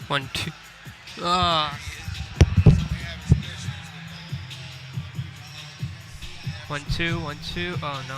1, 2. Ah. 1, 2, 1, 2. Oh no.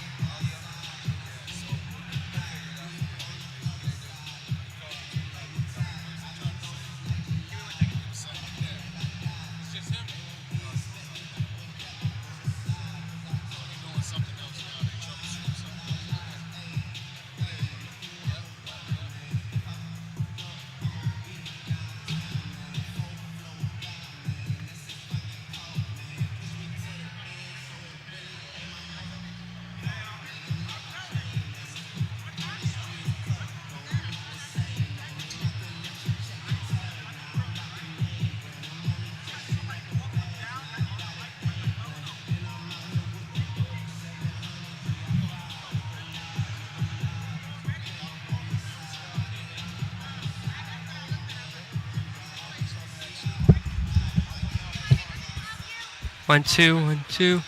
One, two, 1, 2.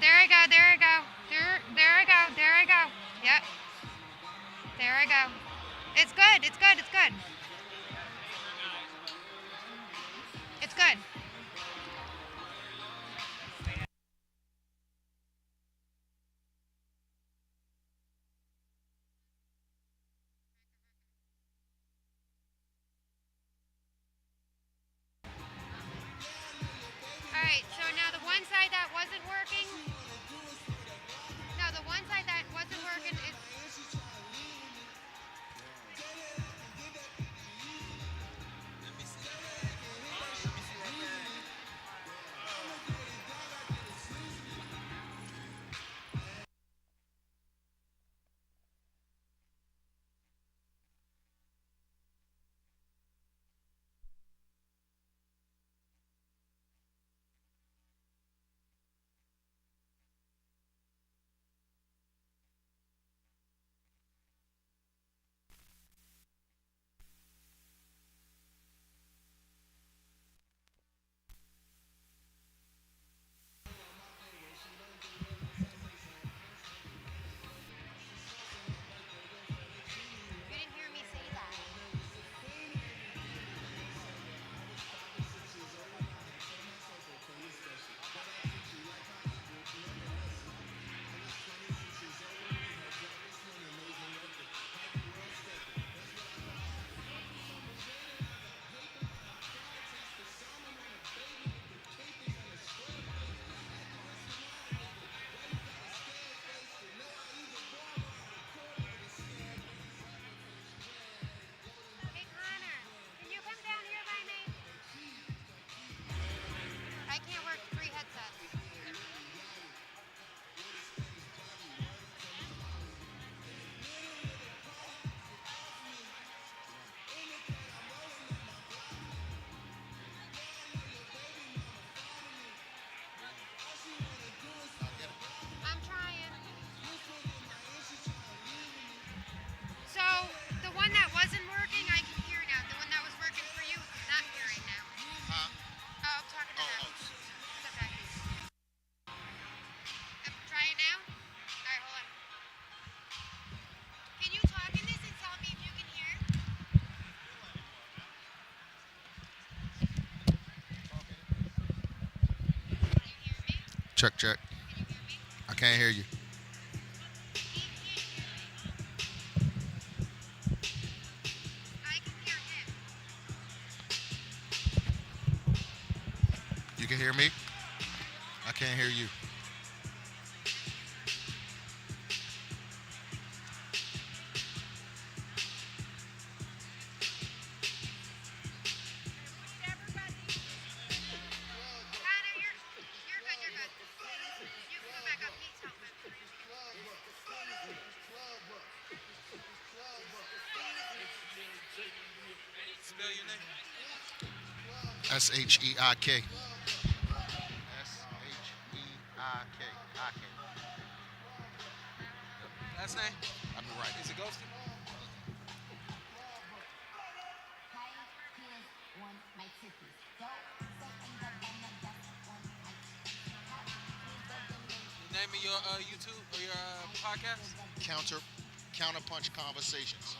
There I go, there I go. There I go, there I go. Yep. There I go. It's good, it's good, it's good. It's good. Check, check. I can't hear you. I can hear him. You can hear me? I can't hear you. Connor, you're good, you're good. You can go back up. He's helping. Spell your name. Sheik. Sheik. Last name? I'm right. Is it Goldston? The name of your YouTube or your podcast? Counterpunch Conversations.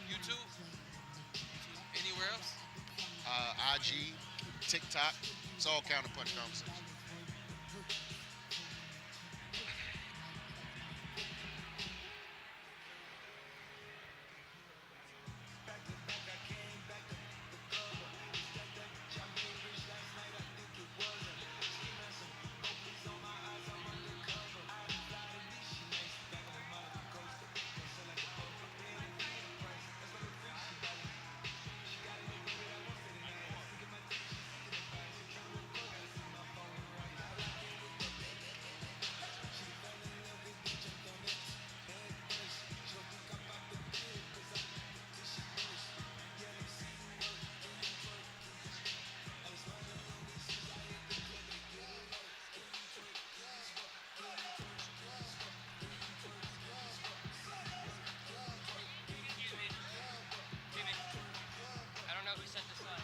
YouTube? Anywhere else? IG, TikTok. It's all Counterpunch Conversations. I don't know who set this up.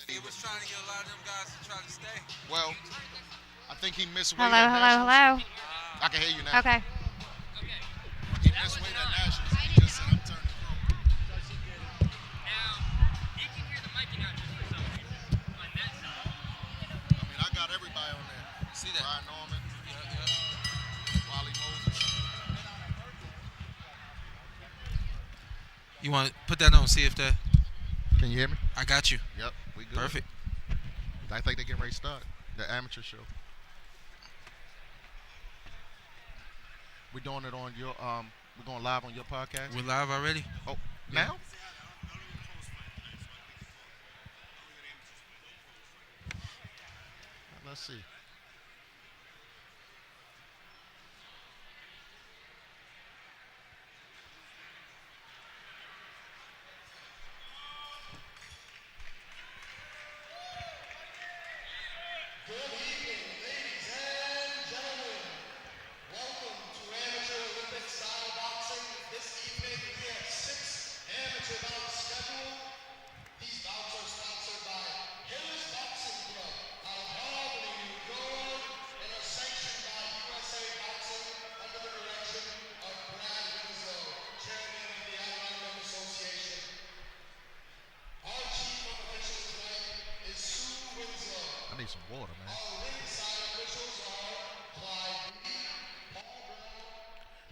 He was trying to get a lot of them guys to try to stay. Well, I think he missed weight Hello, at hello, Nationals. hello. I can hear you now. Okay. He missed weight at Nationals. And he just said, I'm turning pro. Now, you can hear the miking out just for some reason. On that side. I mean, I got everybody on there. See that? Brian Norman, Yeah. Wally Moses. You want to put that on, see if that. Can you hear me? I got you. Yep, we good. Perfect. I think they're getting ready to start the amateur show. We're doing it on your we're going live on your podcast. We're live already? Oh, Yeah. now? Let's see. Good evening, ladies and gentlemen. Welcome to Amateur Olympic Style Boxing. This evening we have 6 amateur bouts scheduled. These bouts are sponsored by Hills Boxing Club out of Albany, New York, and are sanctioned by USA Boxing under the direction of Brenagh, chairman of the Alabany Association. Our chief of officials tonight is Sue Winslow. I need some water, man.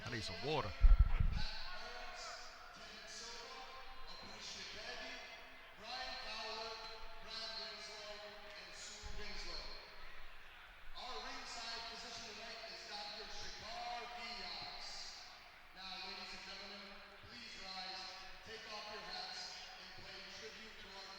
I need some water. Now, ladies and gentlemen, please rise, take off your hats, and pay tribute to our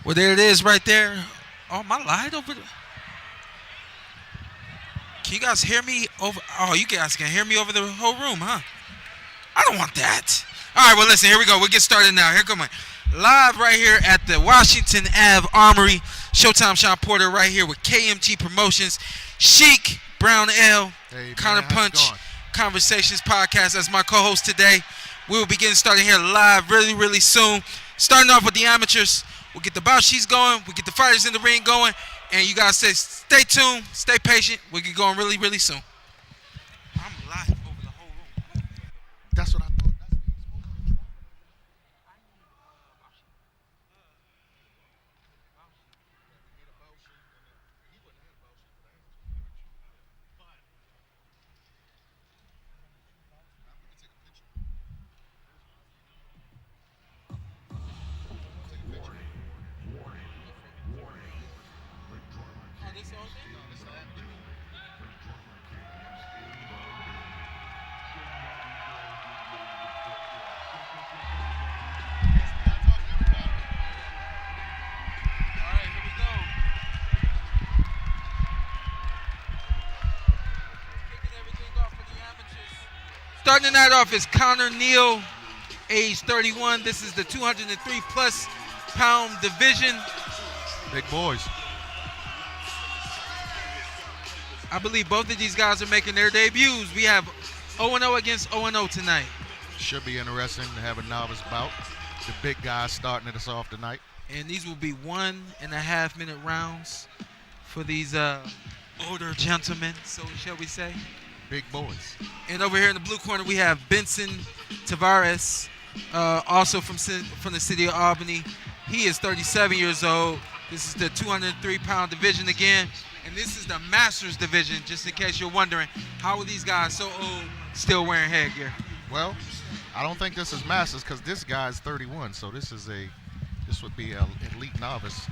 Well, there it is right there. Oh, my light over there. Can you guys hear me over? Oh, you guys can hear me over the whole room, huh? I don't want that. All right, well, listen, here we go. We'll get started now. Here come on. Live right here at the Washington Ave Armory. Showtime Shawn Porter right here with KMG Promotions. Sheik, Brown-L, Hey, man, Counter how's it Punch going? Conversations Podcast as my co-host today. We will be getting started here live really soon. Starting off with the amateurs. We'll get the bout sheets going. We'll get the fighters in the ring going. And you guys stay tuned, stay patient. We'll get going really soon. I'm live over the whole room. That's what I thought. Starting the night off is Connor Neal, age 31. This is the 203-plus pound division. Big boys. I believe both of these guys are making their debuts. We have 0-0 against 0-0 tonight. Should be interesting to have a novice bout. The big guys starting us off tonight. And these will be 1.5 minute rounds for these older gentlemen, so shall we say. Big boys. And over here in the blue corner, we have Benson Taveras, also from the city of Albany. He is 37 years old. This is the 203-pound division again. And this is the Masters division, just in case you're wondering. How are these guys so old still wearing headgear? Well, I don't think this is Masters because this guy is 31. So this would be an elite novice.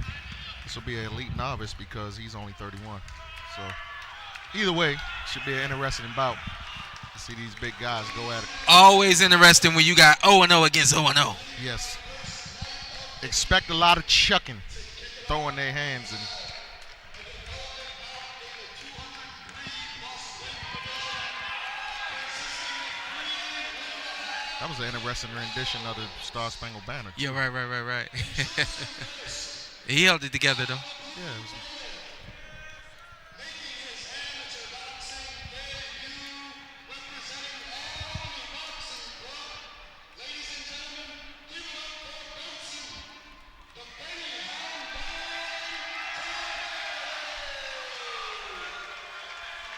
This will be an elite novice because he's only 31. So either way, should be an interesting bout to see these big guys go at it. Always interesting when you got 0-0 against 0-0. Yes. Expect a lot of chucking, throwing their hands. And that was an interesting rendition of the Star Spangled Banner. Yeah, right. He held it together, though. Yeah, it was.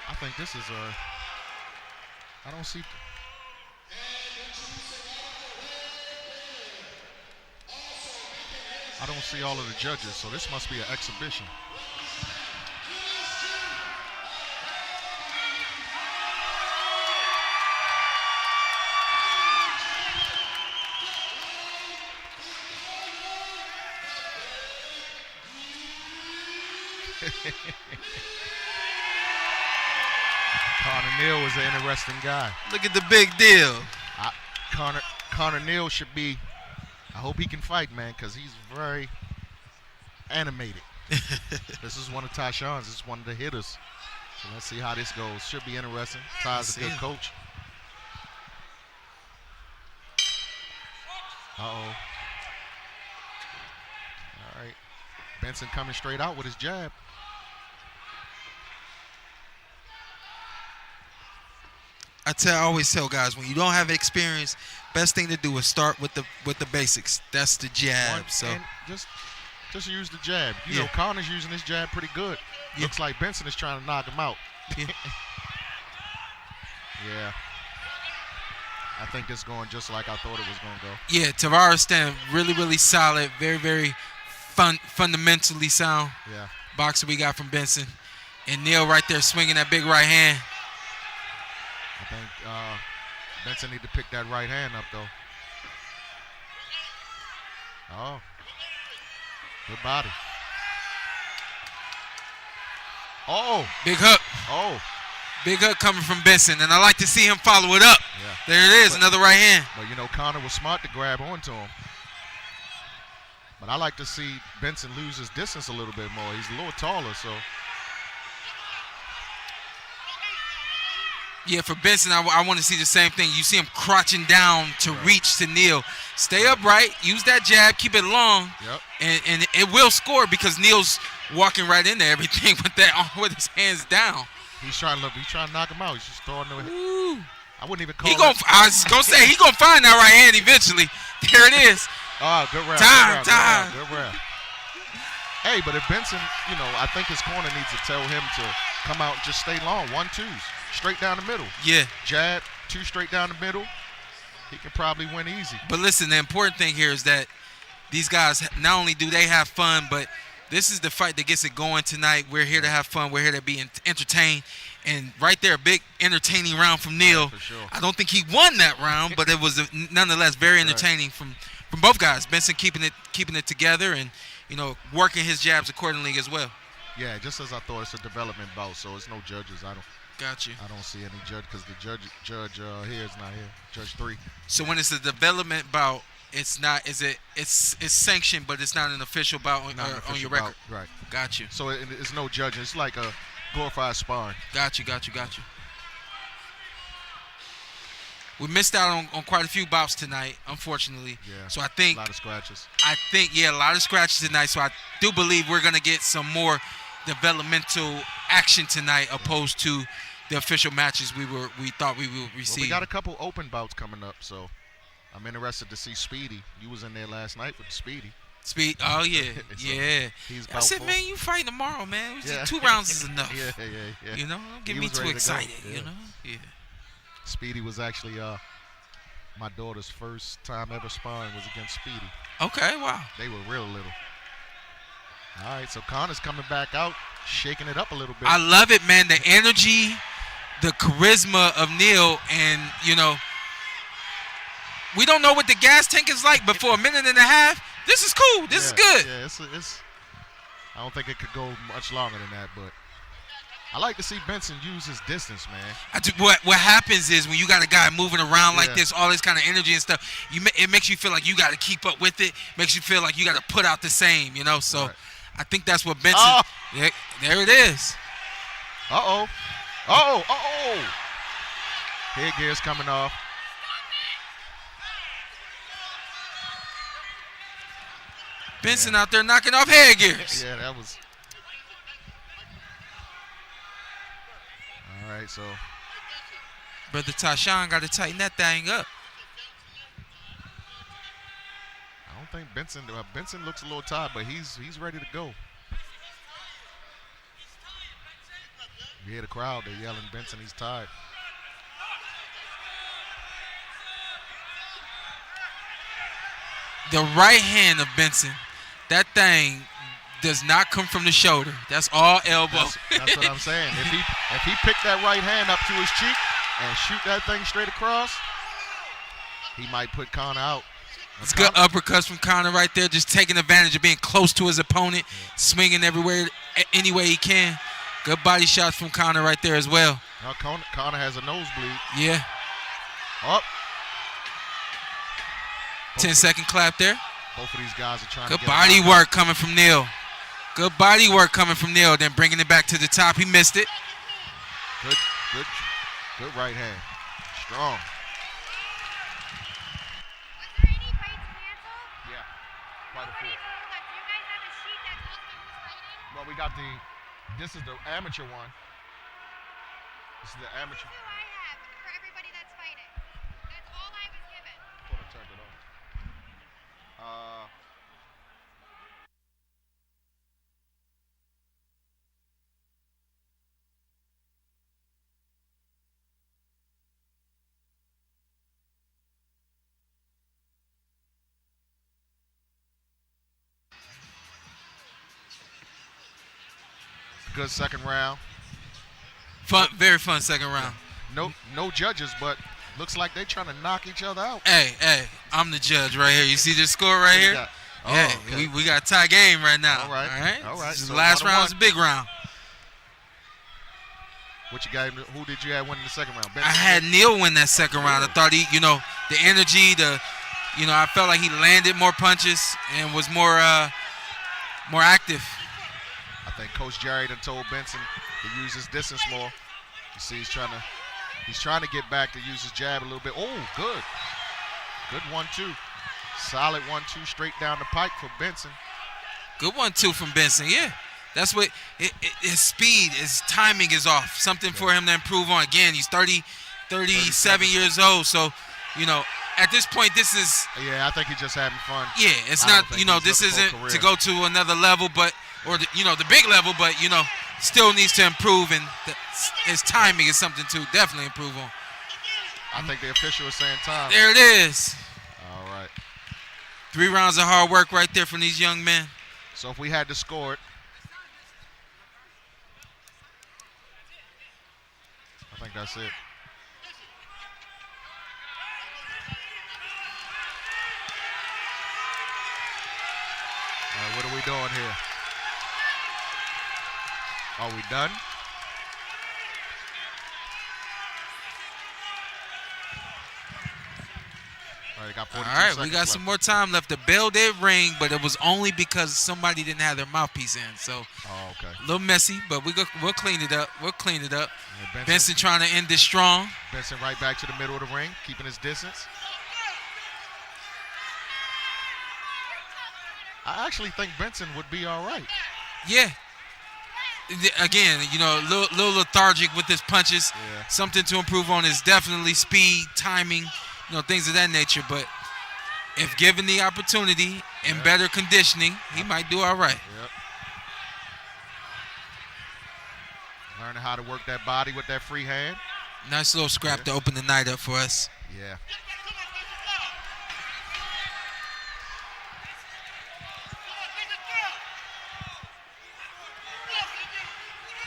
I think this is I don't see. I don't see all of the judges, so this must be an exhibition. Connor Neal was an interesting guy. Look at the big deal. Connor Neal should be. I hope he can fight, man, because he's very animated. This is one of Tyshawn's. This is one of the hitters. So let's see how this goes. Should be interesting. Ty's a good coach. Uh-oh. All right. Benson coming straight out with his jab. I always tell guys, when you don't have experience, best thing to do is start with the basics. That's the jab. And just use the jab. You know, Connor's using his jab pretty good. Looks like Benson is trying to knock him out. Yeah. Yeah. I think this is going just like I thought it was going to go. Yeah, Taveras stand really solid, very fundamentally sound. Yeah. Boxer we got from Benson. And Neal right there swinging that big right hand. I think Benson need to pick that right hand up, though. Oh. Good body. Oh. Big hook. Oh. Big hook coming from Benson, and I like to see him follow it up. Yeah. There it is, another right hand. But, you know, Connor was smart to grab onto him. But I like to see Benson lose his distance a little bit more. He's a little taller, so. Yeah, for Benson, I want to see the same thing. You see him crouching down to reach to Neal. Stay upright, use that jab, keep it long, and it will score because Neal's walking right into everything with his hands down. He's trying to knock him out. He's just throwing the. Ooh. I wouldn't even call I was gonna say he gonna find that right hand eventually. There it is. Oh, good round. Time. Good round. Hey, but if Benson, I think his corner needs to tell him to come out and just stay long. 1-2s. Straight down the middle. Yeah. Jab, 2 straight down the middle. He can probably win easy. But listen, the important thing here is that these guys, not only do they have fun, but this is the fight that gets it going tonight. We're here to have fun. We're here to be entertained. And right there, a big entertaining round from Neal. Yeah, for sure. I don't think he won that round, but it was nonetheless very entertaining from both guys. Benson keeping it together and working his jabs accordingly as well. Yeah, just as I thought, it's a development bout, so it's no judges. Got you. I don't see any judge because the judge here is not here. Judge 3. So when it's a development bout, it's not. It's sanctioned, but it's not an official bout on your record. Bout, right. Got you. So it's no judging. It's like a glorified sparring. Got you. We missed out on quite a few bouts tonight, unfortunately. Yeah. So I think a lot of scratches. A lot of scratches tonight. So I do believe we're gonna get some more developmental action tonight, opposed to the official matches we thought we would receive. Well, we got a couple open bouts coming up, so I'm interested to see Speedy. You was in there last night with Speedy. Oh yeah, So yeah. He's I said, man, you fight tomorrow, man. Yeah. 2 rounds is enough. Yeah. Don't get He me was too ready to go. excited. Yeah. Speedy was actually my daughter's first time ever sparring was against Speedy. Okay, wow. They were real little. All right, so Connor's coming back out, shaking it up a little bit. I love it, man. The energy, the charisma of Neal, and we don't know what the gas tank is like, but for a minute and a half, this is cool. This is good. Yeah, it's. I don't think it could go much longer than that, but I like to see Benson use his distance, man. What happens is when you got a guy moving around like this, all this kind of energy and stuff, it makes you feel like you got to keep up with it. Makes you feel like you got to put out the same, So I think that's what Benson. Oh. There it is. Uh-oh. Headgear's coming off. Benson out there knocking off headgears. Yeah, that was. All right, so. Brother Tashawn got to tighten that thing up. I don't think Benson looks a little tired, but he's ready to go. You hear the crowd, they're yelling, Benson, he's tired. The right hand of Benson, that thing does not come from the shoulder. That's all elbow. That's what I'm saying. If he picked that right hand up to his cheek and shoot that thing straight across, he might put Conor out. It's good uppercuts from Conor right there, just taking advantage of being close to his opponent, swinging everywhere, any way he can. Good body shots from Conor right there as well. Conor has a nosebleed. Yeah. Up. 10-second clap there. Both of these guys are trying to get Good body work coming from Neal. Good body work coming from Neal. Then bringing it back to the top. He missed it. Good right hand. Strong. Was there any fights canceled? Yeah. Quite a few. Do you guys have a sheet that Goldston was fighting? Well, we got this is the amateur one. This is the amateur. That's who I have for everybody that's fighting. That's all I was given. I thought I turned it on. Good second round. Fun, very fun second round. No judges, but looks like they trying to knock each other out. Hey, I'm the judge right here. You see this score right here? Okay. We got a tie game right now. All right. This is So the last 1-1. round is a big round. What you got? Who did you have winning the second round? I had Neal win that second round. I thought the energy, the You know, I felt like he landed more punches and was more active. I think Coach Jerry done told Benson to use his distance more. You see, he's trying to get back to use his jab a little bit. Oh, good. Good 1-2. Solid 1-2 straight down the pike for Benson. Good 1-2 from Benson, yeah. That's what his speed, his timing is off. Something for him to improve on. Again, he's 37 years old. So, you know, at this point, this is. Yeah, I think he's just having fun. Yeah, it's not, you know, this isn't to go to another level, but, or, the big level, but, you know, still needs to improve. And his timing is something to definitely improve on. I think the official is saying time. There it is. All right. 3 rounds of hard work right there from these young men. So if we had to score it, I think that's it. All right, what are we doing here? Are we done? All right, got 42 All right, we seconds got left. some more time left. The bell did ring, but it was only because somebody didn't have their mouthpiece in. So okay. A little messy, but we'll clean it up. We'll clean it up. Yeah, Benson trying to end this strong. Benson right back to the middle of the ring, keeping his distance. I actually think Benson would be all right. Yeah. Again, you know, a little lethargic with his punches. Yeah. Something to improve on is definitely speed, timing, you know, things of that nature. But if given the opportunity and better conditioning, he might do all right. Yep. Learning how to work that body with that free hand. Nice little scrap to open the night up for us. Yeah.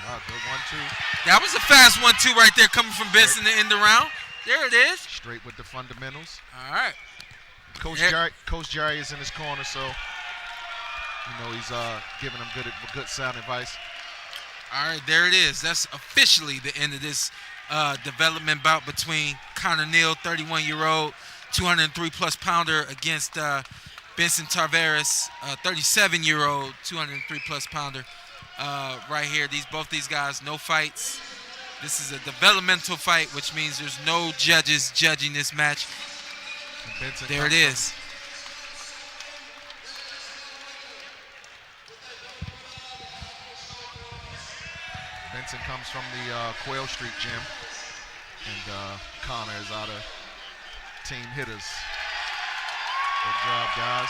Oh, good 1-2. That was a fast 1-2 right there coming from Benson to end the round. There it is. Straight with the fundamentals. All right. Coach Jerry is in his corner, so you know he's giving him good sound advice. All right, there it is. That's officially the end of this development bout between Conor Neal, 31-year-old, 203-plus pounder, against Benson Taveras, 37-year-old, 203-plus pounder. Right here, both these guys, no fights. This is a developmental fight, which means there's no judges judging this match. There it is. Benson comes from the Quail Street gym, and Conor is out of Team Hitters. Good job, guys.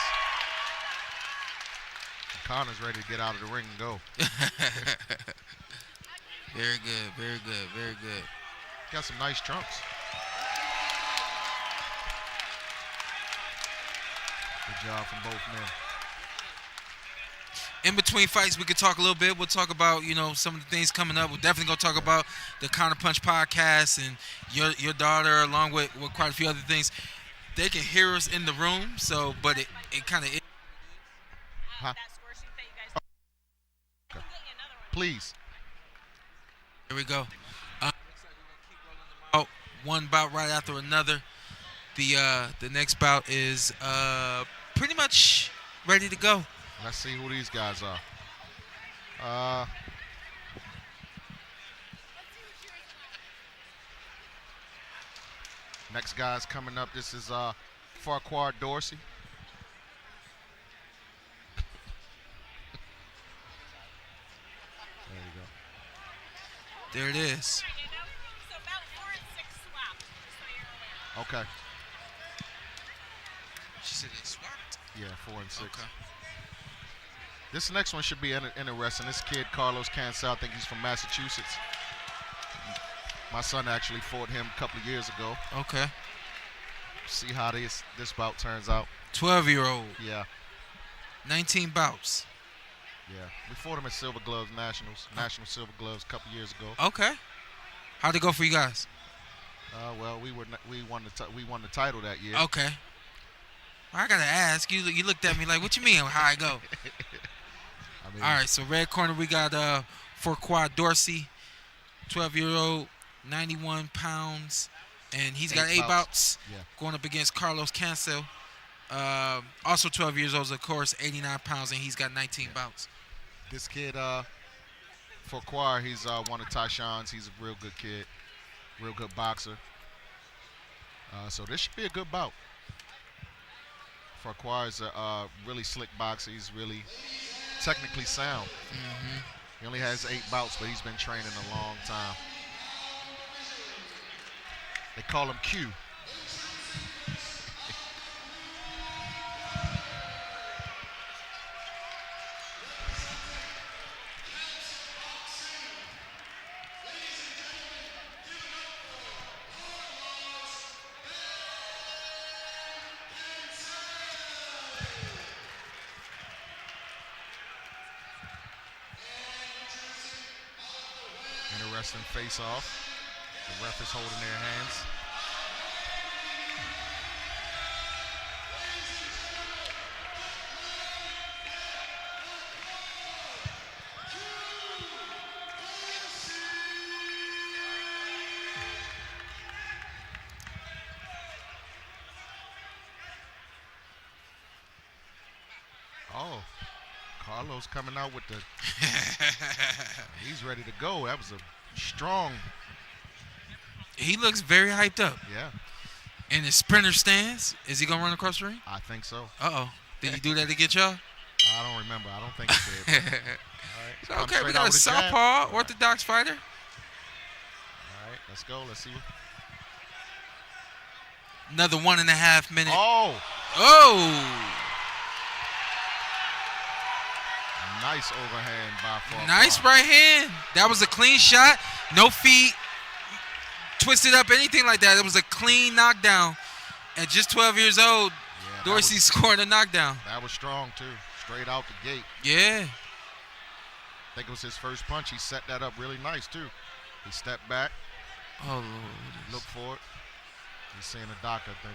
And Conor's ready to get out of the ring and go. Very good, very good, very good. Got some nice trunks. Good job from both men. In between fights, we could talk a little bit. We'll talk about, you know, some of the things coming up. We're definitely going to talk about the Counter Punch podcast and your daughter, along with quite a few other things. They can hear us in the room, so, but it kind of... Huh? Okay. Please. Here we go. Out one bout right after another. The next bout is pretty much ready to go. Let's see who these guys are. Next guy's coming up. This is Farquhar Dorsey. There you go. There it is. Okay. She said they swapped? Yeah, 4 and 6. Okay. This next one should be interesting. This kid, Carlos Cancel, I think he's from Massachusetts. My son actually fought him a couple of years ago. Okay. See how this bout turns out. 12-year-old. Yeah. 19 bouts. Yeah. We fought him at Silver Gloves Nationals, National Silver Gloves a couple of years ago. Okay. How'd it go for you guys? Well, we won the title that year. Okay. I gotta ask you. You looked at me like, "What you mean? How I go?" I mean, all right. So red corner, we got Farquhar Dorsey, 12-year-old, 91 pounds, and he's got 8 bouts Yeah. going up against Carlos Cancel, Also 12 years old, of course, 89 pounds, and he's got 19 bouts. This kid, Farquhar, he's one of Tyshawn's. He's a real good kid, real good boxer. So this should be a good bout. Farquhar is a really slick boxer. He's really technically sound. He only has 8 bouts, but he's been training a long time. They call him Q. Interesting face-off. The ref is holding their hands. Oh, Carlos coming out with the... He's ready to go. That was a strong... He looks very hyped up. Yeah. In his sprinter stance, is he going to run across the ring? I think so. Uh-oh. Did he do that to get y'all? I don't remember. I don't think he did. All right. Okay, we got a southpaw orthodox fighter. All right, let's go. Let's see. Another 1.5 minute. Oh! Oh! Nice overhand by Farquhar. Nice right hand. That was a clean shot. No feet twisted up, anything like that. It was a clean knockdown. At just 12 years old, Yeah, Dorsey scored a knockdown. That was strong, too. Straight out the gate. Yeah. I think it was his first punch. He set that up really nice, too. He stepped back. Oh, Lord. Look for it. He's seeing a doctor thing.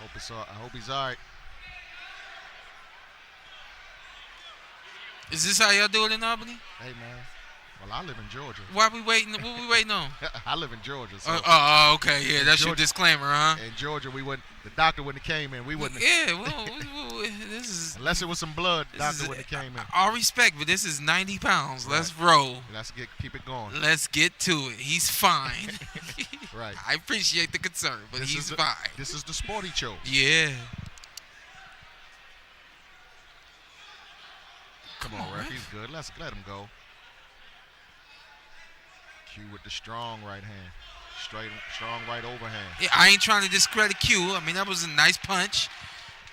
I hope he's all right. Is this how y'all do it in Albany? Hey, man. Well, I live in Georgia. Why we waiting? What we waiting on? I live in Georgia. So Okay. Yeah, that's your disclaimer, huh? in Georgia, we wouldn't. The doctor wouldn't have came in. We wouldn't. Yeah, well, this is... Unless it was some blood, doctor wouldn't have came in. All respect, but this is 90 pounds. Let's roll. Let's keep it going. Let's get to it. He's fine. Right. I appreciate the concern, but he's fine. This is the sporty show. Yeah. Come on, ref. He's good. Let's let him go. Q with the strong right hand. Strong right overhand. Yeah, I ain't trying to discredit Q. I mean, that was a nice punch,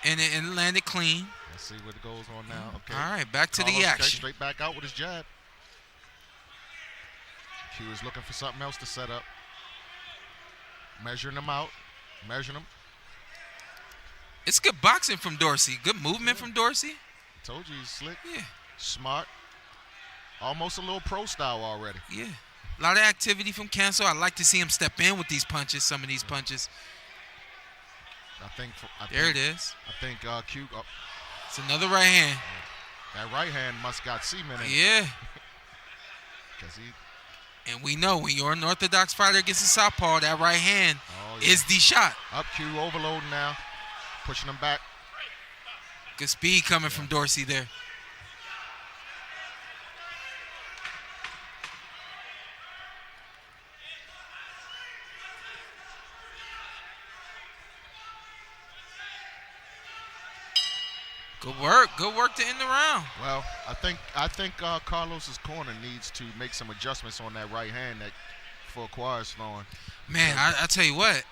and it landed clean. Let's see what goes on now. Okay. All right, back to the Carlos, action. Straight back out with his jab. Q is looking for something else to set up. Measuring him out. Measuring him. It's good boxing from Dorsey. Good movement from Dorsey. Told you he's slick. Yeah. Smart. Almost a little pro style already. Yeah. A lot of activity from Cancel. I like to see him step in with these punches, some of these punches. There it is. I think Q. It's another right hand. That right hand must got semen in it. Yeah. And we know when you're an orthodox fighter against a southpaw, that right hand is the shot. Up Q, overloading now. Pushing him back. Good speed coming from Dorsey there. Good work to end the round. Well, I think Carlos's corner needs to make some adjustments on that right hand that Farquhar is throwing. Man, I tell you what,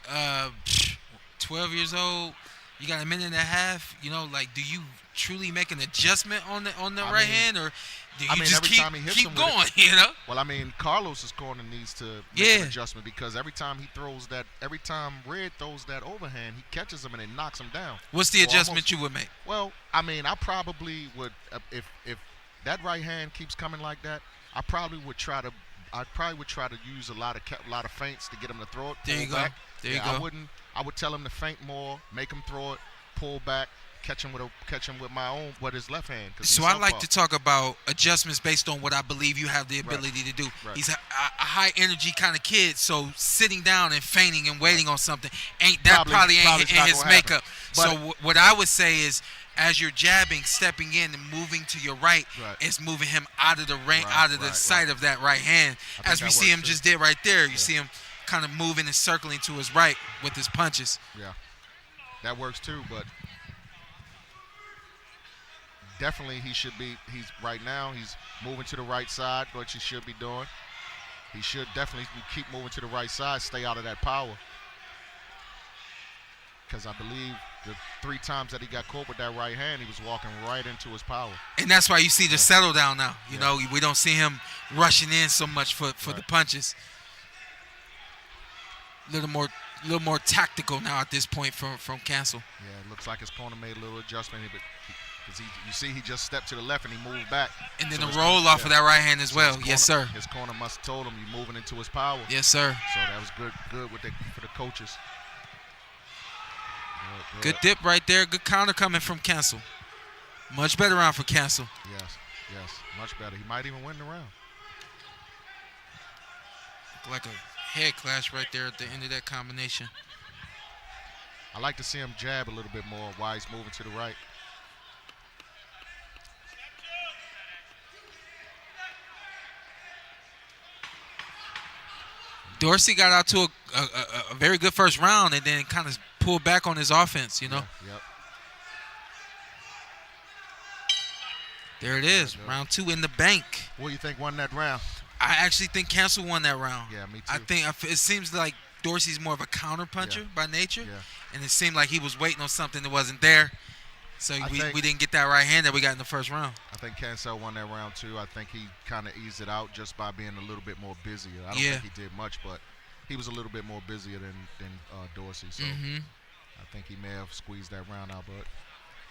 12 years old, you got a minute and a half. You know, like, do you truly make an adjustment on the right hand, or do you just keep going? You know. Well, I mean, Carlos's corner needs to make an adjustment because every time Red throws that overhand, he catches him and it knocks him down. What's the adjustment you would make? Well, I mean, I probably would if that right hand keeps coming like that, I probably would try to use a lot of feints to get him to throw it. There you go. Back. I would tell him to feint more, make him throw it, pull back, catch him with my own his left hand. So I like to talk about adjustments based on what I believe you have the ability to do. Right. He's a high energy kind of kid, so sitting down and feigning and waiting on something probably ain't in his makeup. So what I would say is, as you're jabbing, stepping in and moving to your right, it's moving him out of the out of the sight of that right hand. As we see him just did right there, you see him kind of moving and circling to his right with his punches. Yeah, that works too, but definitely he's right now, he's moving to the right side, which he should be doing. He should definitely keep moving to the right side, stay out of that power. Because I believe the 3 times that he got caught with that right hand, he was walking right into his power. And that's why you see the settle down now. You know, we don't see him rushing in so much for the punches. A little more tactical now at this point from Cancel. Yeah, it looks like his corner made a little adjustment, but you see he just stepped to the left and he moved back. And then the roll off of that right hand as well. Yes, sir. His corner must have told him you're moving into his power. Yes, sir. So that was good for the coaches. Good dip right there. Good counter coming from Cancel. Much better round for Cancel. Yes, much better. He might even win the round. Like a head clash right there at the end of that combination. I like to see him jab a little bit more while he's moving to the right. Dorsey got out to a very good first round and then kind of pulled back on his offense, you know. Yep. There it is, round 2 in the bank. What do you think won that round? I actually think Cancel won that round. Yeah, me too. I think it seems like Dorsey's more of a counter puncher by nature, and it seemed like he was waiting on something that wasn't there. So we didn't get that right hand that we got in the first round. I think Cancel won that round too. I think he kind of eased it out just by being a little bit more busier. I don't think he did much, but he was a little bit more busier than Dorsey. So I think he may have squeezed that round out, but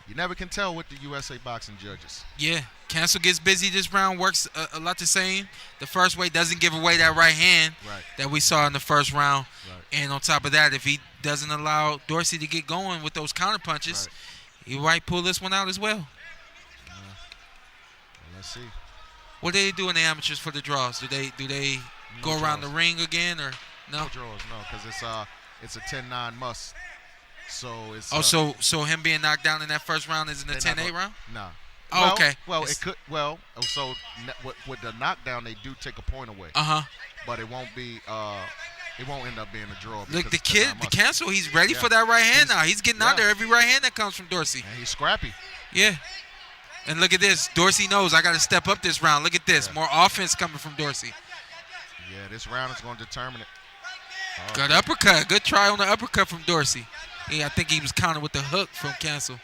you never can tell with the USA boxing judges. Yeah, Cancel gets busy this round, works a lot the same. The first weight doesn't give away that right hand that we saw in the first round. And on top of that, if he doesn't allow Dorsey to get going with those counter punches, he might pull this one out as well. Well, let's see. What do they do in the amateurs for the draws? Do they go around the ring again or no? No draws, no, because it's a 10-9 must. So it's so him being knocked down in that first round isn't a 10-8 round? No. Oh, well, okay. Well, it could. Well, so with the knockdown, they do take a point away. But it won't be. It won't end up being a draw. Look, the Cancel, he's ready for that right hand now. He's getting out there every right hand that comes from Dorsey. And he's scrappy. Yeah. And look at this. Dorsey knows I got to step up this round. Look at this. More offense coming from Dorsey. Yeah, this round is going to determine it. Good uppercut. Good try on the uppercut from Dorsey. Yeah, I think he was countered with the hook from Cancel.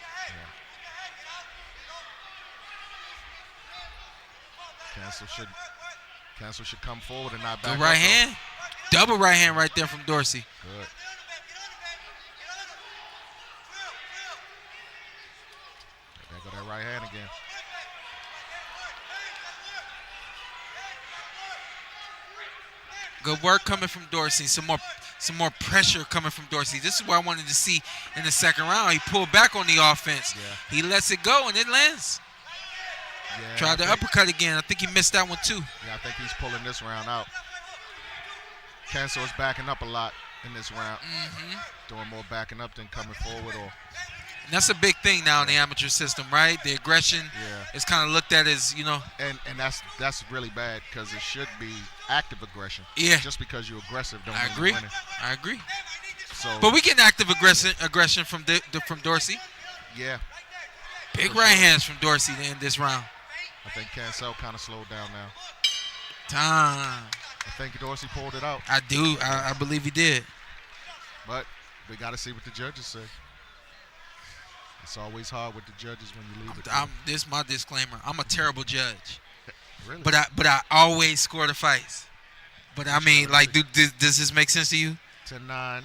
Cancel should come forward and not back. Good right hand. Double right hand right there from Dorsey. Good. There go that right hand again. Good work coming from Dorsey. Some more pressure coming from Dorsey. This is what I wanted to see in the second round. He pulled back on the offense. He lets it go and it lands. Tried the uppercut again. I think he missed that one too. Yeah, I think he's pulling this round out. Cancel is backing up a lot in this round. Doing more backing up than coming forward. And that's a big thing now in the amateur system, right? The aggression is kind of looked at as, you know. And that's really bad because it should be active aggression. Yeah. Just because you're aggressive don't I mean agree. you're winning. I agree. So, but we get active aggression from Dorsey. Yeah. Big right hands from Dorsey to end this round. I think Cancel kind of slowed down now. Time. I think Dorsey pulled it out. I do. I believe he did. But we got to see what the judges say. It's always hard with the judges when you leave it. This is my disclaimer. I'm a terrible judge. Really? But I always score the fights. But I mean, like, does this make sense to you? 10-9.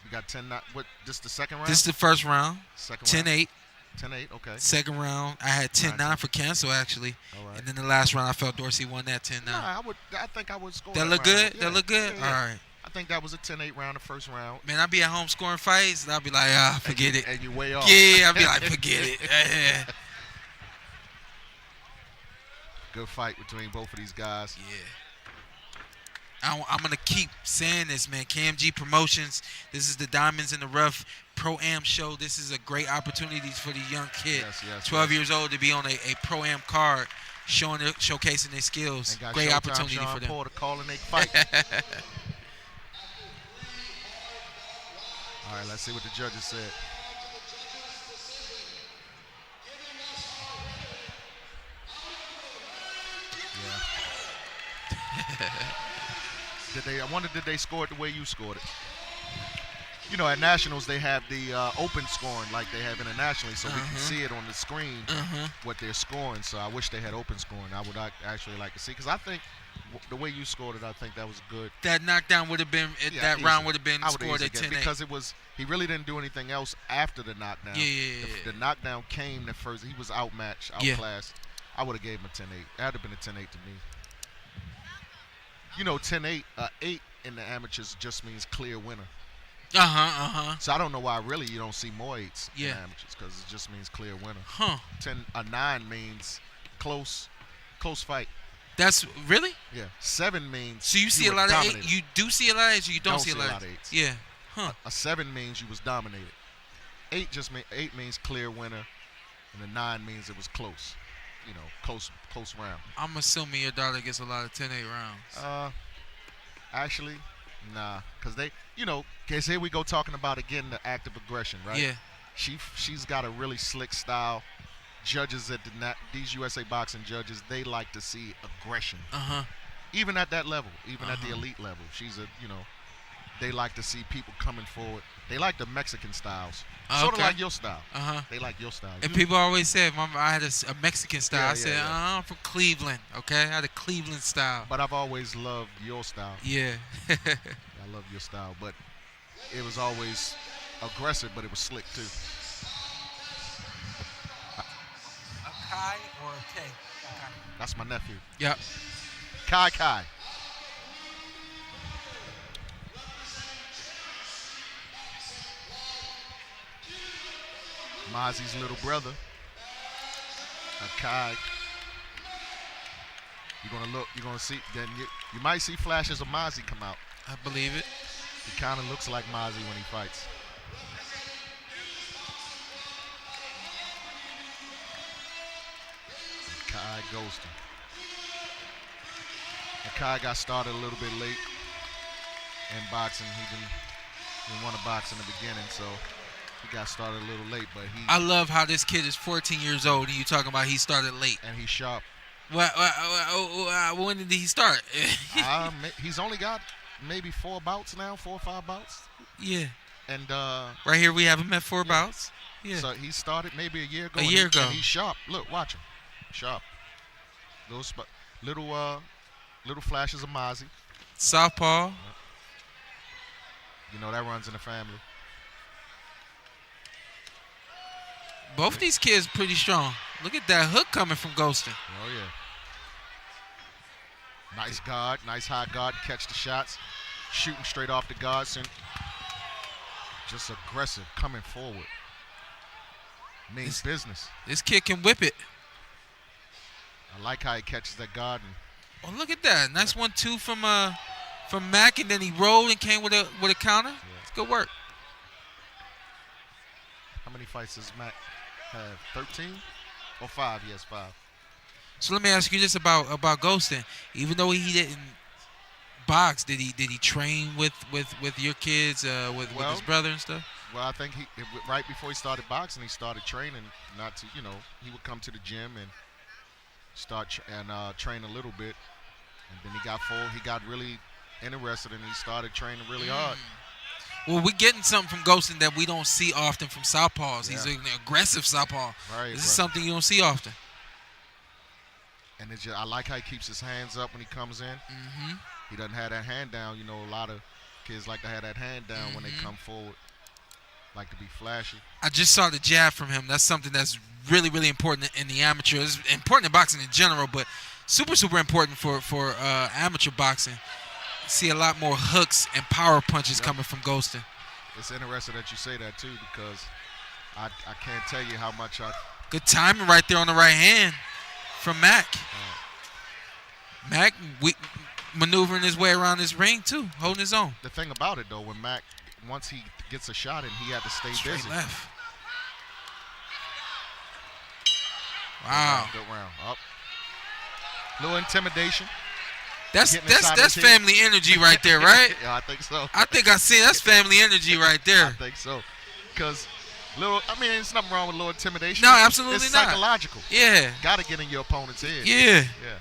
You got 10-9. What? This the second round? This is the first round. Second round. 10-8. 10-8. Okay. Second round, I had 10-9 for Cancel actually. All right. And then the last round, I felt Dorsey won that 10-9. I think I would score. That look round. good? Yeah. That look good? Yeah. All right. I I think that was a 10-8 round, the first round. Man, I'd be at home scoring fights, and I'd be like, forget it. And you way off. Yeah, I'd be like, forget it. Yeah. Good fight between both of these guys. Yeah. I'm going to keep saying this, man. KMG Promotions, this is the Diamonds in the Rough Pro-Am show. This is a great opportunity for the young kid, 12 years old, to be on a Pro-Am card, showcasing their skills. Great Showtime, opportunity Shawn for them. Porter calling their fight. All right, let's see what the judges said. I wonder did they score it the way you scored it? You know, at Nationals they have the open scoring like they have internationally, so we can see it on the screen what they're scoring. So I wish they had open scoring. I would actually like to see, because I think the way you scored it, I think that was good. That knockdown would have been round would have been scored at 10-8 because he really didn't do anything else after the knockdown. The knockdown came the first. He was outmatched, outclassed. I would have gave him a 10-8. That would have been a 10-8 to me. You know, 10-8, 8 in the amateurs just means clear winner. So I don't know why really you don't see more 8s in the amateurs, because it just means clear winner. 9 means close fight. That's really? Yeah. 7 means so you see a lot of 8. You do see a lot of 8s, or you don't see a lot of 8s. Yeah. A 7 means you was dominated. 8 means clear winner, and the 9 means it was close. You know, close round. I'm assuming your daughter gets a lot of 10-8 rounds. Actually, nah, because they, you know, cause here we go talking about again the active aggression, right? Yeah. She's got a really slick style. Judges at these USA boxing judges, they like to see aggression. Even at that level, even at the elite level, they like to see people coming forward. They like the Mexican styles. Sort of like your style. They like your style. And people always say, I had a Mexican style. I said, I'm from Cleveland, okay? I had a Cleveland style. But I've always loved your style. Yeah. I love your style. But it was always aggressive, but it was slick, too. Akai or K? That's my nephew. Yep. Kai. Mazzie's little brother, Akai. You're gonna see. Then you might see flashes of Mazzie come out. I believe it. He kind of looks like Mazzie when he fights. Akai Goldston. Akai got started a little bit late in boxing. He didn't want to box in the beginning, so he got started a little late, but I love how this kid is 14 years old, and you talking about he started late. And he's sharp. When did he start? He's only got maybe 4 bouts now, 4 or 5 bouts. Yeah. And right here we have him at 4 bouts. Yeah. So he started maybe a year ago. And he's sharp. Look, watch him. Sharp. Little flashes of Mazzie. Southpaw. You know that runs in the family. Both these kids pretty strong. Look at that hook coming from Goldston. Oh, yeah. Nice guard. Nice high guard. Catch the shots. Shooting straight off the guard. Just aggressive. Coming forward. Means business. This kid can whip it. I like how he catches that guard. Oh, look at that. Nice 1-2 from Mack, and then he rolled and came with a counter. Yeah. It's good work. How many fights does Mack have? 13 or 5? Yes, 5. So let me ask you this about Goldston. Even though he didn't box, did he train with your kids, with his brother and stuff? Well, I think right before he started boxing, he started training. He would come to the gym and train a little bit, and then he got really interested and he started training really hard. Well, we're getting something from Goldston that we don't see often from southpaws. He's an aggressive southpaw. Right, this is something you don't see often. And I like how he keeps his hands up when he comes in. He doesn't have that hand down. You know, a lot of kids like to have that hand down when they come forward. Like to be flashy. I just saw the jab from him. That's something that's really, really important in the amateur. It's important in boxing in general, but super, super important for amateur boxing. see a lot more hooks and power punches coming from Goldston. It's interesting that you say that too, because I can't tell you how much I. Good timing right there on the right hand from Mack. Mack maneuvering his way around this ring too, holding his own. The thing about it though, when Mack, once he gets a shot in, he had to stay Straight busy. left. Wow. Good round. Up. Little intimidation. That's Getting inside his head. family energy right there, right? Yeah, I think so. I think I see that's family energy right there. I think so. Because it's nothing wrong with a little intimidation. No, absolutely it's not. psychological. Yeah. Got to get in your opponent's head. Yeah. Yeah.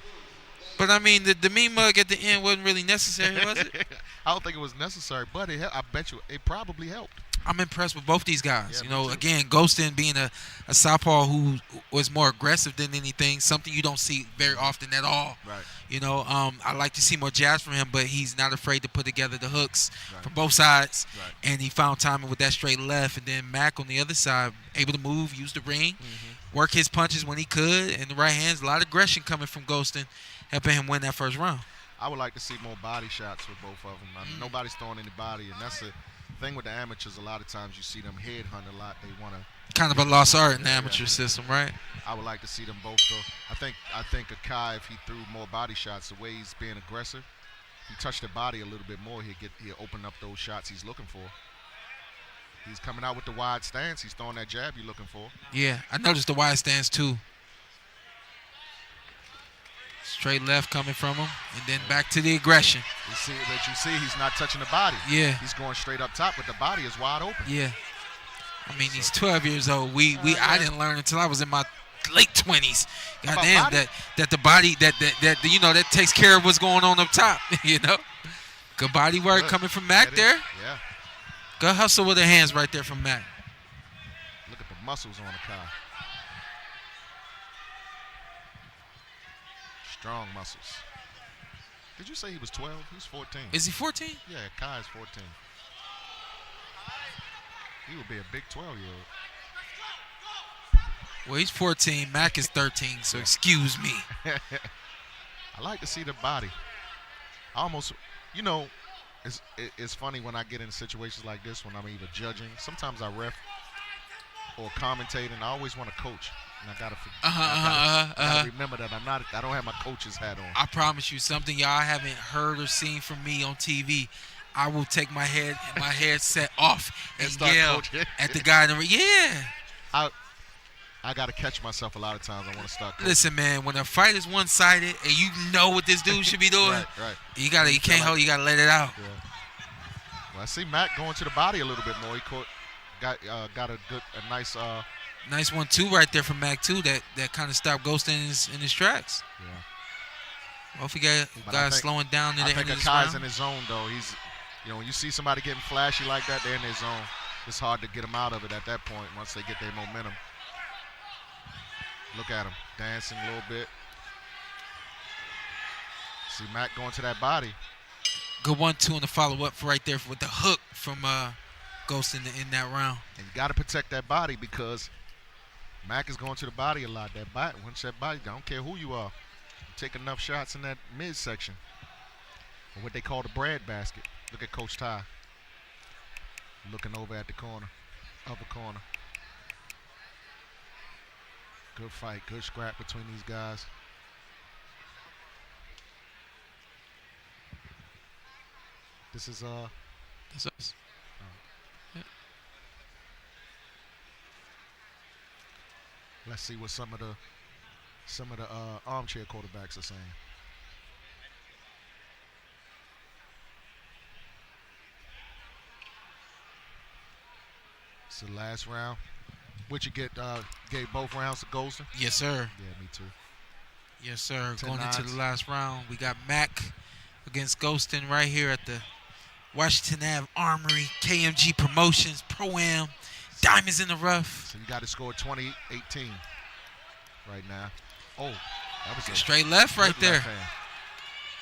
But I mean, the mean mug at the end wasn't really necessary, was it? I don't think it was necessary, but I bet you it probably helped. I'm impressed with both these guys. Yeah, me too. Again, Goldston being a southpaw who was more aggressive than anything, something you don't see very often at all. Right. I like to see more jabs from him, but he's not afraid to put together the hooks Right. from both sides. Right. And he found timing with that straight left. And then Mack on the other side, able to move, use the ring, work his punches when he could. And the right hands, a lot of aggression coming from Goldston, helping him win that first round. I would like to see more body shots with both of them. Nobody's throwing any body, and that's the thing with the amateurs. A lot of times you see them headhunt a lot. They want to. Kind of a lost art in the amateur system, right? I would like to see them both though. I think Akai, if he threw more body shots, the way he's being aggressive, he touched the body a little bit more, he'll open up those shots he's looking for. He's coming out with the wide stance. He's throwing that jab you're looking for. Yeah, I noticed the wide stance too. Straight left coming from him, and then back to the aggression. You see, he's not touching the body. Yeah. He's going straight up top, but the body is wide open. Yeah. I mean, he's 12 years old. I didn't learn until I was in my late 20s. Goddamn, that the body that takes care of what's going on up top. Good body work coming from Mack there. Yeah. Good hustle with the hands right there from Mack. Look at the muscles on Akai. Strong muscles. Did you say he was 12? He's 14. Is he 14? Yeah, Kai is 14. He would be a big 12-year-old. Well, he's 14. Mack is 13, so excuse me. I like to see the body. It's funny when I get in situations like this when I'm either judging. Sometimes I ref or commentating. I always want to coach. And I gotta remember that I don't have my coach's hat on. I promise you something y'all haven't heard or seen from me on TV. I will take my headset off and yell coaching. at the guy in the ring. Yeah. I gotta catch myself a lot of times. I want to start coaching. Listen, man, when a fight is one-sided and you know what this dude should be doing, right. you gotta let it out. Yeah. Well, I see Mack going to the body a little bit more. He got a nice. Nice 1-2 right there from Mack too. That kind of stopped Goldston in his tracks. Yeah. Hopefully, guys slowing down in the end of this Akai's round. in his zone though. He's, when you see somebody getting flashy like that, they're in their zone. It's hard to get them out of it at that point once they get their momentum. Look at him dancing a little bit. See Mack going to that body. Good 1-2 in the follow-up right there with the hook from Goldston in that round. And you got to protect that body because Mack is going to the body a lot. Once that body, I don't care who you are, you take enough shots in that midsection, or what they call the bread basket. Look at Coach Ty looking over at the corner, upper corner. Good fight, good scrap between these guys. This is That's us. Let's see what some of the armchair quarterbacks are saying. It's the last round. Would you gave both rounds to Goldston? Yes, sir. Yeah, me too. Yes, sir. 10 Going into nines. the last round, we got Mack against Goldston right here at the Washington Ave Armory, KMG Promotions, Pro-Am, Diamonds in the Rough. So you got to score 20-18 right now. Oh, that was a Straight left right good there. left hand.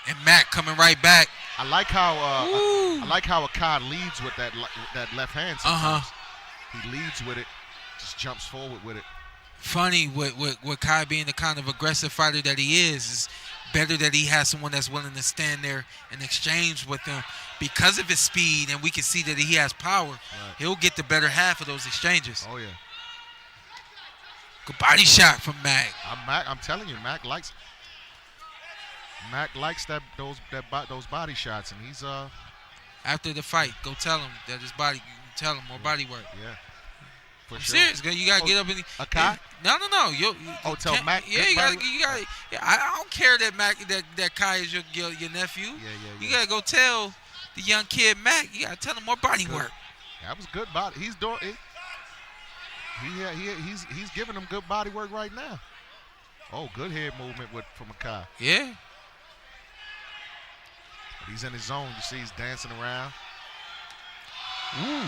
And Mack coming right back. I like how Akai leads with that left hand sometimes. He leads with it, just jumps forward with it. Funny with Kai being the kind of aggressive fighter that he is better that he has someone that's willing to stand there and exchange with him because of his speed, and we can see that he has power. Right. He'll get the better half of those exchanges. Oh, yeah. Good body shot from Mack. I'm telling you, Mack likes those body shots, and he's After the fight, go tell him that his body. Tell him more body work. yeah. For I'm sure. serious, you gotta get up in the Akai? No. Tell Mack. Yeah, you gotta. Yeah, I don't care that Mack that Kai is your nephew. Yeah. You gotta go tell the young kid Mack. You gotta tell him more body work. That was good body. He's doing it. He's giving him good body work right now. Oh, good head movement from Akai. Yeah. But he's in his zone. You see, he's dancing around. Ooh.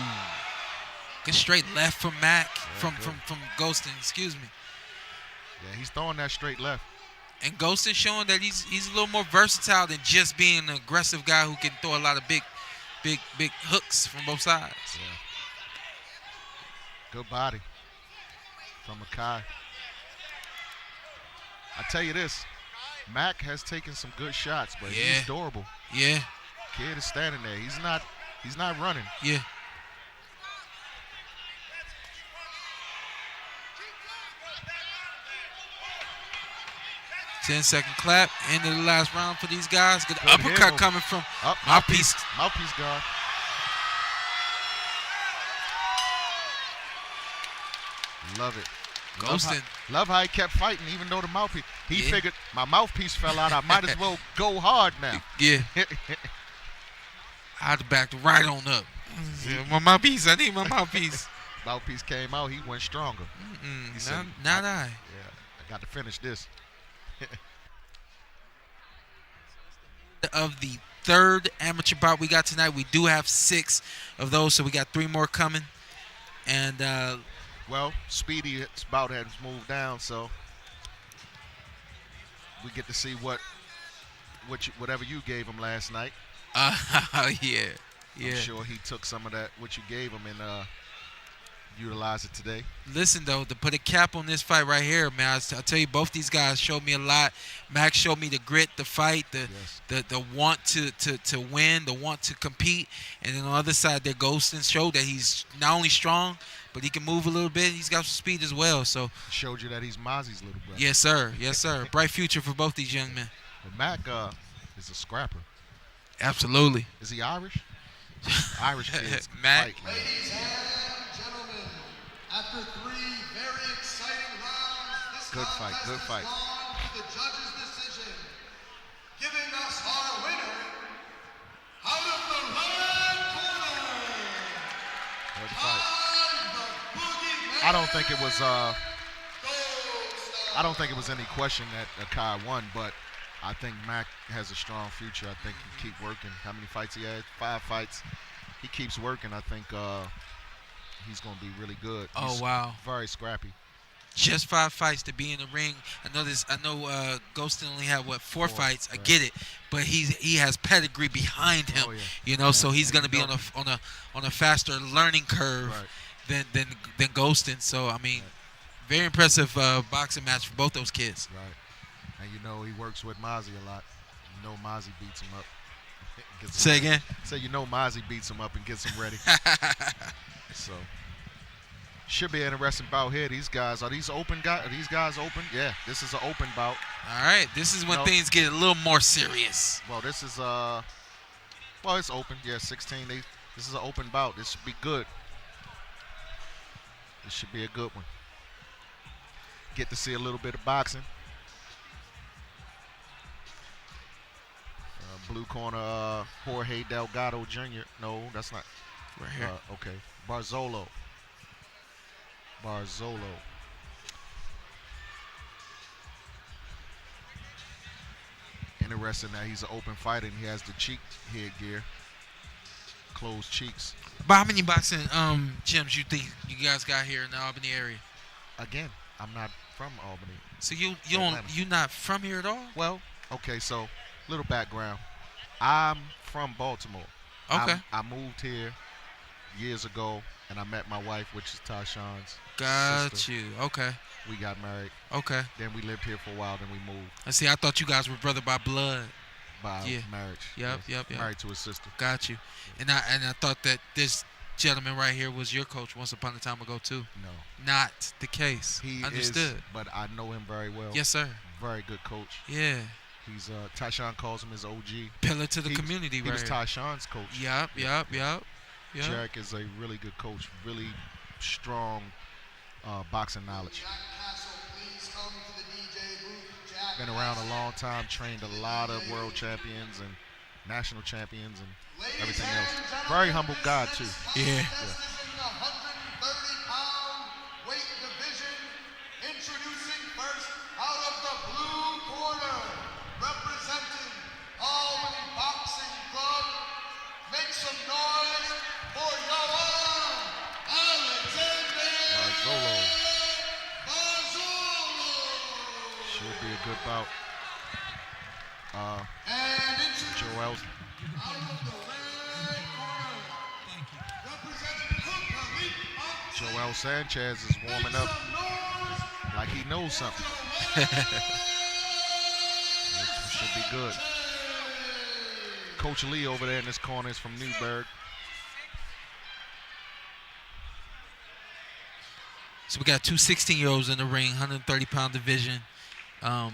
Good straight left from Mack, Yeah, from Goldston, excuse me. Yeah, he's throwing that straight left. And Goldston showing that he's a little more versatile than just being an aggressive guy who can throw a lot of big hooks from both sides. Yeah. Good body from Akai. I tell you this, Mack has taken some good shots, but he's durable. Yeah. Kid is standing there. He's not running. Yeah. Ten-second clap. End of the last round for these guys. Good uppercut coming from Mouthpiece. Mouthpiece guard. Love it. Goldston. Love how he kept fighting even though the mouthpiece. He figured my mouthpiece fell out. I might as well go hard now. Yeah. I had to back right on up. My mouthpiece. I need my mouthpiece. Mouthpiece came out. He went stronger. He said, not I. Yeah, I got to finish this. Of the third amateur bout we got tonight, we do have 6 of those, so we got 3 more coming. And well, Speedy's bout has moved down, so we get to see whatever you gave him last night. Yeah. I'm sure he took some of that what you gave him and utilize it today. Listen, though, to put a cap on this fight right here, man, I tell you, both these guys showed me a lot. Max showed me the grit, the fight, the want to win, the want to compete. And then on the other side, there, Goldston showed that he's not only strong, but he can move a little bit. He's got some speed as well. So showed you that he's Mazzie's little brother. Yes, sir. Yes, sir. Bright future for both these young men. But Mack is a scrapper. Absolutely. Is he Irish? Irish kids. Mack. Ladies and gentlemen, after 3 very exciting rounds, this Good fight, contest good has fight. gone to the judges' decision, giving us our winner out of the red corner. Good fight. The boogeyman, I don't think it was Goldstone. I don't think it was any question that Akai won, but I think Mack has a strong future. I think he keep working. How many fights he had? 5 fights. He keeps working. I think he's going to be really good. Oh, He's wow. very scrappy. Just 5 fights to be in the ring. I know Goldston only had 4 fights. I right. get it, but he has pedigree behind him. Oh, yeah. You know, so he's going to be on a faster learning curve Right. than Goldston. So I mean, very impressive boxing match for both those kids. Right. And you know he works with Mazzie a lot. You know Mazzie beats him up. Say again? Say you know Mazzie beats him up and gets him ready. So should be an interesting bout here. These guys, are these guys open? Yeah, this is an open bout. All right, this is when things get a little more serious. Well, this is it's open. Yeah, 16. This is an open bout. This should be good. This should be a good one. Get to see a little bit of boxing. Blue corner, Jorge Delgado Jr. No, that's not. Right here. Okay. Barzolo. Interesting that he's an open fighter and he has the cheek headgear. Closed cheeks. But how many boxing gyms you think you guys got here in the Albany area? Again, I'm not from Albany. So you're not from here at all? Well, okay, so little background. I'm from Baltimore. Okay. I moved here years ago and I met my wife, which is Tyshawn's Got sister. you. Okay. We got married. Okay. Then we lived here for a while. Then we moved I see. I thought you guys were brother by blood. by Yeah. marriage. Yep, Yes. yep. Married to his sister. Got you. And I thought that this gentleman right here was your coach once upon a time ago too. No, Not the case. he Understood. is, but I know him very well. Yes, sir. Very good coach. Yeah. He's Tyshawn calls him his OG. Pillar to the He- community He right was here. Tyshawn's coach. Yep. Jack is a really good coach. Really strong boxing knowledge. Jack Castle, please come to the DJ booth. Jack Been around a Castle. long time. Trained a lot of world champions and national champions and Ladies everything and else. gentlemen, Very humble guy this too. next Yeah. contest is in the 130-pound weight division. Introducing first out of the blue corner, representing Albany Boxing Club. Make some noise for Yohan Alexander Barzolo. Should be a good bout. And introducing Joel's out of the red corner, representing Cook Elite Boxing. Joel Sanchez is warming up Some noise like he knows something. Which should be good. Coach Lee over there in this corner is from Newburgh. So we got two 16-year-olds in the ring, 130-pound division. Yes,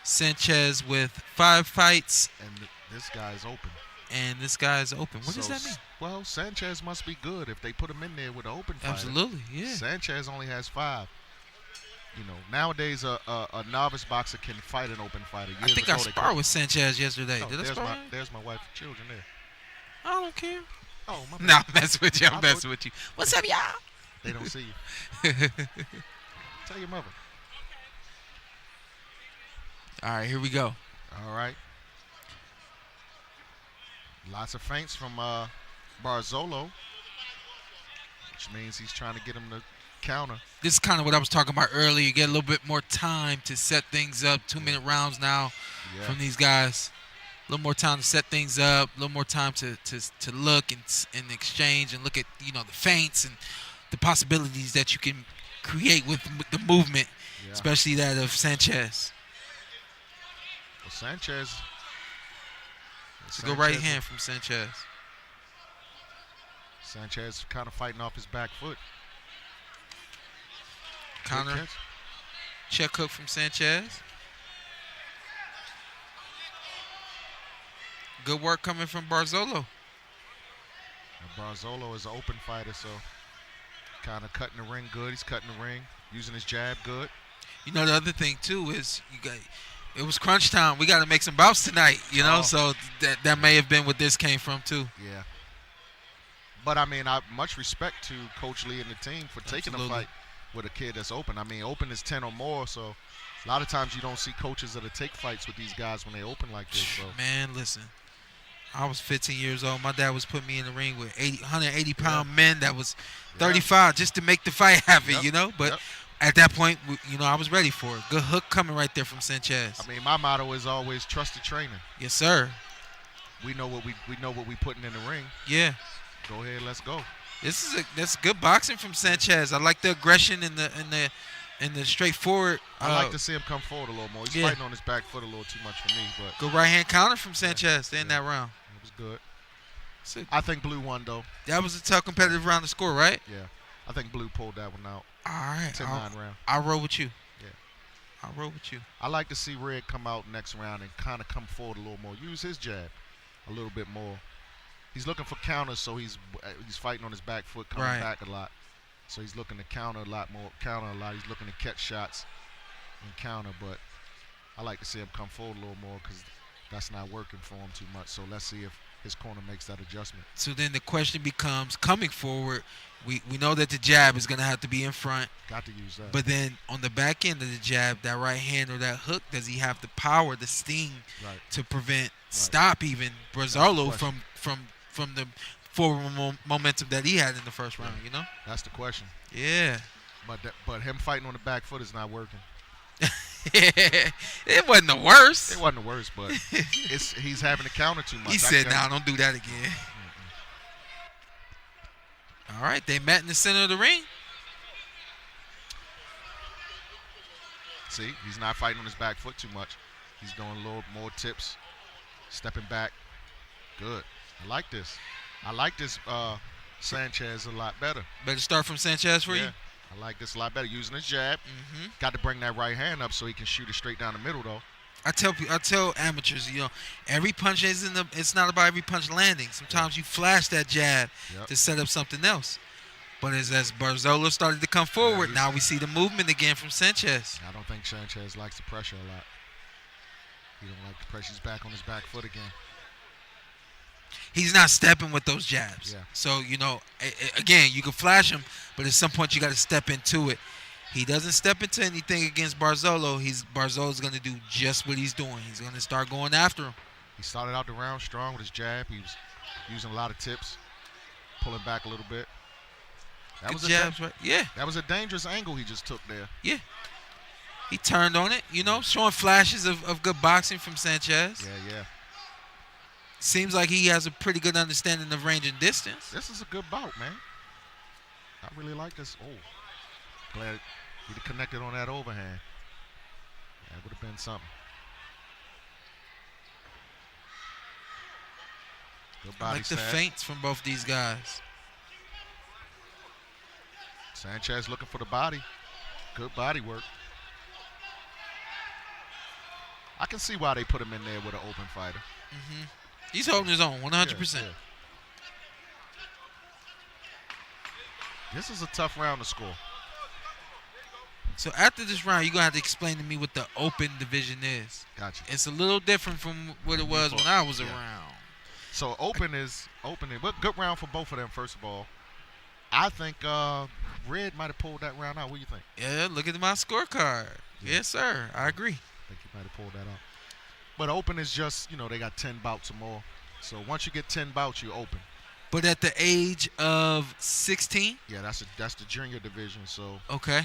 Sanchez with 5 fights, and this guy's open. and this guy is open. What does So, that mean? Well, Sanchez must be good if they put him in there with an open fighter. Absolutely, yeah. Sanchez only has 5. You know, nowadays a novice boxer can fight an open fighter. I Years think I ago, they sparred couldn't. with Sanchez yesterday. Oh, Did I spar with him? there's my wife and children there. I don't care. Oh, my bad. Nah, I'm messing with you. I I'm thought- messing with you. What's up, y'all? They don't see you. Tell your mother. All right, here we go. All right. Lots of feints from Barzolo, which means he's trying to get him to counter. This is kind of what I was talking about earlier. You get a little bit more time to set things up. 2-minute rounds now Yeah. from these guys. A little more time to set things up. A little more time to look and exchange and look at the feints and the possibilities that you can create with the movement, Yeah. especially that of Sanchez. Well, Sanchez. It's a good right hand from Sanchez. Sanchez kind of fighting off his back foot. Good Counter catch. check hook from Sanchez. Good work coming from Barzolo. And Barzolo is an open fighter, so kind of cutting the ring good. He's cutting the ring, using his jab good. The other thing too is it was crunch time. We got to make some bouts tonight, Oh. So that may have been what this came from too. Yeah. But I mean, I much respect to Coach Lee and the team for taking a Absolutely. fight with a kid that's open. I mean, open is 10 or more, so a lot of times you don't see coaches that'll take fights with these guys when they open like this. So Man, listen. I was 15 years old. My dad was putting me in the ring with 180-pound men that was 35 just to make the fight happen, Yep. But Yep. at that point, I was ready for it. Good hook coming right there from Sanchez. I mean, my motto is always trust the training. Yes, sir. We know what we putting in the ring. Yeah. Go ahead, let's go. That's good boxing from Sanchez. I like the aggression and the straightforward. I like to see him come forward a little more. He's Yeah. fighting on his back foot a little too much for me, but Good right hand counter from Sanchez in Yeah. that round. it was good. So I think Blue won though. that was a tough competitive round to score, right? Yeah, I think Blue pulled that one out. All right. 10-9 round. I'll roll with you. Yeah. I'll roll with you. I like to see Red come out next round and kind of come forward a little more. Use his jab a little bit more. He's looking for counters, so he's fighting on his back foot, coming Right. back a lot. So he's looking to counter a lot more. He's looking to catch shots and counter, but I like to see him come forward a little more because that's not working for him too much. So let's see if his corner makes that adjustment. So then the question becomes, coming forward, we know that the jab is going to have to be in front, Got to use that. but then on the back end of the jab, that right hand or that hook, does he have the power, the sting Right. to prevent, stop even Barzolo question. from the forward momentum that he had in the first round, That's the question. Yeah. But him fighting on the back foot is not working. It wasn't the worst. It wasn't the worst, but he's having to counter too much. He I said, can't- "Nah, don't do that again." All right, they met in the center of the ring. See, he's not fighting on his back foot too much. He's doing a little more tips, stepping back. Good. I like this. I like this Sanchez a lot better. Better start from Sanchez for you? Yeah, I like this a lot better. Using his jab. Got to bring that right hand up so he can shoot it straight down the middle, though. I tell amateurs, every punch it's not about every punch landing. Sometimes you flash that jab to set up something else. But as Barzola started to come forward, now we see the movement again from Sanchez. I don't think Sanchez likes the pressure a lot. He don't like the pressure. He's back on his back foot again. He's not stepping with those jabs. Yeah. So, again, you can flash him, but at some point you got to step into it. He doesn't step into anything against Barzolo. Barzolo's going to do just what he's doing. He's going to start going after him. He started out the round strong with his jab. He was using a lot of tips, pulling back a little bit. That was jabs, right? Yeah. That was a dangerous angle he just took there. Yeah. He turned on it, showing flashes of good boxing from Sanchez. Yeah. Seems like he has a pretty good understanding of range and distance. This is a good bout, man. I really like this. Oh, glad he connected on that overhand. That would have been something. Good body I like the set. feints from both these guys. Sanchez looking for the body. Good body work. I can see why they put him in there with an open fighter. He's holding his own 100%. Yeah. This is a tough round to score. So after this round, you're going to have to explain to me what the open division is. Gotcha. It's a little different from what it was when I was around. So open, but good round for both of them, first of all. I think Red might have pulled that round out. What do you think? Yeah, look at my scorecard. Yeah. Yes, sir. I agree. I think he might have pulled that out. But open is just, they got 10 bouts or more. So once you get 10 bouts, you open. But at the age of 16? Yeah, that's the junior division. So okay.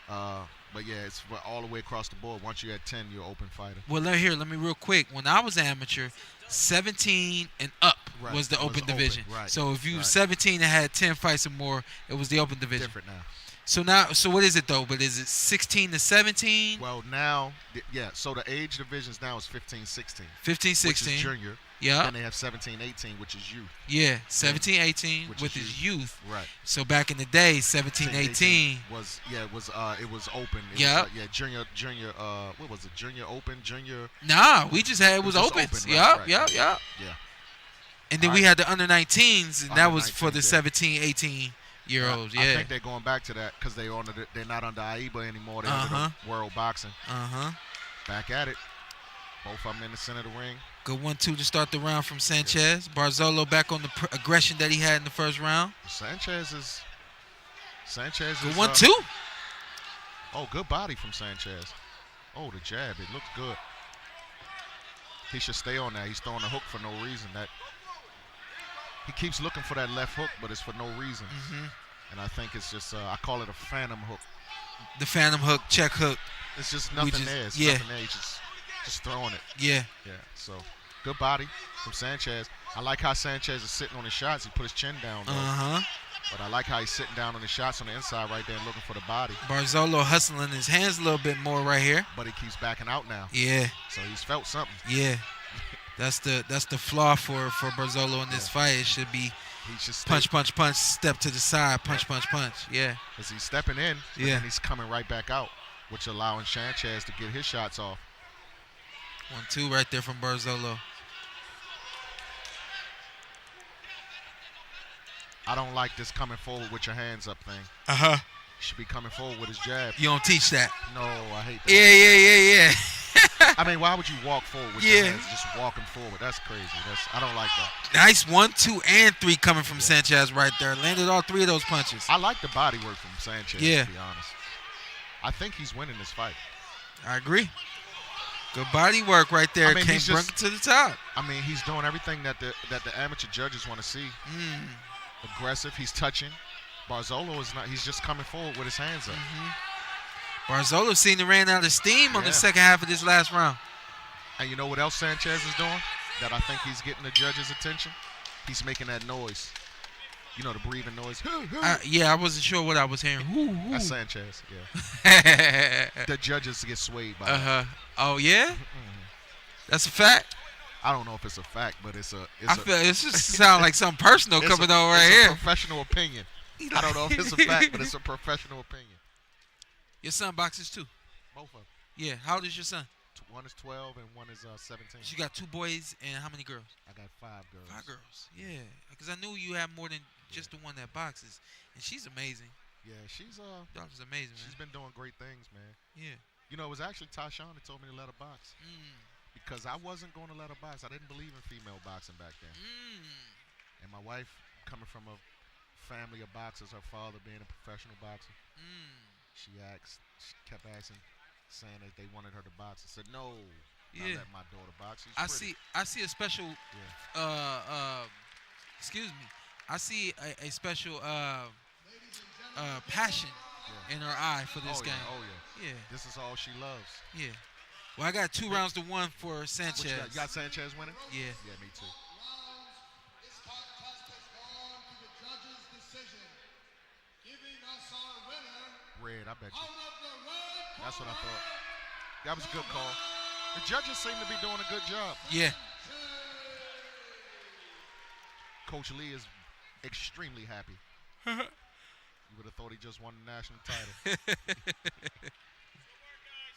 But yeah, it's all the way across the board. Once you're at 10, you're open fighter. Well, let me real quick. When I was amateur, 17 and up was the open division. Right. So if you were 17 and had 10 fights or more, it was the open division. Different now. So what is it though? But is it 16 to 17? Well, now, yeah. So the age divisions now is 15, 16. 15, 16. Which is junior. Yeah. And they have 17, 18, which is youth. Yeah, 17, 18 which with his youth. Right. So back in the day, 17, 18 was it was open. Yeah. Junior. What was it? Junior open. Junior. Nah, we just had it was open. Right, Yeah. Yeah. And then we had the under 19s, and that was for the 17, 18 year olds. I think they're going back to that because they're not under AIBA anymore. They're under the World Boxing. Back at it. Both of them in the center of the ring. Good 1-2 to start the round from Sanchez. Barzolo back on the aggression that he had in the first round. Sanchez is. Good 1-2. Oh, good body from Sanchez. Oh, the jab. It looks good. He should stay on that. He's throwing the hook for no reason. He keeps looking for that left hook, but it's for no reason. And I think it's just, I call it a phantom hook. The phantom hook, check hook. It's just nothing there. It's nothing there. He's just throwing it. Yeah. So, good body from Sanchez. I like how Sanchez is sitting on his shots. He put his chin down, though. But I like how he's sitting down on his shots on the inside right there and looking for the body. Barzolo hustling his hands a little bit more right here. But he keeps backing out now. Yeah. So he's felt something. Yeah. That's the flaw for Barzolo in this fight. It should be punch, step to the side, punch. Yeah. Because he's stepping in, but then he's coming right back out, which allowing Sanchez to get his shots off. 1-2 right there from Barzolo. I don't like this coming forward with your hands up thing. He should be coming forward with his jab. You don't teach that. No, I hate that. Yeah. I mean, why would you walk forward with your hands? Just walking forward. That's crazy. I don't like that. Nice 1, 2, and 3 coming from Sanchez right there. Landed all 3 of those punches. I like the body work from Sanchez, to be honest. I think he's winning this fight. I agree. Good body work right there. I mean, Came bring it to the top. I mean, he's doing everything that the amateur judges want to see. Aggressive. He's touching. Barzolo is not. He's just coming forward with his hands up. Barzolo seemed to ran out of steam on the second half of this last round. And you know what else Sanchez is doing that I think he's getting the judges' attention? He's making that noise. You know the breathing noise. Yeah, I wasn't sure what I was hearing. That's Sanchez. Yeah. The judges get swayed by that. Oh yeah, that's a fact. I don't know if it's a fact, but it's I feel it just sound like something personal coming on right it's here. a professional opinion. I don't know if it's a fact, but it's a professional opinion. Your son boxes too. Both of them. Yeah. How old is your son? One is 12 and one is 17. You got 2 boys and how many girls? I got 5 girls. 5 girls. Yeah. Because I knew you had more than just the one that boxes, and she's amazing. Yeah, she's Daughter's amazing, man. She's been doing great things, man. Yeah. You know, it was actually Tyshawn that told me to let her box. Because I wasn't going to let her box. I didn't believe in female boxing back then. And my wife, coming from a family of boxers, her father being a professional boxer, she kept asking, saying that they wanted her to box. I said, no, not let my daughter box. She's pretty. I see a special, excuse me, I see a special passion in her eye for this game. Yeah. This is all she loves. Yeah. Well, I got 2 rounds to 1 for Sanchez. You got Sanchez winning? Yeah. Yeah, me too. This contest has gone to the judges' decision, giving us our winner. Red, I bet you. Out of the red That's what I thought. That was a good call. The judges seem to be doing a good job. Yeah. Coach Lee is extremely happy. You would have thought he just won the national title.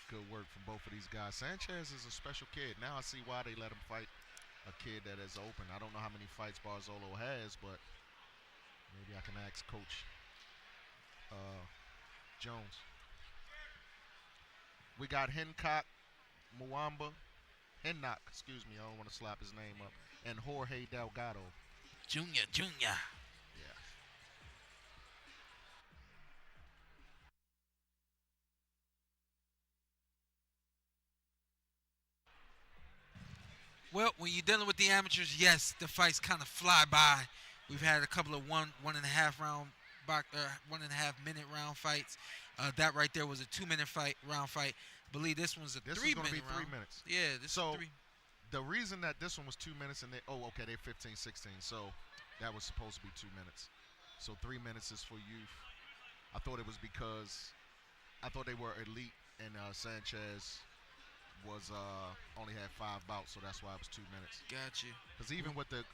Good work from both of these guys. Sanchez is a special kid. Now I see why they let him fight a kid that is open. I don't know how many fights Barzolo has, but maybe I can ask Coach Jones. We got Hennock, excuse me, I don't want to slap his name up, and Jorge Delgado. Junior. Yeah. Well, when you're dealing with the amateurs, yes, the fights kind of fly by. We've had a couple of 1.5 minute round fights. That right there was a 2-minute round fight. I believe this one's a 3 minute round. This is going to be 3 minutes. Yeah, this is 3. The reason that this one was 2 minutes and they're 15, 16. So that was supposed to be 2 minutes. So 3 minutes is for youth. I thought it was because I thought they were elite and Sanchez was only had 5 bouts, so that's why it was 2 minutes. Gotcha. Because even with the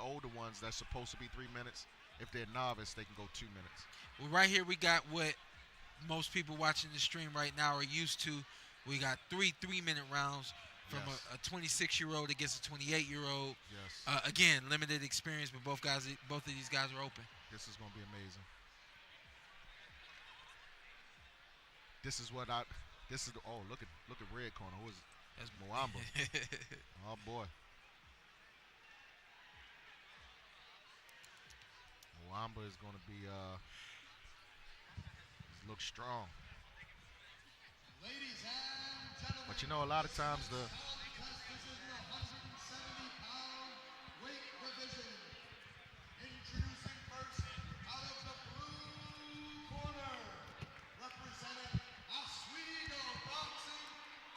older ones, that's supposed to be 3 minutes. If they're novice, they can go 2 minutes. Well, right here we got what most people watching the stream right now are used to. We got 3 3-minute rounds from a 26-year-old against a 28-year-old. Yes. Again, limited experience, but both of these guys are open. This is going to be amazing. Look at red corner. Who is it? That's Mwamba. Oh boy. Mwamba is going to be look strong. Ladies and gentlemen, But you know, a lot of times the contest is in the 170-pound weight division. Introducing first, out of the blue corner, representing Oswego Boxing.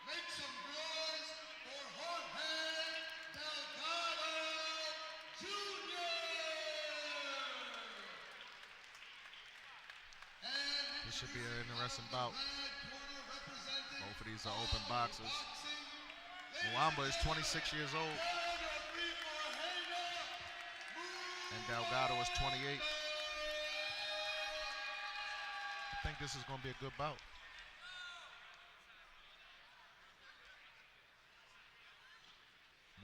Make some noise for Jorge Delgado Jr. this should be an interesting bout. Both of these are open boxers. Mwamba is 26 years old. And Delgado is 28. I think this is going to be a good bout.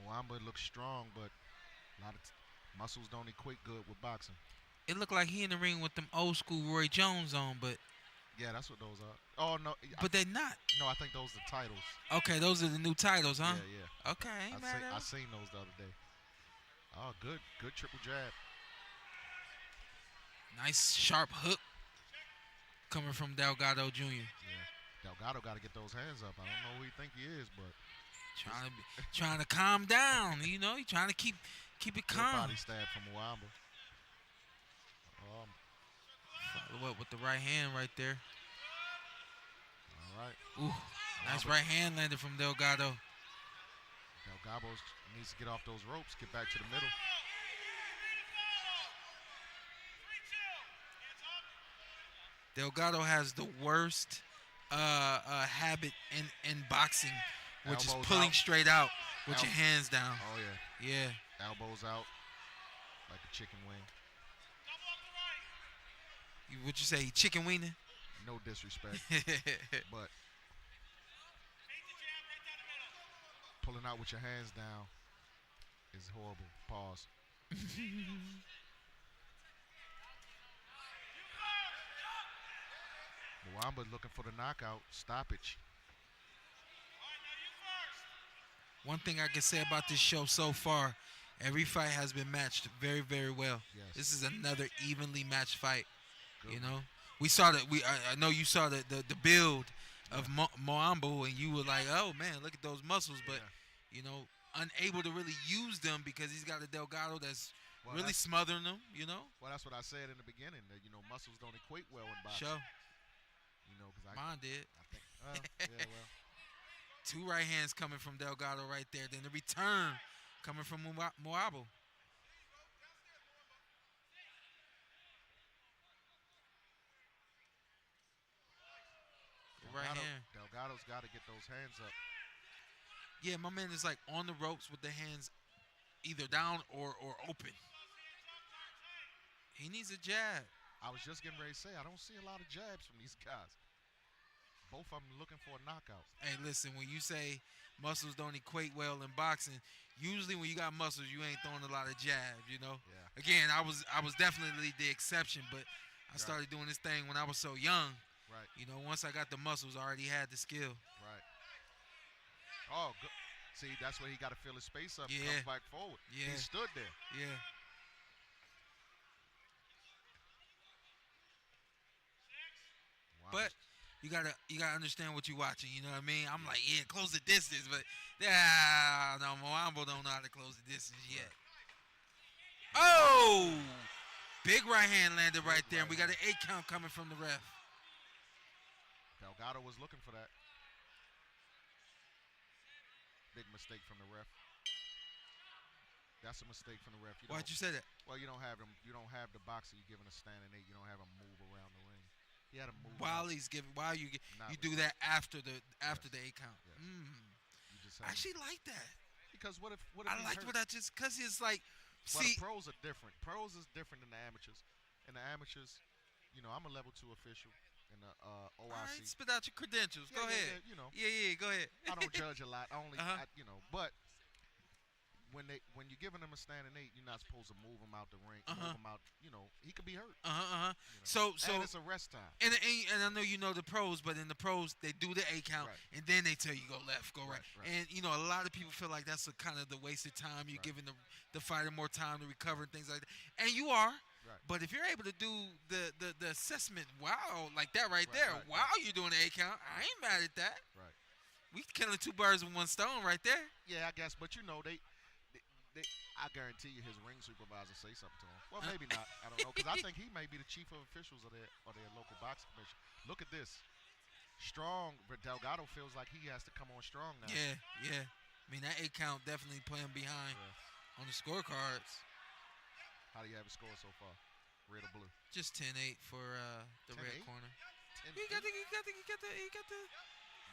Mwamba looks strong, but a lot of muscles don't equate good with boxing. It looked like he in the ring with them old school Roy Jones on, but yeah, that's what those are. Oh no, but they're not. No, I think those are the titles. Okay, those are the new titles, huh? Yeah. Okay, I seen those the other day. Oh, good triple jab. Nice sharp hook coming from Delgado Jr. Yeah, Delgado got to get those hands up. I don't know who he think he is, but trying to calm down. You know, he's trying to keep it calm. Body stab from Mwamba. Follow up with the right hand right there. All right. Ooh, nice right hand landed from Delgado. Delgado needs to get off those ropes, get back to the middle. Delgado has the worst habit in boxing, which Elbows is pulling out. straight out with your hands down. Oh, yeah. Yeah. Elbows out like a chicken wing. What you say, chicken wiener? No disrespect. But pulling out with your hands down is horrible. Pause. Mwamba looking for the knockout stoppage. One thing I can say about this show so far, every fight has been matched very, very well. Yes. This is another evenly matched fight. Good. You know, we saw that. I know you saw the build of Moambo, and you were like, oh man, look at those muscles, but you know, unable to really use them because he's got a Delgado that's really smothering them. You know. Well, that's what I said in the beginning. That muscles don't equate well in boxing. Sure. You know, because mine did. I think. Yeah, well. 2 right hands coming from Delgado right there. Then the return coming from Moabo. Right hand. Delgado's got to get those hands up. Yeah, my man is like on the ropes with the hands either down or open. He needs a jab. I was just getting ready to say, I don't see a lot of jabs from these guys. Both of them looking for a knockout. Hey, listen, when you say muscles don't equate well in boxing, usually when you got muscles, you ain't throwing a lot of jabs, you know? Yeah. Again, I was definitely the exception, but I started doing this thing when I was so young. Right. You know, once I got the muscles, I already had the skill. Right. Oh, good. See, that's where he got to fill his space up and come back forward. Yeah. He stood there. Yeah. Wow. But you gotta understand what you're watching. You know what I mean? I'm like, yeah, close the distance, but no, Moambo don't know how to close the distance yet. Oh, big right hand landed right there, and we got an 8 count coming from the ref. Delgado was looking for that. Big mistake from the ref. That's a mistake from the ref. Why'd you say that? Well, you don't have him. You don't have the boxer. You giving a standing 8. You don't have him move around the ring. He had to move. While he's giving, you do that after the 8 count. Yes. You just I actually like that. Because what if I liked what I just because it's like, well, see, the pros are different. Pros is different than the amateurs. And the amateurs, I'm a level 2 official in the OIC. All right, spit out your credentials. Go ahead. Yeah, go ahead. I don't judge a lot. I only, but when you're giving him a standing 8, you're not supposed to move him out the ring. Move him out. He could be hurt. So and it's a rest time. And I know you know the pros, but in the pros they do the 8 count, and then they tell you go left, go right. And a lot of people feel like that's a kind of the wasted time. You're giving the fighter more time to recover and things like that. And you are. Right. But if you're able to do the assessment, like that while you're doing the 8 count, I ain't mad at that. Right. We killing 2 birds with 1 stone right there. Yeah, I guess. But I guarantee you his ring supervisor say something to him. Well, maybe not. I don't know. Because I think he may be the chief of officials of their local boxing commission. Look at this. Strong, but Delgado feels like he has to come on strong now. Yeah. I mean, that 8 count definitely playing behind on the scorecards. How do you have it scored so far? Red or blue? Just 10-8 for the 10-8? red corner. He got the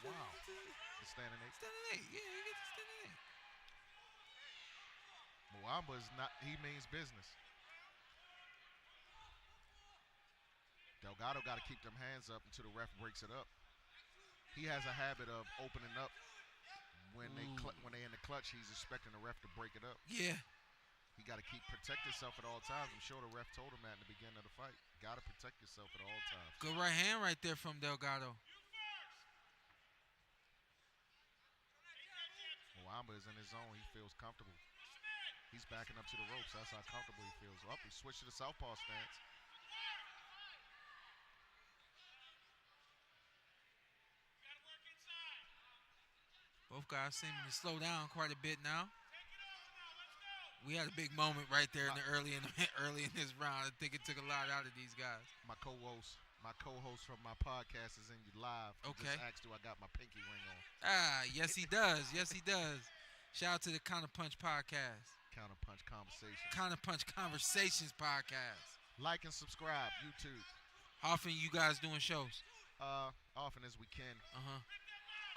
Wow. The standing 8? Standing 8, yeah, he got the standing 8. Mwamba is not, he means business. Delgado got to keep them hands up until the ref breaks it up. He has a habit of opening up when they in the clutch. He's expecting the ref to break it up. Yeah. He got to protect himself at all times. I'm sure the ref told him that in the beginning of the fight. Got to protect yourself at all times. Good right hand right there from Delgado. Mwamba is in his zone. He feels comfortable. He's backing up to the ropes. That's how comfortable he feels. Up, he switched to the southpaw stance. Both guys seeming to slow down quite a bit now. We had a big moment right there early in this round. I think it took a lot out of these guys. My co-host from my podcast is in you live. Okay. Just asked, do I got my pinky ring on? Yes he does. Yes he does. Shout out to the Counter Punch podcast. Counter Punch Conversations. Counter Punch Conversations podcast. Like and subscribe, YouTube. How often you guys doing shows? Often as we can.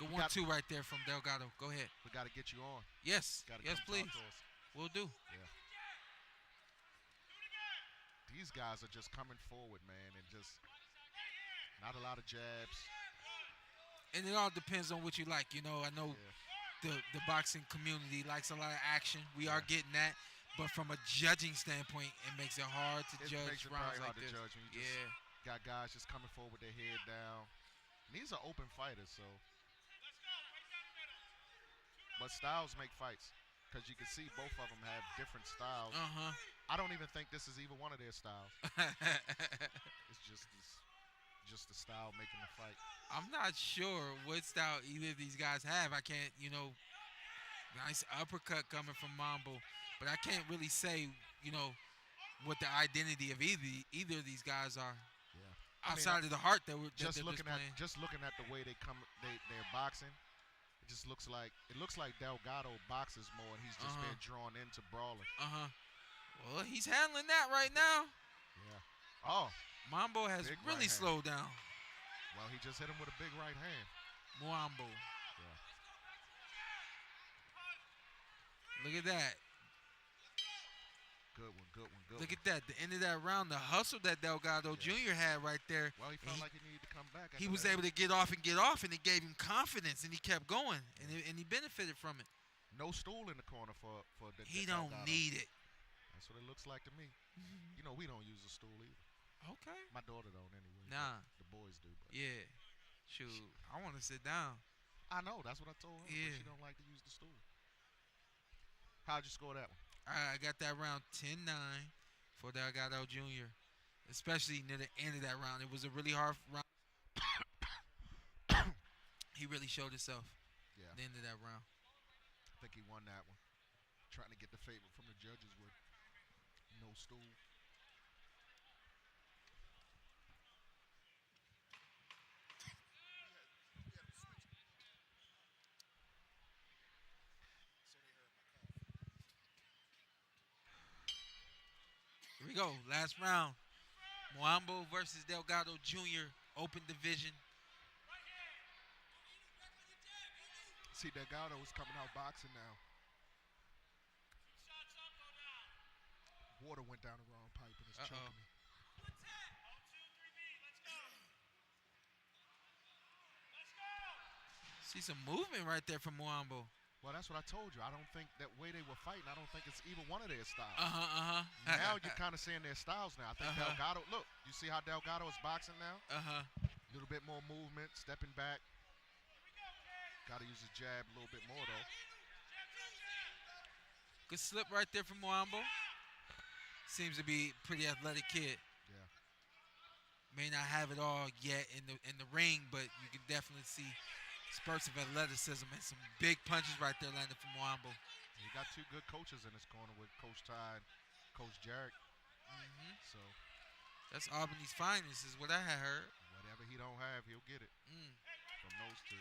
Good 1-2 right there from Delgado. Go ahead. We got to get you on. Yes. Gotta Yes, come please. talk to us. We'll do. Yeah. These guys are just coming forward, man, and just not a lot of jabs. And it all depends on what you like. You know, I know the boxing community likes a lot of action. We are getting that. But from a judging standpoint, it makes it hard to It judge makes it rounds very like hard this. to judge when you just got guys just coming forward with their head down. And these are open fighters, so. But styles make fights, because you can see both of them have different styles. I don't even think this is even one of their styles. It's just the style making the fight. I'm not sure what style either of these guys have. I can't, nice uppercut coming from Mambo, but I can't really say, what the identity of either of these guys are. Yeah. Outside of the heart that we're just looking at the way they're boxing. It looks like Delgado boxes more, and he's just been drawn into brawling. Well, he's handling that right now. Yeah. Oh. Mambo has really slowed down. Well, he just hit him with a big right hand. Mambo. Yeah. Look at that. Good one. Look at that. The end of that round, the hustle that Delgado Jr. had right there. Well, he felt like he needed to come back. He was able to get off, and it gave him confidence, and he kept going, and he benefited from it. No stool in the corner for He don't need it. That's what it looks like to me. We don't use a stool either. Okay. My daughter don't anyway. Nah. The boys do. But. Yeah. Shoot, I want to sit down. I know. That's what I told her. Yeah. But she don't like to use the stool. How'd you score that one? I got that round 10-9 for Delgado Jr., especially near the end of that round. It was a really hard round. He really showed himself at the end of that round. I think he won that one. Trying to get the favor from the judges with no stool. Here we go. Last round. Mambo versus Delgado Jr. Open division. See, Delgado is coming out boxing now. Water went down the wrong pipe and it's choking me. See some movement right there from Mambo. Well, that's what I told you. I don't think that way they were fighting, I don't think it's either one of their styles. Now you're kind of seeing their styles now. I think Delgado, look, you see how Delgado is boxing now? A little bit more movement, stepping back. Got to use his jab a little bit more, though. Good slip right there from Mambo. Seems to be a pretty athletic kid. Yeah. May not have it all yet in the ring, but you can definitely see spurts of athleticism and some big punches right there landing from Mambo. He got two good coaches in his corner with Coach Ty and Coach Jarrett. So that's Albany's finest, is what I had heard. Whatever he don't have, he'll get it from those two.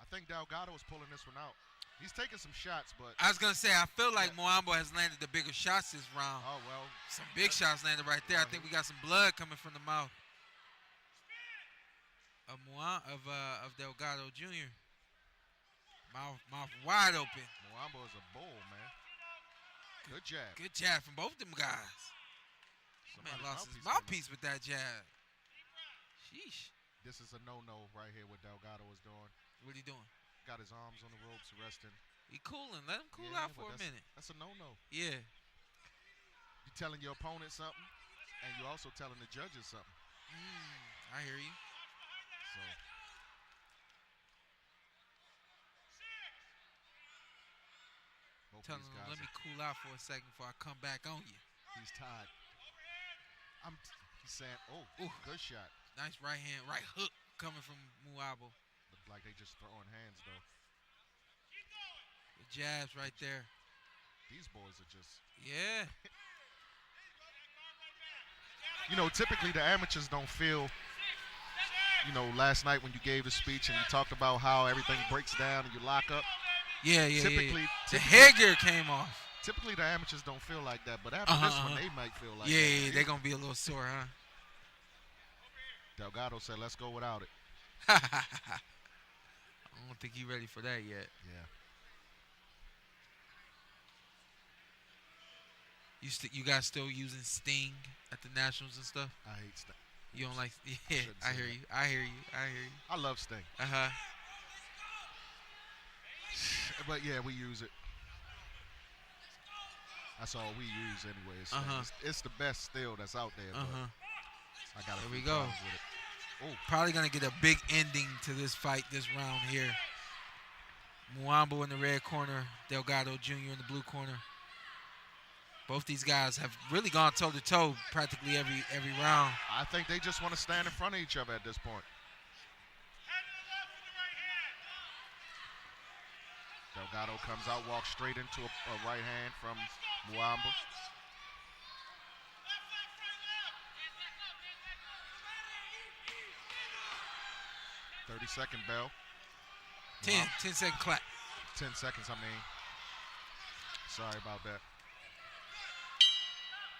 I think Delgado is pulling this one out. He's taking some shots, but I was gonna say I feel like Mambo has landed the bigger shots this round. Oh well, some big shots landed right there. I think we got some blood coming from the mouth of Delgado Jr. Mouth wide open. Mambo is a bull, man. Good jab. Good jab from both them guys. Man lost his mouthpiece with that jab. Sheesh. This is a no-no right here what Delgado is doing. What he doing? Got his arms on the ropes, resting. He cooling. Let him cool out for a minute. That's a no-no. Yeah. You're telling your opponent something, and you're also telling the judges something. I hear you. So. Tell him, let me cool out for a second before I come back on you. He's tied. He's saying, oh, good shot. Nice right hand, right hook coming from Muabo. Looked like they just throwing hands, though. The jabs right there. These boys are just... Yeah. Typically the amateurs don't feel... last night when you gave the speech and you talked about how everything breaks down and you lock up. Yeah. Typically, the headgear came off. Typically, the amateurs don't feel like that, but after this one, they might feel like that. Yeah, they're going to be a little sore, huh? Delgado said, let's go without it. I don't think he's ready for that yet. Yeah. You guys still using Sting at the Nationals and stuff? I hate Sting. You don't like? Yeah, shouldn't I say hear that. you. I hear you. I hear you. I love Sting. But yeah, we use it. That's all we use anyway. It's, it's the best still that's out there. But I got There we go. with it. Oh, Probably gonna get a big ending to this fight this round here. Muambo in the red corner, Delgado Jr. in the blue corner. Both these guys have really gone toe to toe practically every round. I think they just want to stand in front of each other at this point. Delgado comes out, walks straight into a right hand from Muambo. – 30-second bell. 10-second clap. 10 seconds, I mean. Sorry about that.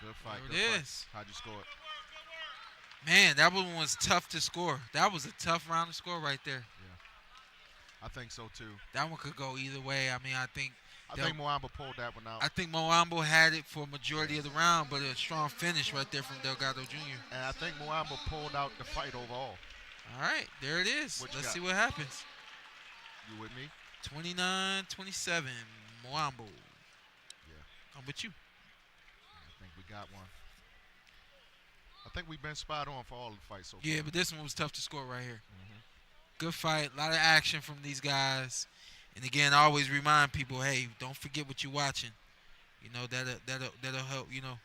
Good fight. There Good it fight. is. How'd you score it? Man, that one was tough to score. That was a tough round to score right there. Yeah. I think so, too. That one could go either way. I mean, I think Muambo pulled that one out. I think Muambo had it for a majority of the round, but a strong finish right there from Delgado Jr. And I think Muambo pulled out the fight overall. All right, there it is. What you Let's got? see what happens. You with me? 29-27, Muambo. Yeah. I'm with you. I think we got one. I think we've been spot on for all the fights so far. Yeah, but this one was tough to score right here. Good fight, a lot of action from these guys. And again, I always remind people, hey, don't forget what you're watching. You know, that'll help, you know.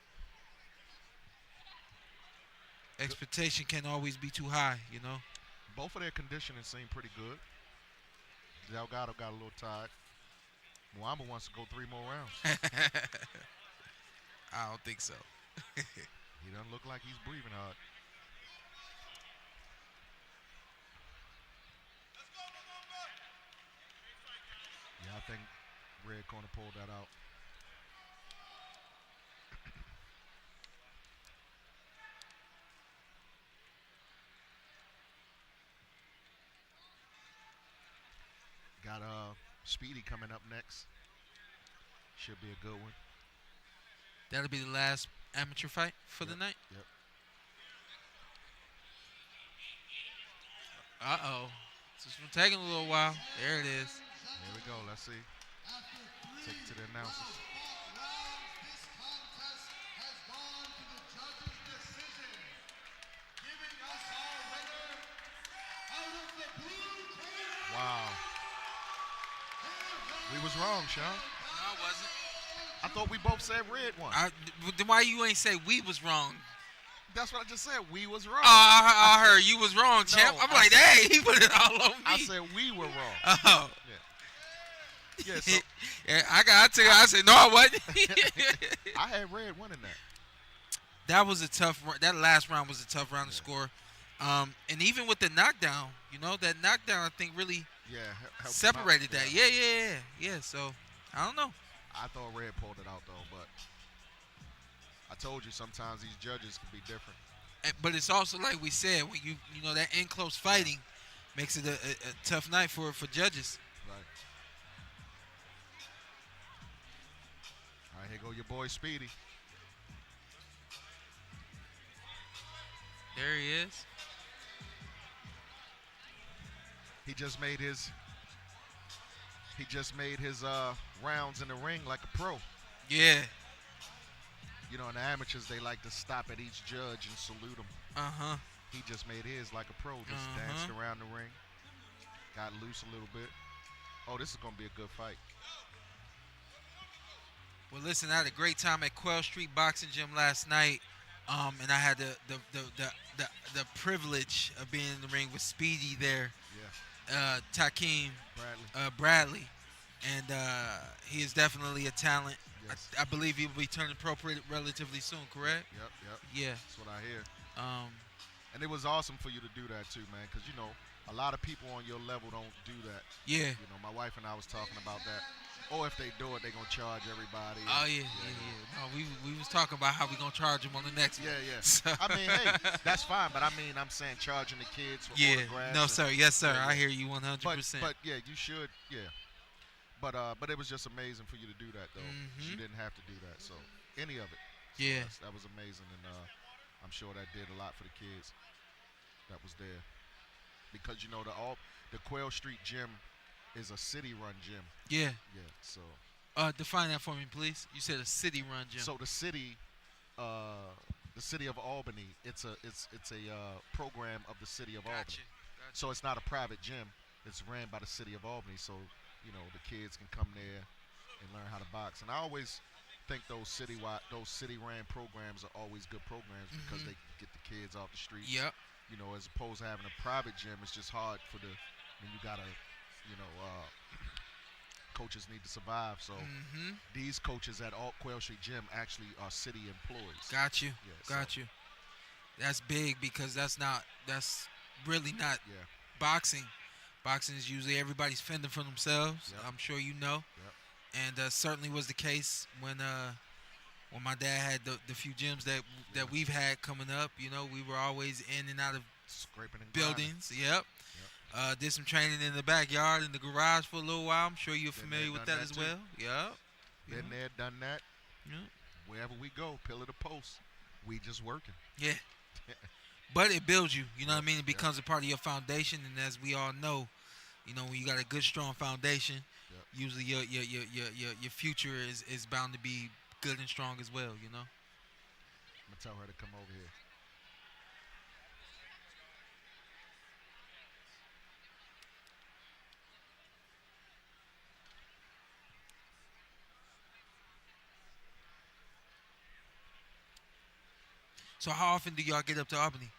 Expectation can't always be too high, you know. Both of their conditioning seem pretty good. Delgado got a little tired. Muambo wants to go 3 more rounds. I don't think so. He doesn't look like he's breathing hard. Yeah, I think red corner pulled that out. Got Speedy coming up next. Should be a good one. That'll be the last amateur fight for the night? Yep. Uh-oh. This is taking a little while. There it is. Here we go. Let's see. Take it to the announcers. This contest has gone to the judge's decision, giving us our winner out of the blue corner. Wow. We was wrong, Sean. No, I wasn't. I thought we both said red one. Then why you ain't say we was wrong? That's what I just said. We was wrong. Oh, I heard you was wrong, champ. No, I'm like, hey, he put it all on me. I said we were wrong. Oh. Yeah. Yeah, so Yeah, I said, no, I wasn't. I had red one in that. That was a tough. That last round was a tough round to score, and even with the knockdown, you know, that knockdown I think really helped separated him out. that. Yeah. So I don't know. I thought red pulled it out though, but I told you sometimes these judges can be different. But it's also like we said, when you know that in close fighting makes it a tough night for judges. Right. All right, here go your boy Speedy. There he is. He just made his rounds in the ring like a pro. Yeah. You know, in the amateurs, they like to stop at each judge and salute him. He just made his like a pro, just danced around the ring, got loose a little bit. Oh, this is going to be a good fight. Well, listen, I had a great time at Quail Street Boxing Gym last night, and I had the privilege of being in the ring with Speedy there. Yeah. Takeam Bradley. and he is definitely a talent. Yes. I believe he will be turning pro relatively soon, correct? Yep. Yeah. That's what I hear. And And it was awesome for you to do that too, man, because, you know, a lot of people on your level don't do that. yeah. You know, my wife and I was talking about that. Or if they do it, they're gonna charge everybody. Oh yeah. No, we was talking about how we gonna charge them on the next one. Yeah. So- I mean, hey, that's fine, but I mean, I'm saying charging the kids for Yeah. autographs. No, and- sir. Yes, sir. Yeah, I yeah. hear you 100%. But yeah, you should. Yeah. But it was just amazing for you to do that, though. Mhm. You didn't have to do that, so any of it. So Yeah. that was amazing, and I'm sure that did a lot for the kids that was there, because you know the Quail Street Gym is a city-run gym. Yeah. Yeah. So Define that for me, please. You said a city-run gym. so the city of Albany, it's a program of the city of Albany. Gotcha. So it's not a private gym. It's ran by the city of Albany. So, you know, the kids can come there and learn how to box. And I always think those city-ran programs are always good programs because they get the kids off the streets. Yep. You know, as opposed to having a private gym, it's just hard for you gotta, you know, coaches need to survive. So these coaches at Quail Street Gym actually are city employees. Got you. Yeah, Got you. That's big because that's really not Yeah. boxing. Boxing is usually everybody's fending for themselves. Yep. I'm sure you know. Yep. And certainly was the case when my dad had the few gyms that we've had coming up. You know, we were always in and out of Scraping and grinding. buildings. Yep. Did some training in the backyard, in the garage for a little while. I'm sure you're Been familiar there, with done that as that too. well. Yep. Been there, done that. Yep. Wherever we go, pillar to post, we just working. Yeah. But it builds you. You know what I mean? It Yep. becomes a part of your foundation, and as we all know, you know, when you got a good, strong foundation, Yep. usually your future is bound to be good and strong as well. You know. I'm gonna tell her to come over here. So how often do y'all get up to Albany?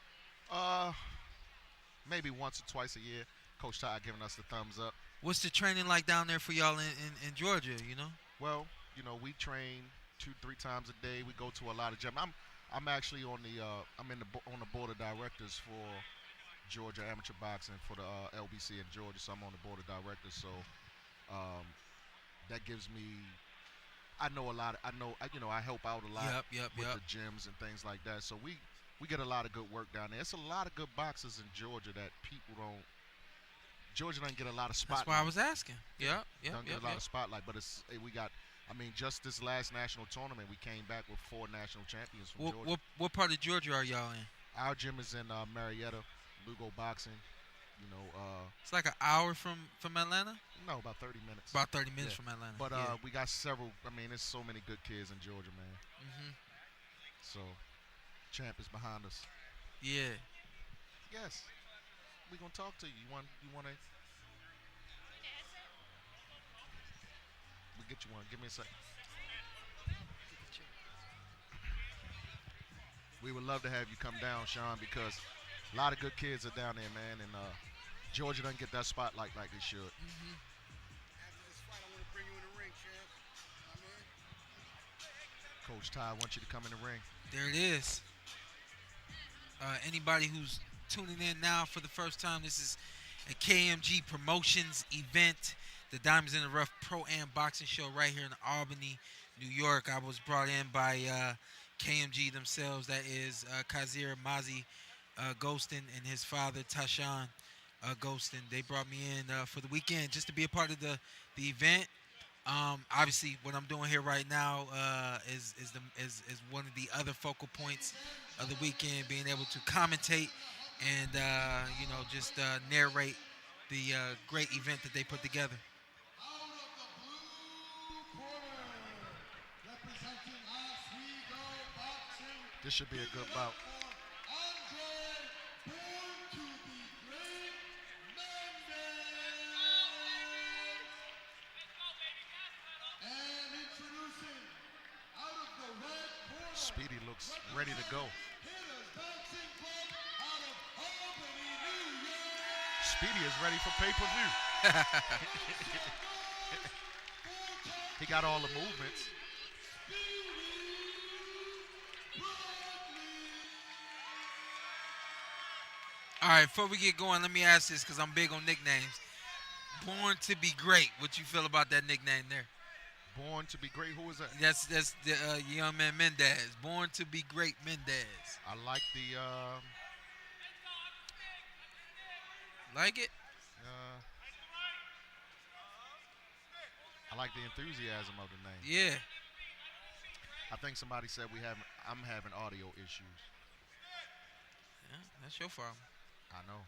Maybe once or twice a year. Coach Todd giving us the thumbs up. What's the training like down there for y'all in Georgia? You know. Well, you know, we train 2-3 times a day. We go to a lot of gym. I'm actually on the board of directors for Georgia Amateur Boxing for the LBC in Georgia. So I'm on the board of directors. So that gives me. I know a lot. I help out a lot Yep. with the gyms and things like that. So we get a lot of good work down there. It's a lot of good boxers in Georgia that people don't. Georgia doesn't get a lot of spotlight. That's why I was asking. Yep. Don't get a lot of spotlight, but we got. I mean, just this last national tournament, we came back with 4 national champions from Georgia. What part of Georgia are y'all in? Our gym is in Marietta, Lugo Boxing. You know, It's like an hour from Atlanta. no, about 30 minutes. About 30 minutes Yeah. from Atlanta. But yeah. we got several. I mean, there's so many good kids in Georgia, man. So, champ is behind us. Yeah. Yes, we gonna talk to you. You want to? We get you one. Give me a second. We would love to have you come down, Shawn, because a lot of good kids are down there, man, and Georgia doesn't get that spotlight like they should. After this fight, I want to bring you in the ring, champ. I'm in. Coach Ty wants you to come in the ring. There it is. Anybody who's tuning in now for the first time, this is a KMG Promotions event, the Diamonds in the Rough Pro-Am Boxing Show right here in Albany, New York. I was brought in by KMG themselves. That is Kasir, Mazzie, Goldston, and his father, Tashawn Goldston. They brought me in for the weekend just to be a part of the event. Obviously, what I'm doing here right now is one of the other focal points of the weekend, being able to commentate and just narrate the great event that they put together. Out of the blue corner, representing Oswego Boxing, This should be a good bout. Andre, born to be great, Mendez. And introducing, out of the red corner, Speedy looks ready to go. Hitters Boxing Club out of Albany, New York. Speedy is ready for pay-per-view. He got all the movements. All right, before we get going, let me ask this because I'm big on nicknames. Born to be great. What you feel about that nickname there? Born to be great. Who was that? That's the young man Mendez. Born to be great Mendez. I like the. Like it? I like the enthusiasm of the name. Yeah. I think somebody said I'm having audio issues. Yeah, that's your problem. I know.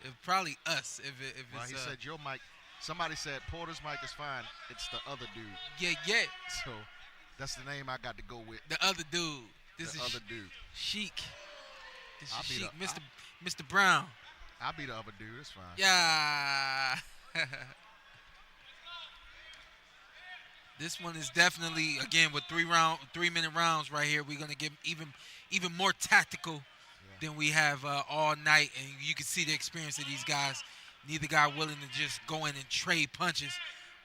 It's probably us if Well, it's. he said your mic. Somebody said Porter's mic is fine. It's the other dude. Yeah. So that's the name I got to go with. The other dude. This the is other dude. Chic. This I'll is be Chic. the- Mr. Brown. I'll be the other dude. It's fine. Yeah. This one is definitely, again, with 3-minute rounds right here. We're gonna get even more tactical than we have all night, and you can see the experience of these guys. Neither guy willing to just go in and trade punches.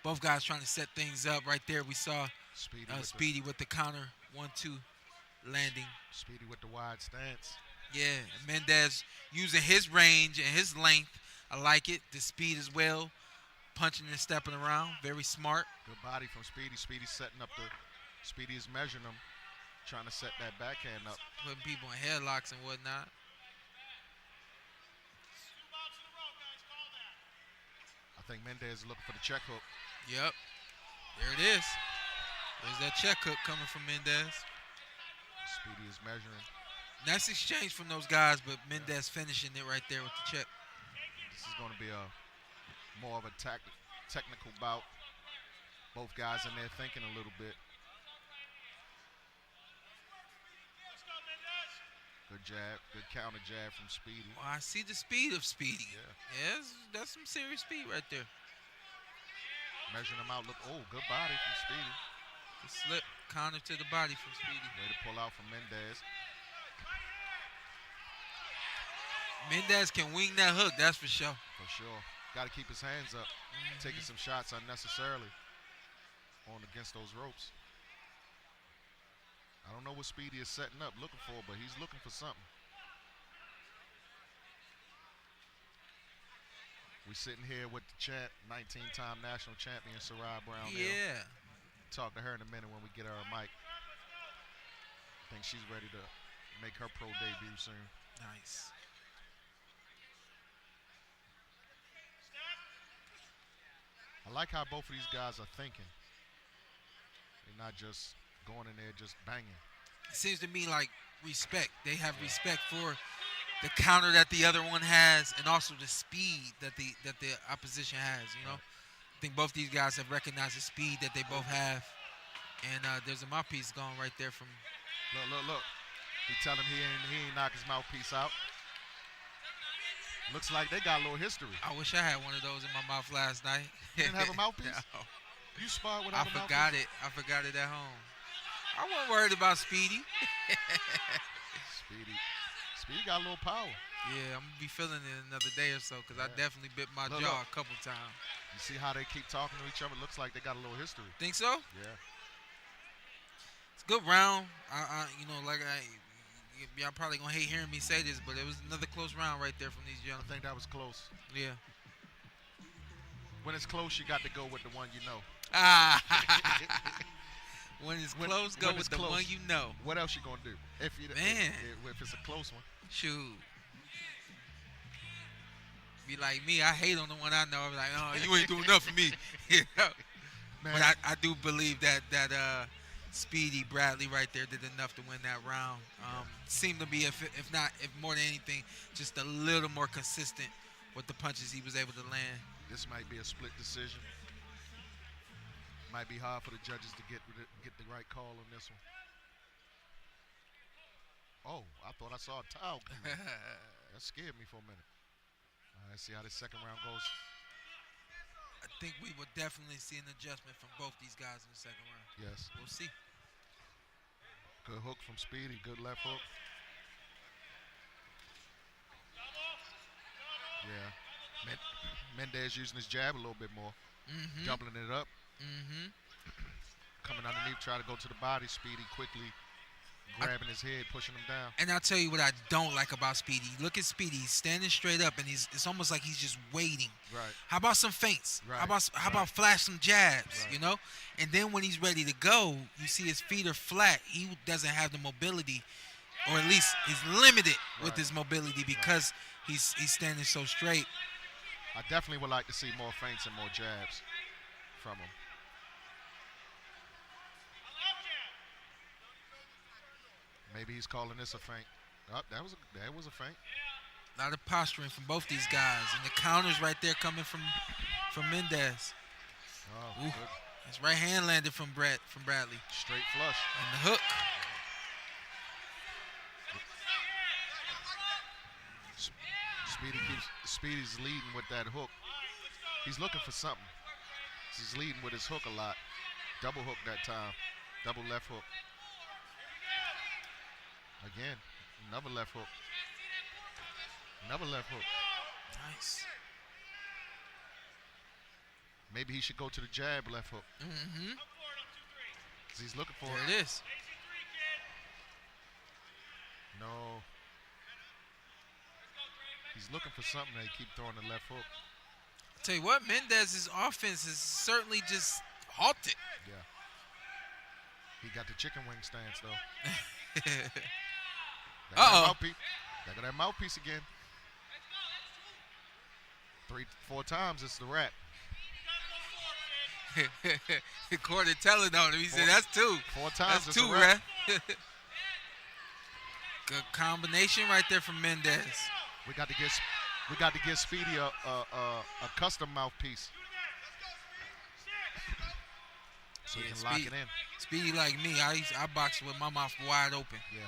Both guys trying to set things up. Right there, we saw Speedy with the counter 1-2 landing. Speedy with the wide stance. Yeah, Mendez using his range and his length. I like it. The speed as well. Punching and stepping around. Very smart. Good body from Speedy. Speedy's setting up the. Speedy is measuring him, trying to set that backhand up. Putting people in headlocks and whatnot. I think Mendez is looking for the check hook. Yep. There it is. There's that check hook coming from Mendez. Speedy is measuring. Nice exchange from those guys, but Mendez finishing it right there with the check. This is going to be more of a technical bout. Both guys in there thinking a little bit. Good jab, good counter jab from Speedy. Well, I see the speed of Speedy. Yeah. That's some serious speed right there. Measuring him out. Look, good body from Speedy. The slip counter to the body from Speedy. Way to pull out from Mendez. Mendez can wing that hook, that's for sure. For sure. Got to keep his hands up. Taking some shots unnecessarily against those ropes. I don't know what Speedy is setting up, looking for, but he's looking for something. We sitting here with the champ, 19-time national champion, Sarai Brown-L. Yeah. Talk to her in a minute when we get her a mic. I think she's ready to make her pro debut soon. Nice. I like how both of these guys are thinking. They're not just going in there just banging. It seems to me like respect. They have respect for the counter that the other one has, and also the speed that the opposition has. You know, I think both these guys have recognized the speed that they both have. And there's a mouthpiece going right there from. Look. He tell him he ain't knock his mouthpiece out. Looks like they got a little history. I wish I had one of those in my mouth last night. You didn't have a mouthpiece? No. You sparred without a mouthpiece? I forgot it at home. I wasn't worried about Speedy. Speedy got a little power. Yeah, I'm going to be feeling it another day or so because I definitely bit my jaw a couple times. You see how they keep talking to each other? It looks like they got a little history. Think so? Yeah. It's a good round. Y'all probably going to hate hearing me say this, but it was another close round right there from these I gentlemen. think that was close. Yeah. When it's close, you got to go with the one you know. When it's close, go with the one you know. What else you going to do? If it's a close one. Shoot. Be like me, I hate on the one I know. I'm like, oh, you ain't doing enough for me. You know? Man. But I do believe that Speedy Bradley right there did enough to win that round. Seemed to be, if more than anything, just a little more consistent with the punches he was able to land. This might be a split decision. Might be hard for the judges to get the right call on this one. Oh, I thought I saw a towel. That scared me for a minute. Let's see how this second round goes. I think we will definitely see an adjustment from both these guys in the second round. Yes. We'll see. Good hook from Speedy. Good left hook. Yeah. Mendez using his jab a little bit more. Doubling it up. Coming underneath, try to go to the body. Speedy quickly grabbing his head, pushing him down. And I'll tell you what I don't like about Speedy. Look at Speedy. He's standing straight up, and it's almost like he's just waiting. Right. How about some feints? Right. How about flash some jabs, Right. you know? And then when he's ready to go, you see his feet are flat. He doesn't have the mobility, or at least he's limited with Right. his mobility because he's standing so straight. I definitely would like to see more feints and more jabs from him. Maybe he's calling this a feint. Oh, that was a feint. A lot of posturing from both these guys, and the counters right there coming from Mendez. Oh, Ooh. good. His right hand landed from Bradley, Straight flush. and the hook. Speedy's leading with that hook. He's looking for something. He's leading with his hook a lot. Double hook that time. Double left hook. Again, another left hook. Another left hook. Nice. Maybe he should go to the jab left hook. Mm-hmm. 'Cause he's looking for There it. it is. No. He's looking for something. They keep throwing the left hook. I'll tell you what, Mendez's offense is certainly just halted. Yeah. He got the chicken wing stance though. Uh-oh. There go that mouthpiece again. 3-4 times, it's the wrap. Corner telling on him. He said, that's two. 4 times, That's it's two, a wrap. Ref. Good combination right there from Mendez. We got to get Speedy a custom mouthpiece. So he Yeah, can lock Speedy- it in. Speedy like me, I box with my mouth wide open. Yeah.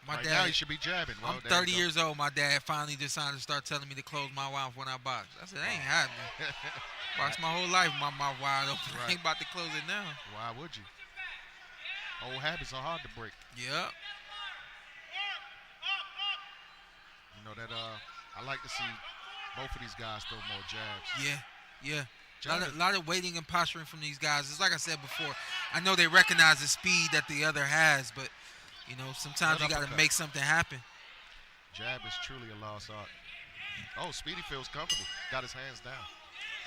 My Right now dad, he should be jabbing. Well, I'm there you 30 go. years old. My dad finally decided to start telling me to close my mouth when I box. I said, that ain't happening. Box my whole life, my mouth wide open. I Right. ain't about to close it now. Why would you? Old habits are hard to break. Yep. You know that I like to see both of these guys throw more jabs. Yeah. Yeah. Jab Lot of waiting and posturing from these guys. It's like I said before. I know they recognize the speed that the other has, but you know sometimes Good you got to uppercut. make something happen. Jab is truly a lost art. Oh, Speedy feels comfortable. Got his hands down.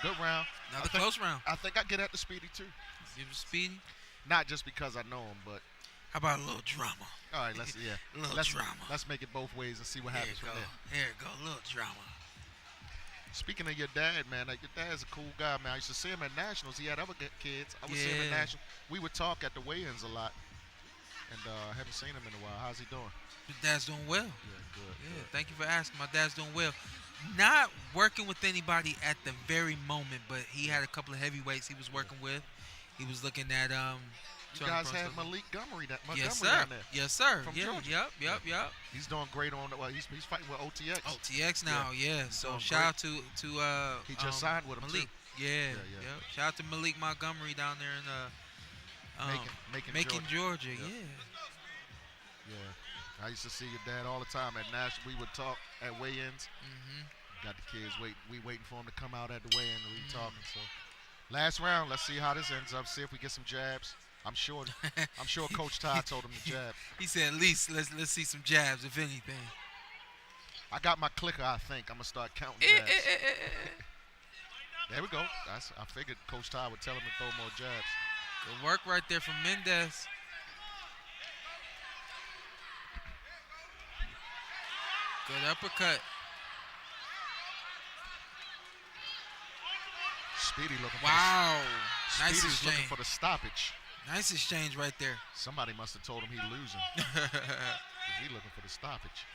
Good round. Another close round. I think I get at the Speedy too. Give it Speedy. Not just because I know him, but How about a little drama? all right. Let's A little let's drama. let's make it both ways and see what There happens you from go. there. There you go. A little drama. Speaking of your dad, man, like your dad's a cool guy, man. I used to see him at nationals. He had other kids. I would see him at Yeah. nationals. We would talk at the weigh-ins a lot, and I haven't seen him in a while. How's he doing? Your dad's doing well. Yeah, good. Yeah, good. thank you for asking. My dad's doing well. Not working with anybody at the very moment, but he had a couple of heavyweights he was working with. He was looking at You guys had Malik Montgomery Yes, sir. down there. Yes, sir. From Yeah. Georgia. Yep. He's doing great on. Well, he's fighting with OTX. OTX now, yeah. So doing shout out to He just signed with him, Malik. too. Yeah. Yeah. Yep. Shout out to Malik Montgomery down there in Macon, Georgia. Yep. Yeah. Yeah. I used to see your dad all the time at national. We would talk at weigh-ins. Mhm. Got the kids waiting for him to come out at the weigh-in and we talking. So last round, let's see how this ends up. See if we get some jabs. I'm sure Coach Todd told him to jab. He said at least let's see some jabs, if anything. I got my clicker, I think. I'm gonna start counting jabs. There we go. I figured Coach Todd would tell him to throw more jabs. Good work right there from Mendez. Good uppercut. Speedy looking Wow. for Nice Speedy's looking exchange. for the stoppage. Nice exchange right there. Somebody must have told him he's losing. He's looking for the stoppage.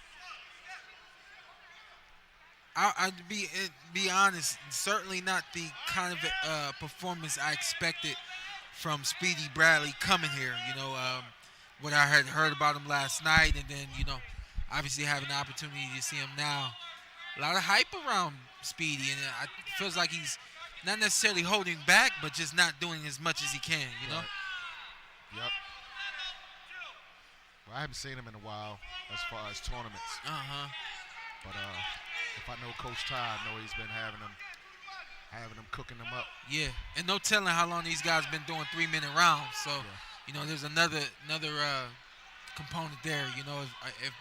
I'd be honest, certainly not the kind of performance I expected from Speedy Bradley coming here. You know, what I had heard about him last night, and then obviously having the opportunity to see him now. A lot of hype around Speedy, and it feels like he's not necessarily holding back, but just not doing as much as he can. You know. Right. Yep. Well, I haven't seen him in a while as far as tournaments. But if I know Coach Todd, I know he's been having them cooking them up. Yeah, and no telling how long these guys been doing 3-minute rounds. So you know, there's another component there. You know, if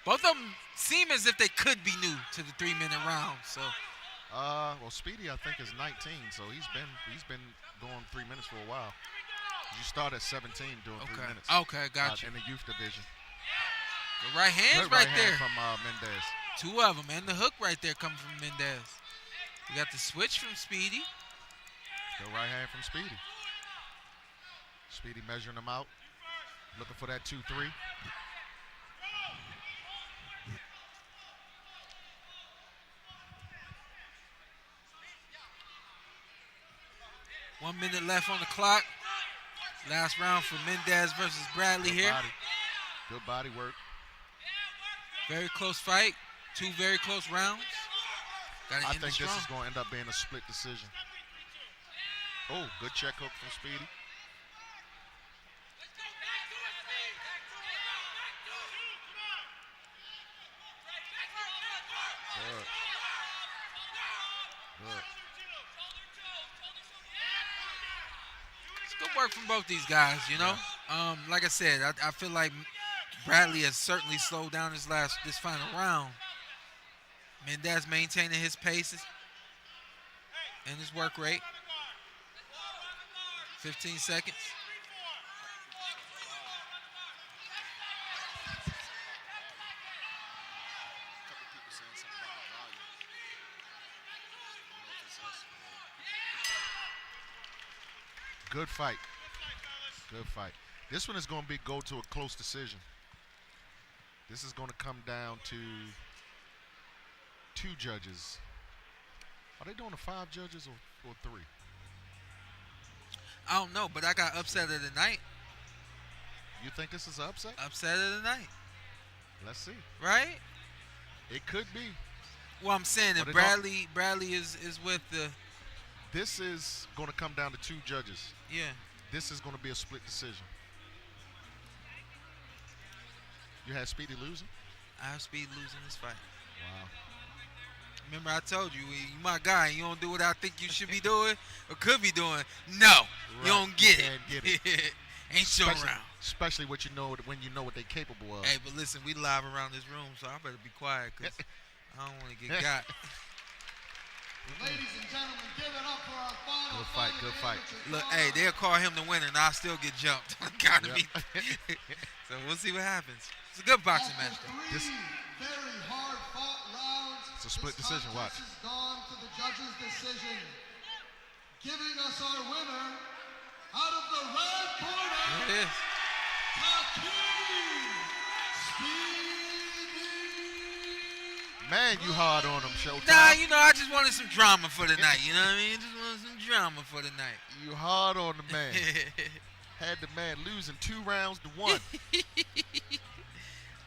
both of them seem as if they could be new to the 3-minute round. So, well, Speedy I think is 19, so he's been going 3 minutes for a while. You start at 17 doing 3 minutes. Okay, got you. In the youth division. The right hands Good right hand there. from Mendez. 2 of them, and the hook right there coming from Mendez. We got the switch from Speedy. Good right hand from Speedy. Speedy measuring them out, looking for that 2-3. One minute left on the clock. Last round for Mendez versus Bradley here. Good body work. Very close fight. 2 very close rounds. I think this is going to end up being a split decision. Oh, good check hook from Speedy. Good. Good. It's good work from both these guys, you know. Like I said, I feel like Bradley has certainly slowed down this final round. Mendez maintaining his paces and his work rate. 15 seconds. Good fight. Good fight. This one is going to go to a close decision. This is going to come down to 2 judges. Are they doing 5 judges or 3? I don't know, but I got upset of the night. You think this is an upset? Upset of the night. Let's see. Right? It could be. Well, I'm saying that Bradley is with the. This is going to come down to 2 judges. Yeah. This is going to be a split decision. You had Speedy losing? I have Speedy losing this fight. Wow. Remember I told you, you my guy. You don't do what I think you should be doing or could be doing. No, right. You don't get it. Can't get it. Ain't so around. Especially what you know when you know what they're capable of. Hey, but listen, we live around this room, so I better be quiet because I don't want to get got. Ladies and gentlemen, give it up for our final Good fight, good fight. Look, hey, they'll call him the winner, and I'll still get jumped. Gotta be. So we'll see what happens. It's a good boxing match, though. This very hard-fought rounds. It's a split decision. Watch. This has gone to the judges' decision, giving us our winner out of the red corner. There it is. Takeam. Speedy. Man, you hard on him, Showtime. Nah, you know, I just wanted some drama for the night. You know what I mean? Just wanted some drama for the night. You hard on the man. Had the man losing 2 rounds to 1.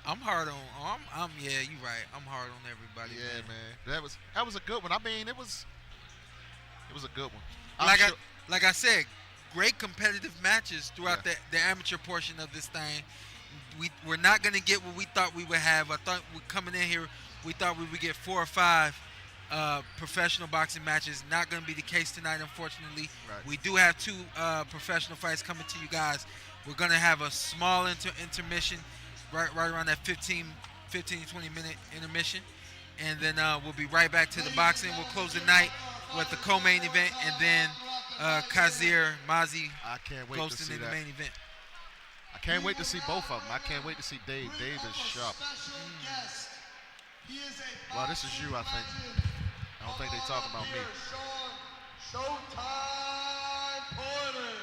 I'm hard on. Yeah, you right. I'm hard on everybody. Yeah, man. That was a good one. I mean, it was a good one. Like I said, great competitive matches throughout the amateur portion of this thing. We're not gonna get what we thought we would have. I thought coming in here, we thought we would get 4 or 5 professional boxing matches. Not gonna be the case tonight, unfortunately. Right. We do have 2 professional fights coming to you guys. We're gonna have a small intermission. Right around that 15 to 20 minute intermission. And then we'll be right back to the boxing. We'll close the night with the co-main event and then Kasir, Mazzie, Goldston in the main event. I can't wait to see both of them. I can't wait to see Dave. Dave is sharp. Well, this is you, I think. I don't think they talking about me. Showtime Porter.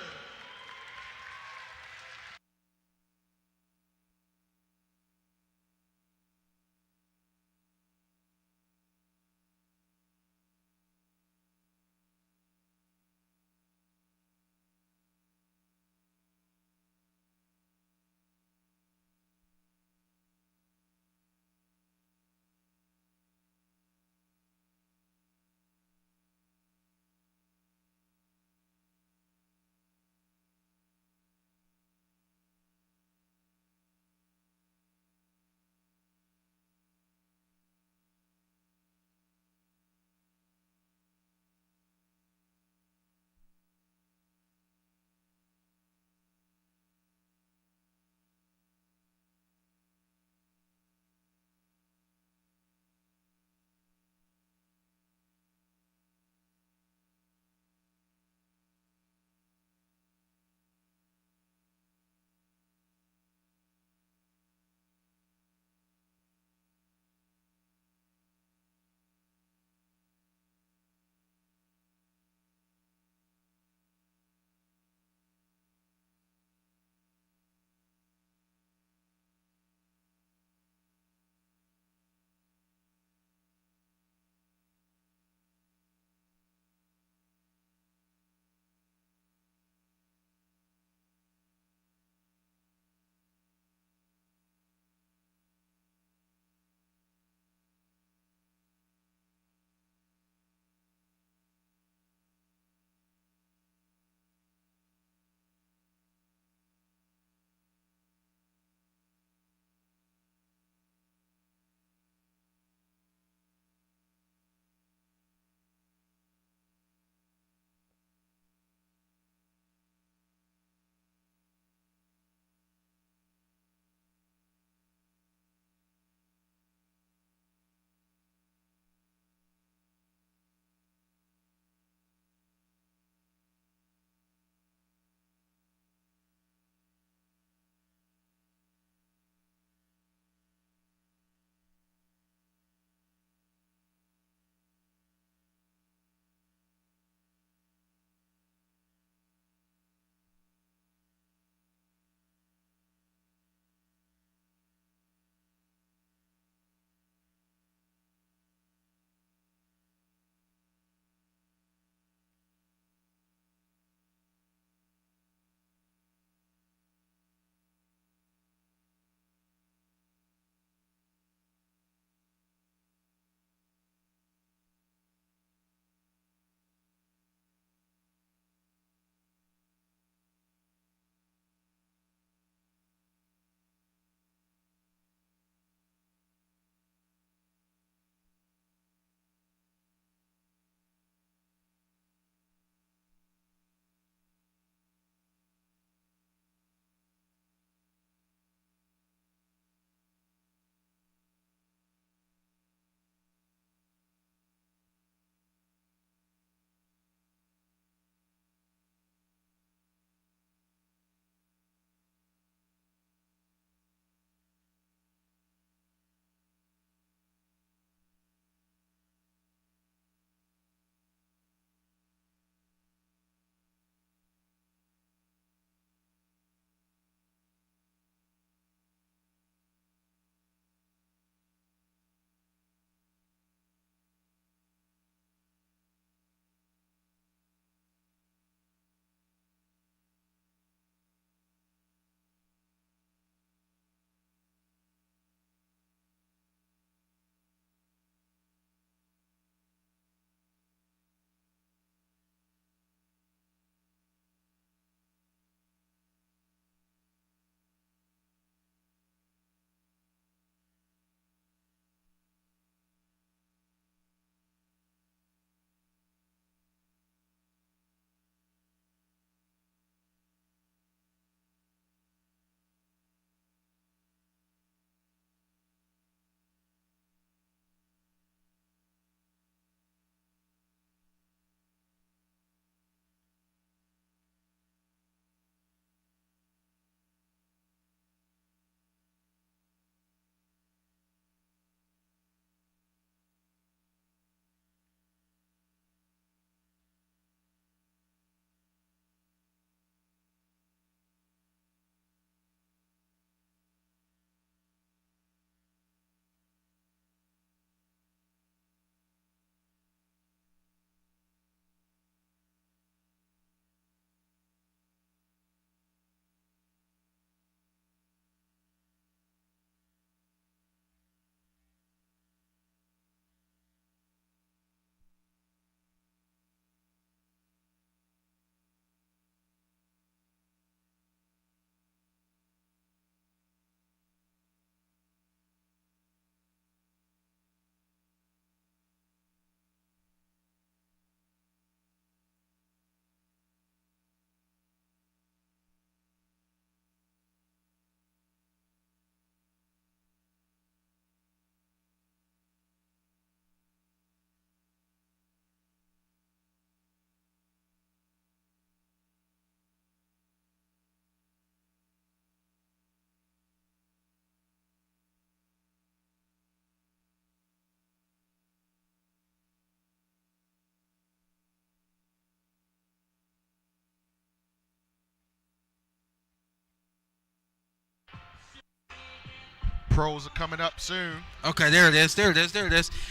pros are coming up soon. Okay, there it is.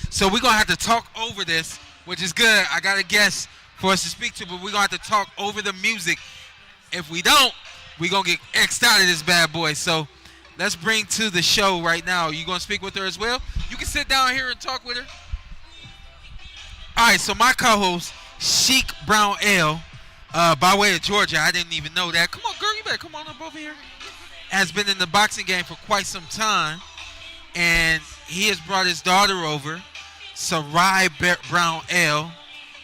So we're going to have to talk over this, which is good. I got a guest for us to speak to, but we're going to have to talk over the music. If we don't, we're going to get X'd out of this bad boy. So let's bring to the show right now. You going to speak with her as well? You can sit down here and talk with her. All right, so my co-host, Sheik Brown-L, by way of Georgia, I didn't even know that. Come on, girl, you better come on up over here. Has been in the boxing game for quite some time, and he has brought his daughter over, Sarai Brown-L,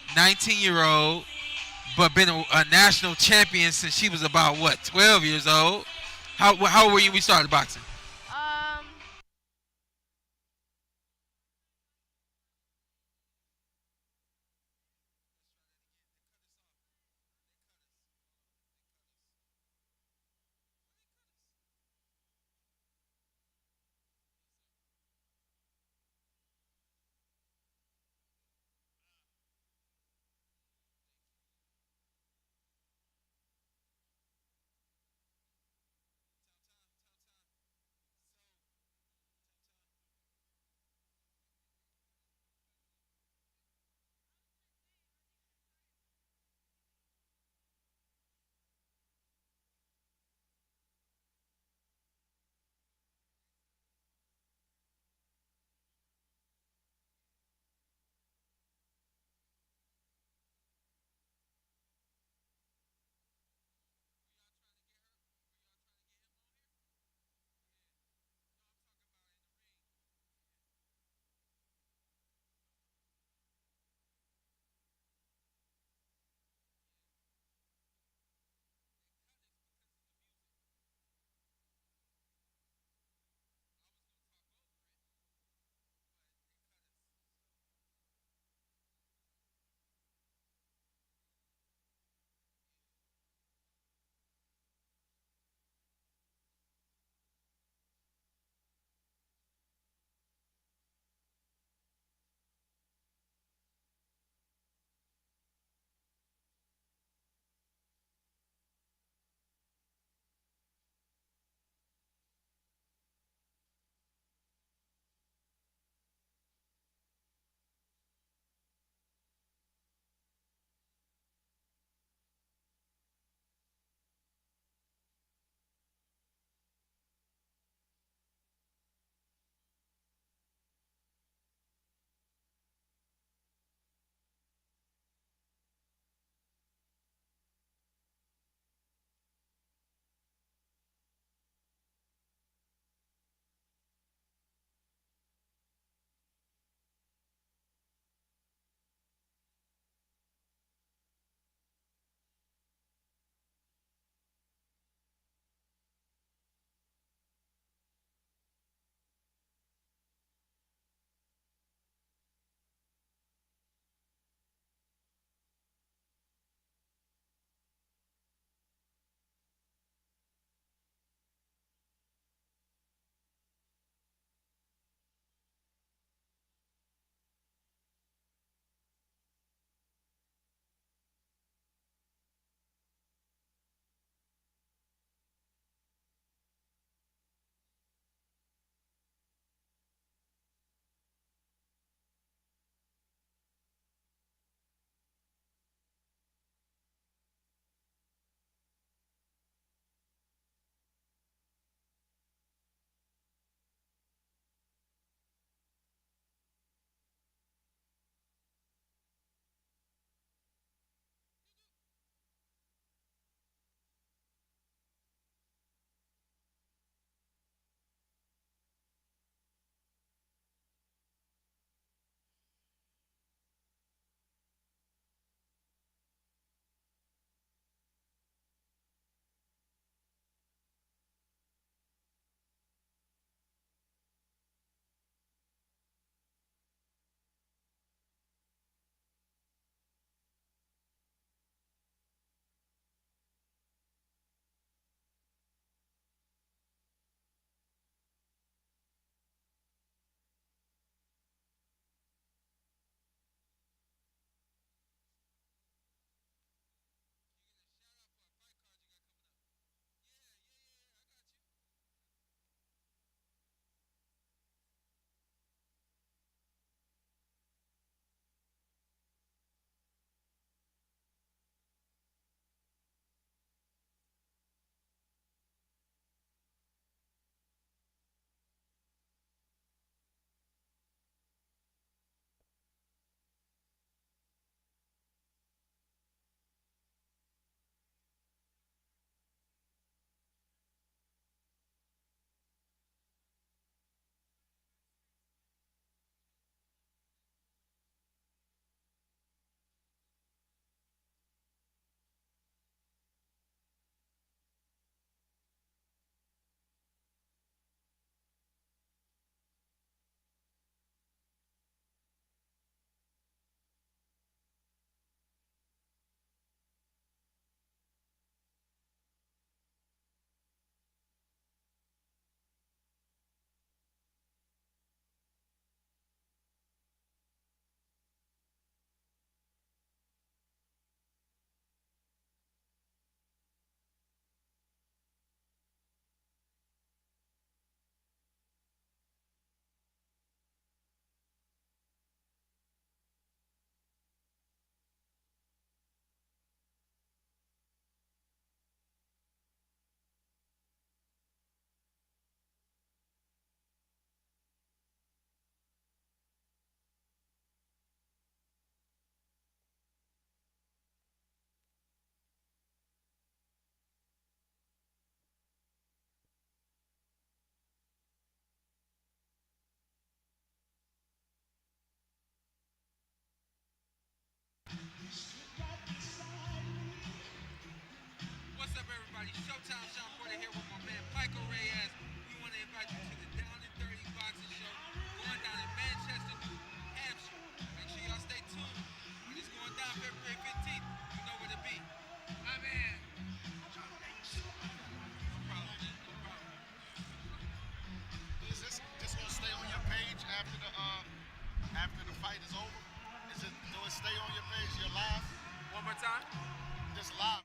19-year-old, but been a national champion since she was about, 12 years old? How old were you when we started boxing? fight is over, do it stay on your page, your live? One more time. Just live.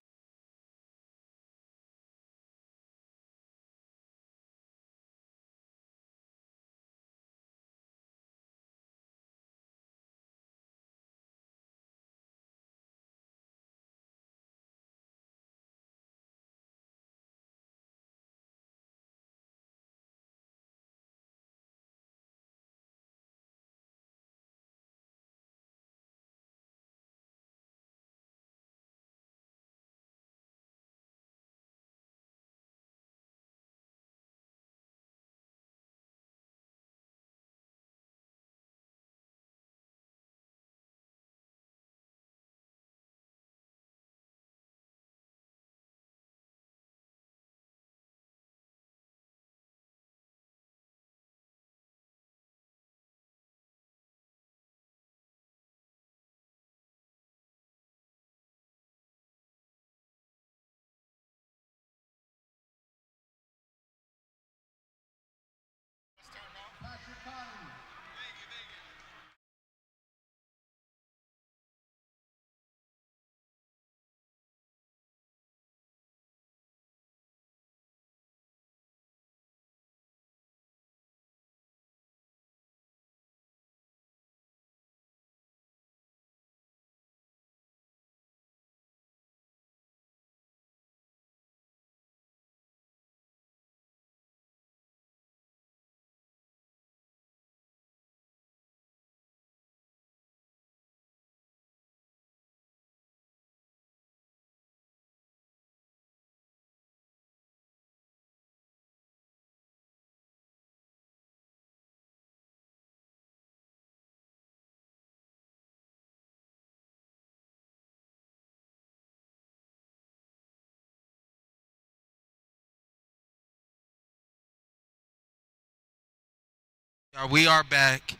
We are back.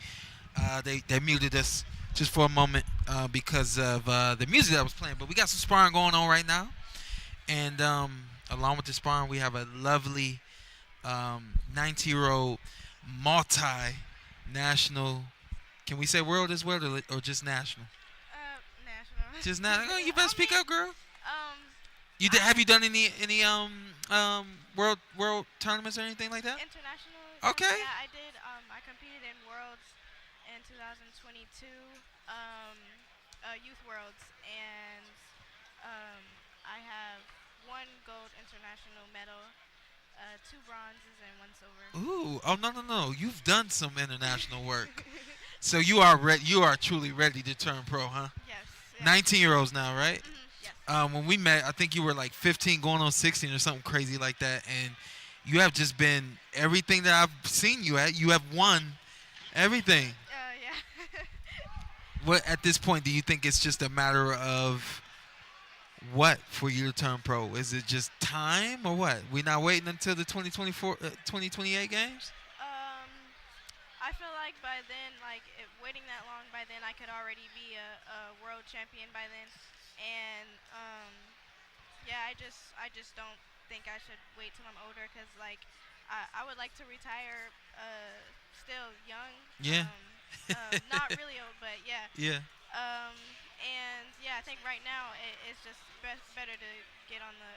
They muted us just for a moment because of the music that was playing. But we got some sparring going on right now. And along with the sparring, we have a lovely 90-year-old multi-national. Can we say world as well or just national? National. Just national. Oh, you better speak up, girl. Um, Have you done any world tournaments or anything like that? international. Okay. Yeah, I did. I competed in Worlds in 2022, Youth Worlds, and I have 1 gold international medal, 2 bronzes, and 1 silver. Ooh, oh no! You've done some international work, so you are You are truly ready to turn pro, huh? Yes. Yes. 19-year-olds now, right? Yes. When we met, I think you were like 15, going on 16, or something crazy like that, and you have just been everything that I've seen you at. You have won everything. Yeah. What at this point do you think it's just a matter of what for you to turn pro? Is it just time or what? We're not waiting until the 2028 games? I feel like by then, waiting that long, by then I could already be a world champion by then, and yeah, I just don't think I should wait till I'm older, because I would like to retire still young. Yeah. Not really old, but yeah. Yeah. And yeah, I think right now it's just better to get on the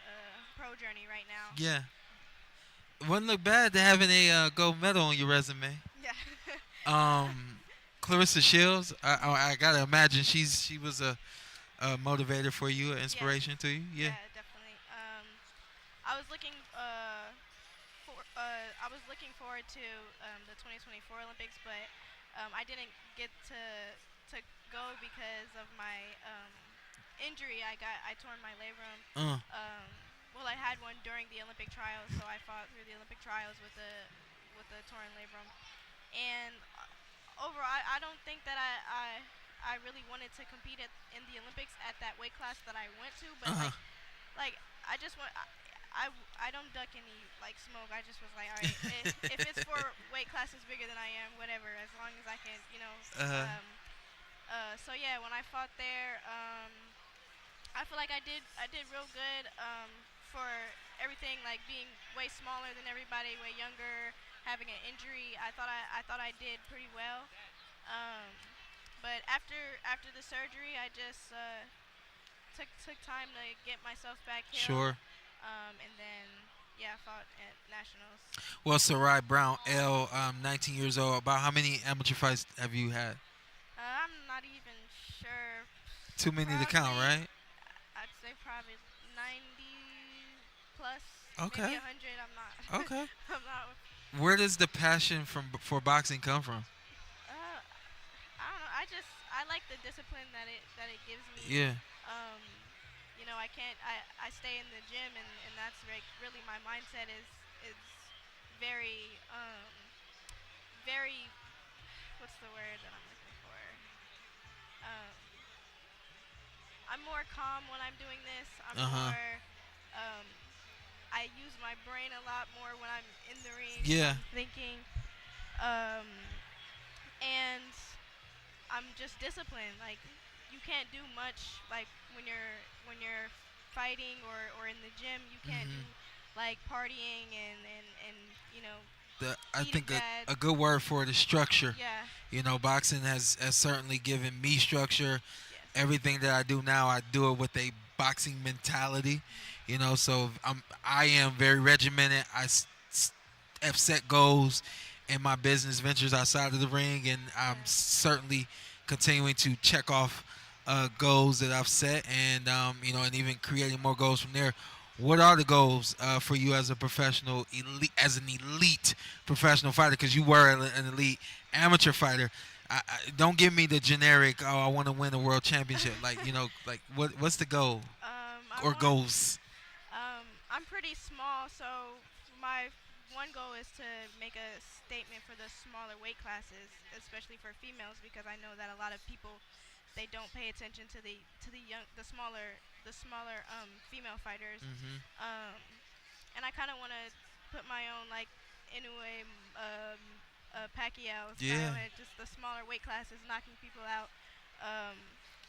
pro journey right now. Yeah. Wouldn't look bad to having a gold medal on your resume. Yeah. Clarissa Shields, I gotta imagine she was a motivator for you, an inspiration to you. Yeah. Yeah, definitely. I was looking forward to the 2024 Olympics, but I didn't get to go because of my injury. I torn my labrum. Well, I had one during the Olympic trials, so I fought through the Olympic trials with a torn labrum. And overall, I don't think that I really wanted to compete in the Olympics at that weight class that I went to, but I just want. I don't duck any smoke. I just was like, all right, if it's for weight classes bigger than I am, whatever, as long as I can, So yeah, when I fought there, I feel like I did real good for everything, being way smaller than everybody, way younger, having an injury. I thought I did pretty well. but after the surgery, I just took time to get myself back healed. Sure. And then yeah, fought at nationals. Well, Sarai Brown-L, 19 years old. About how many amateur fights have you had? I'm not even sure. Too many to count, right? I'd say probably 90 plus. Okay. Maybe 100. I'm not. Okay. I'm not. Where does the passion for boxing come from? I don't know. I like the discipline that it gives me. Yeah. You know, I stay in the gym and that's really my mindset is very very, what's the word that I'm looking for? I'm more calm when I'm doing this. I'm more I use my brain a lot more when I'm in the ring. Yeah. I'm thinking. And I'm just disciplined. Like, you can't do much like when you're fighting or in the gym. You can't do like partying and you know. I think bad. a good word for it is structure. Yeah. You know, boxing has certainly given me structure. Yes. Everything that I do now, I do it with a boxing mentality. You know, so I am very regimented. I have set goals in my business ventures outside of the ring, and I'm certainly continuing to check off goals that I've set, and you know, and even creating more goals from there. What are the goals for you as a professional elite professional fighter? Because you were an elite amateur fighter. Don't give me the generic. Oh, I want to win a world championship. Like, you know, like what's the goal goals? I'm pretty small, so my one goal is to make a statement for the smaller weight classes, especially for females, because I know that a lot of people they don't pay attention to the smaller female fighters. And I kind of want to put my own like Inoue, Pacquiao style at just the smaller weight classes, knocking people out.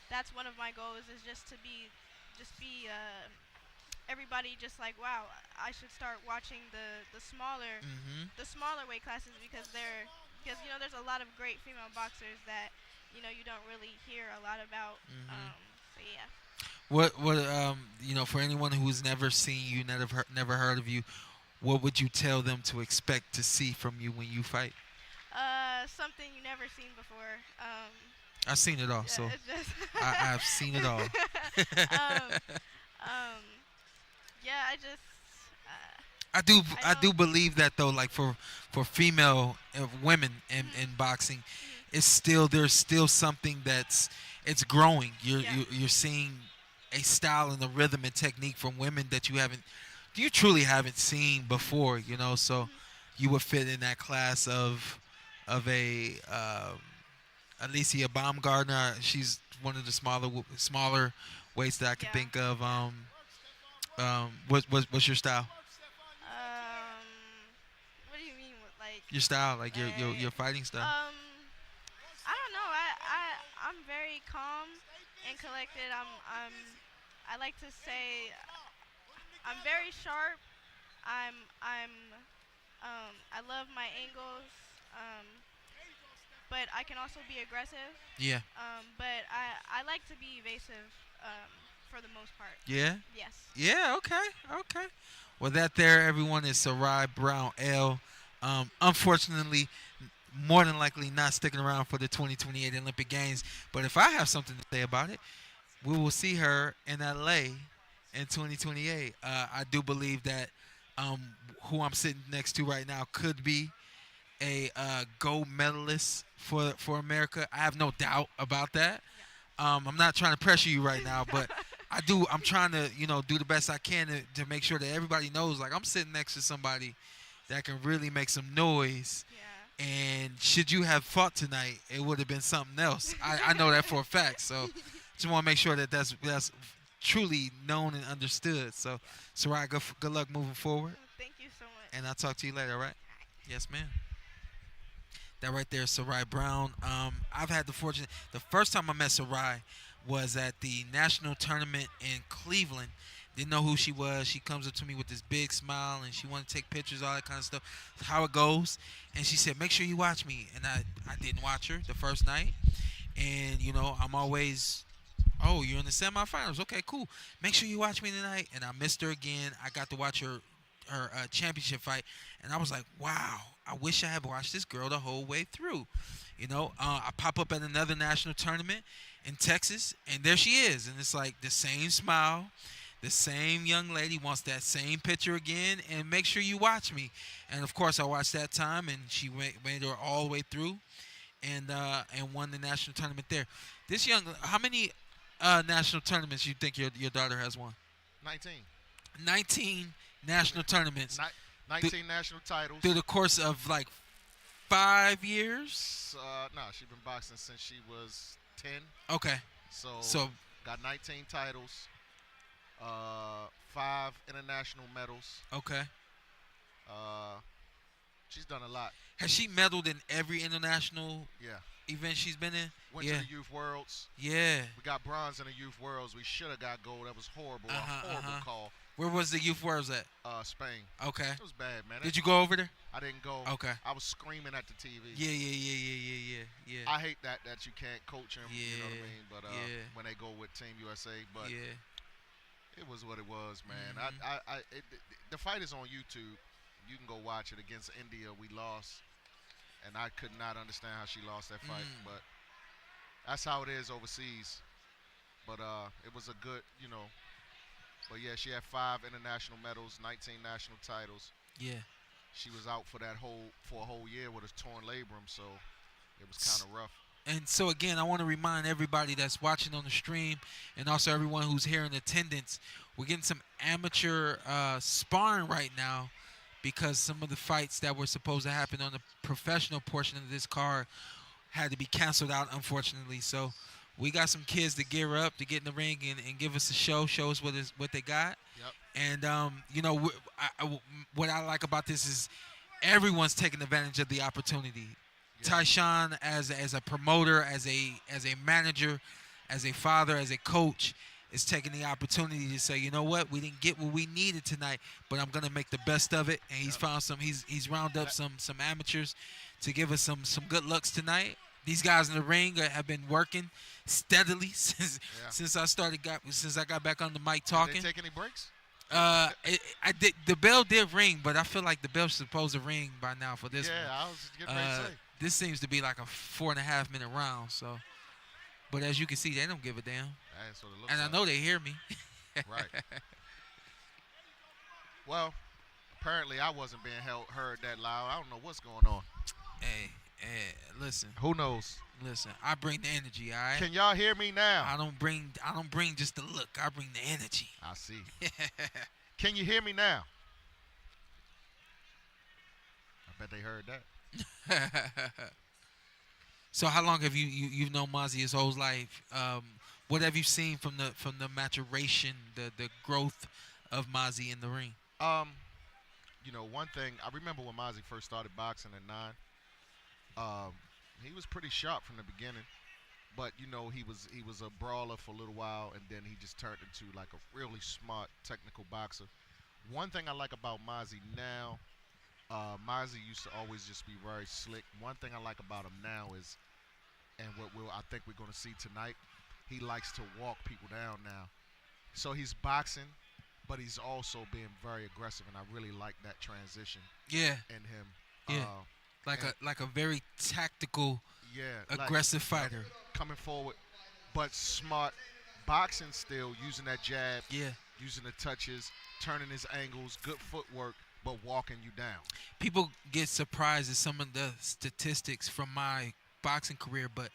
That's one of my goals, is just to be everybody just like, wow, I should start watching the smaller weight classes, because you know, there's a lot of great female boxers that you know you don't really hear a lot about. So yeah. What you know, for anyone who's never seen you, never heard of you, what would you tell them to expect to see from you when you fight? Something you never seen before. I've seen it all, so I've seen it all. Yeah, I do believe that though, like for female women in boxing, there's still something it's growing. You're seeing a style and a rhythm and technique from women that you truly haven't seen before. You know, so you would fit in that class of a Alicia Baumgartner. She's one of the smaller weights that I can think of. What's your style? What do you mean with like your style, like your fighting style? I don't know. I'm very calm and collected. I like to say I'm very sharp. I love my angles. But I can also be aggressive. Yeah. But I like to be evasive for the most part. Yeah? Yes. Yeah, okay. Well, that there, everyone, is Sarai Brown-L. Unfortunately, more than likely not sticking around for the 2028 Olympic Games. But if I have something to say about it, we will see her in L.A. in 2028. I do believe that who I'm sitting next to right now could be a gold medalist for America. I have no doubt about that. I'm not trying to pressure you right now, but I'm trying to, you know, do the best I can to make sure that everybody knows, like, I'm sitting next to somebody that can really make some noise. Yeah. And should you have fought tonight, it would have been something else. I know that for a fact. So just want to make sure that that's truly known and understood. So, Sarai, good luck moving forward. Thank you so much. And I'll talk to you later, all right? Yes, ma'am. That right there is Sarai Brown. I've had the fortune. The first time I met Sarai was at the national tournament in Cleveland. Didn't know who she was. She comes up to me with this big smile, and she wanted to take pictures, all that kind of stuff. How it goes. And she said, make sure you watch me. And I didn't watch her the first night. And you know, I'm always, oh, you're in the semifinals. Okay, cool. Make sure you watch me tonight. And I missed her again. I got to watch her championship fight, and I was like, wow, I wish I had watched this girl the whole way through. You know, I pop up at another national tournament in Texas, and there she is, and it's like the same smile, the same young lady wants that same picture again, and make sure you watch me. And of course, I watched that time, and she made her all the way through, and won the national tournament there. This young, how many national tournaments you think your daughter has won? 19. 19 national tournaments. 19 national titles. Through the course of like 5 years? No, she's been boxing since she was 10. Okay. So got 19 titles, 5 international medals. Okay. She's done a lot. Has she medaled in every international event she's been in? Went to the Youth Worlds. Yeah. We got bronze in the Youth Worlds. We should have got gold. That was horrible. A horrible call. Where was the Youth Worlds at? Spain. Okay. It was bad, man. Did you go over there? I didn't go. Okay. I was screaming at the TV. Yeah. I hate that you can't coach them. Yeah. You know what I mean? But when they go with Team USA, but it was what it was, man. The fight is on YouTube. You can go watch it. Against India, we lost, and I could not understand how she lost that fight. But that's how it is overseas. But it was a good, you know. But yeah, she had 5 international medals, 19 national titles. Yeah. She was out for a whole year with a torn labrum, so it was kind of rough. And so again, I want to remind everybody that's watching on the stream, and also everyone who's here in attendance, we're getting some amateur sparring right now, because some of the fights that were supposed to happen on the professional portion of this card had to be canceled out, unfortunately. So we got some kids to gear up to get in the ring and give us a show us what they got. Yep. And, you know, what I like about this is everyone's taking advantage of the opportunity. Yep. Tyshawn, as a promoter, as a manager, as a father, as a coach, is taking the opportunity to say, you know what, we didn't get what we needed tonight, but I'm gonna make the best of it. And he's found he's rounded up some amateurs to give us some good looks tonight. These guys in the ring have been working steadily since I got back on the mic talking. Did they take any breaks? I did. The bell did ring, but I feel like the bell's supposed to ring by now for this one. Yeah, I was getting ready to say. This seems to be like a 4.5 minute round. So, but as you can see, they don't give a damn. That's what it looks and like. I know they hear me. Right. Well, apparently I wasn't being heard that loud. I don't know what's going on. Hey, listen. Who knows? Listen, I bring the energy, all right? Can y'all hear me now? I don't bring just the look. I bring the energy. I see. Can you hear me now? I bet they heard that. So how long have you've known Mazzie his whole life? What have you seen from the maturation, the growth of Mazzie in the ring? You know, one thing I remember when Mazzie first started boxing at 9. He was pretty sharp from the beginning, but you know he was a brawler for a little while, and then he just turned into like a really smart technical boxer. One thing I like about Mazzie now, Mazzie used to always just be very slick. One thing I like about him now is, and what I think we're going to see tonight, he likes to walk people down now. So he's boxing, but he's also being very aggressive, and I really like that transition. Yeah. In him. Yeah. Like a very tactical, aggressive fighter. Coming forward, but smart. Boxing still, using that jab. Yeah. Using the touches, turning his angles, good footwork, but walking you down. People get surprised at some of the statistics from my boxing career, but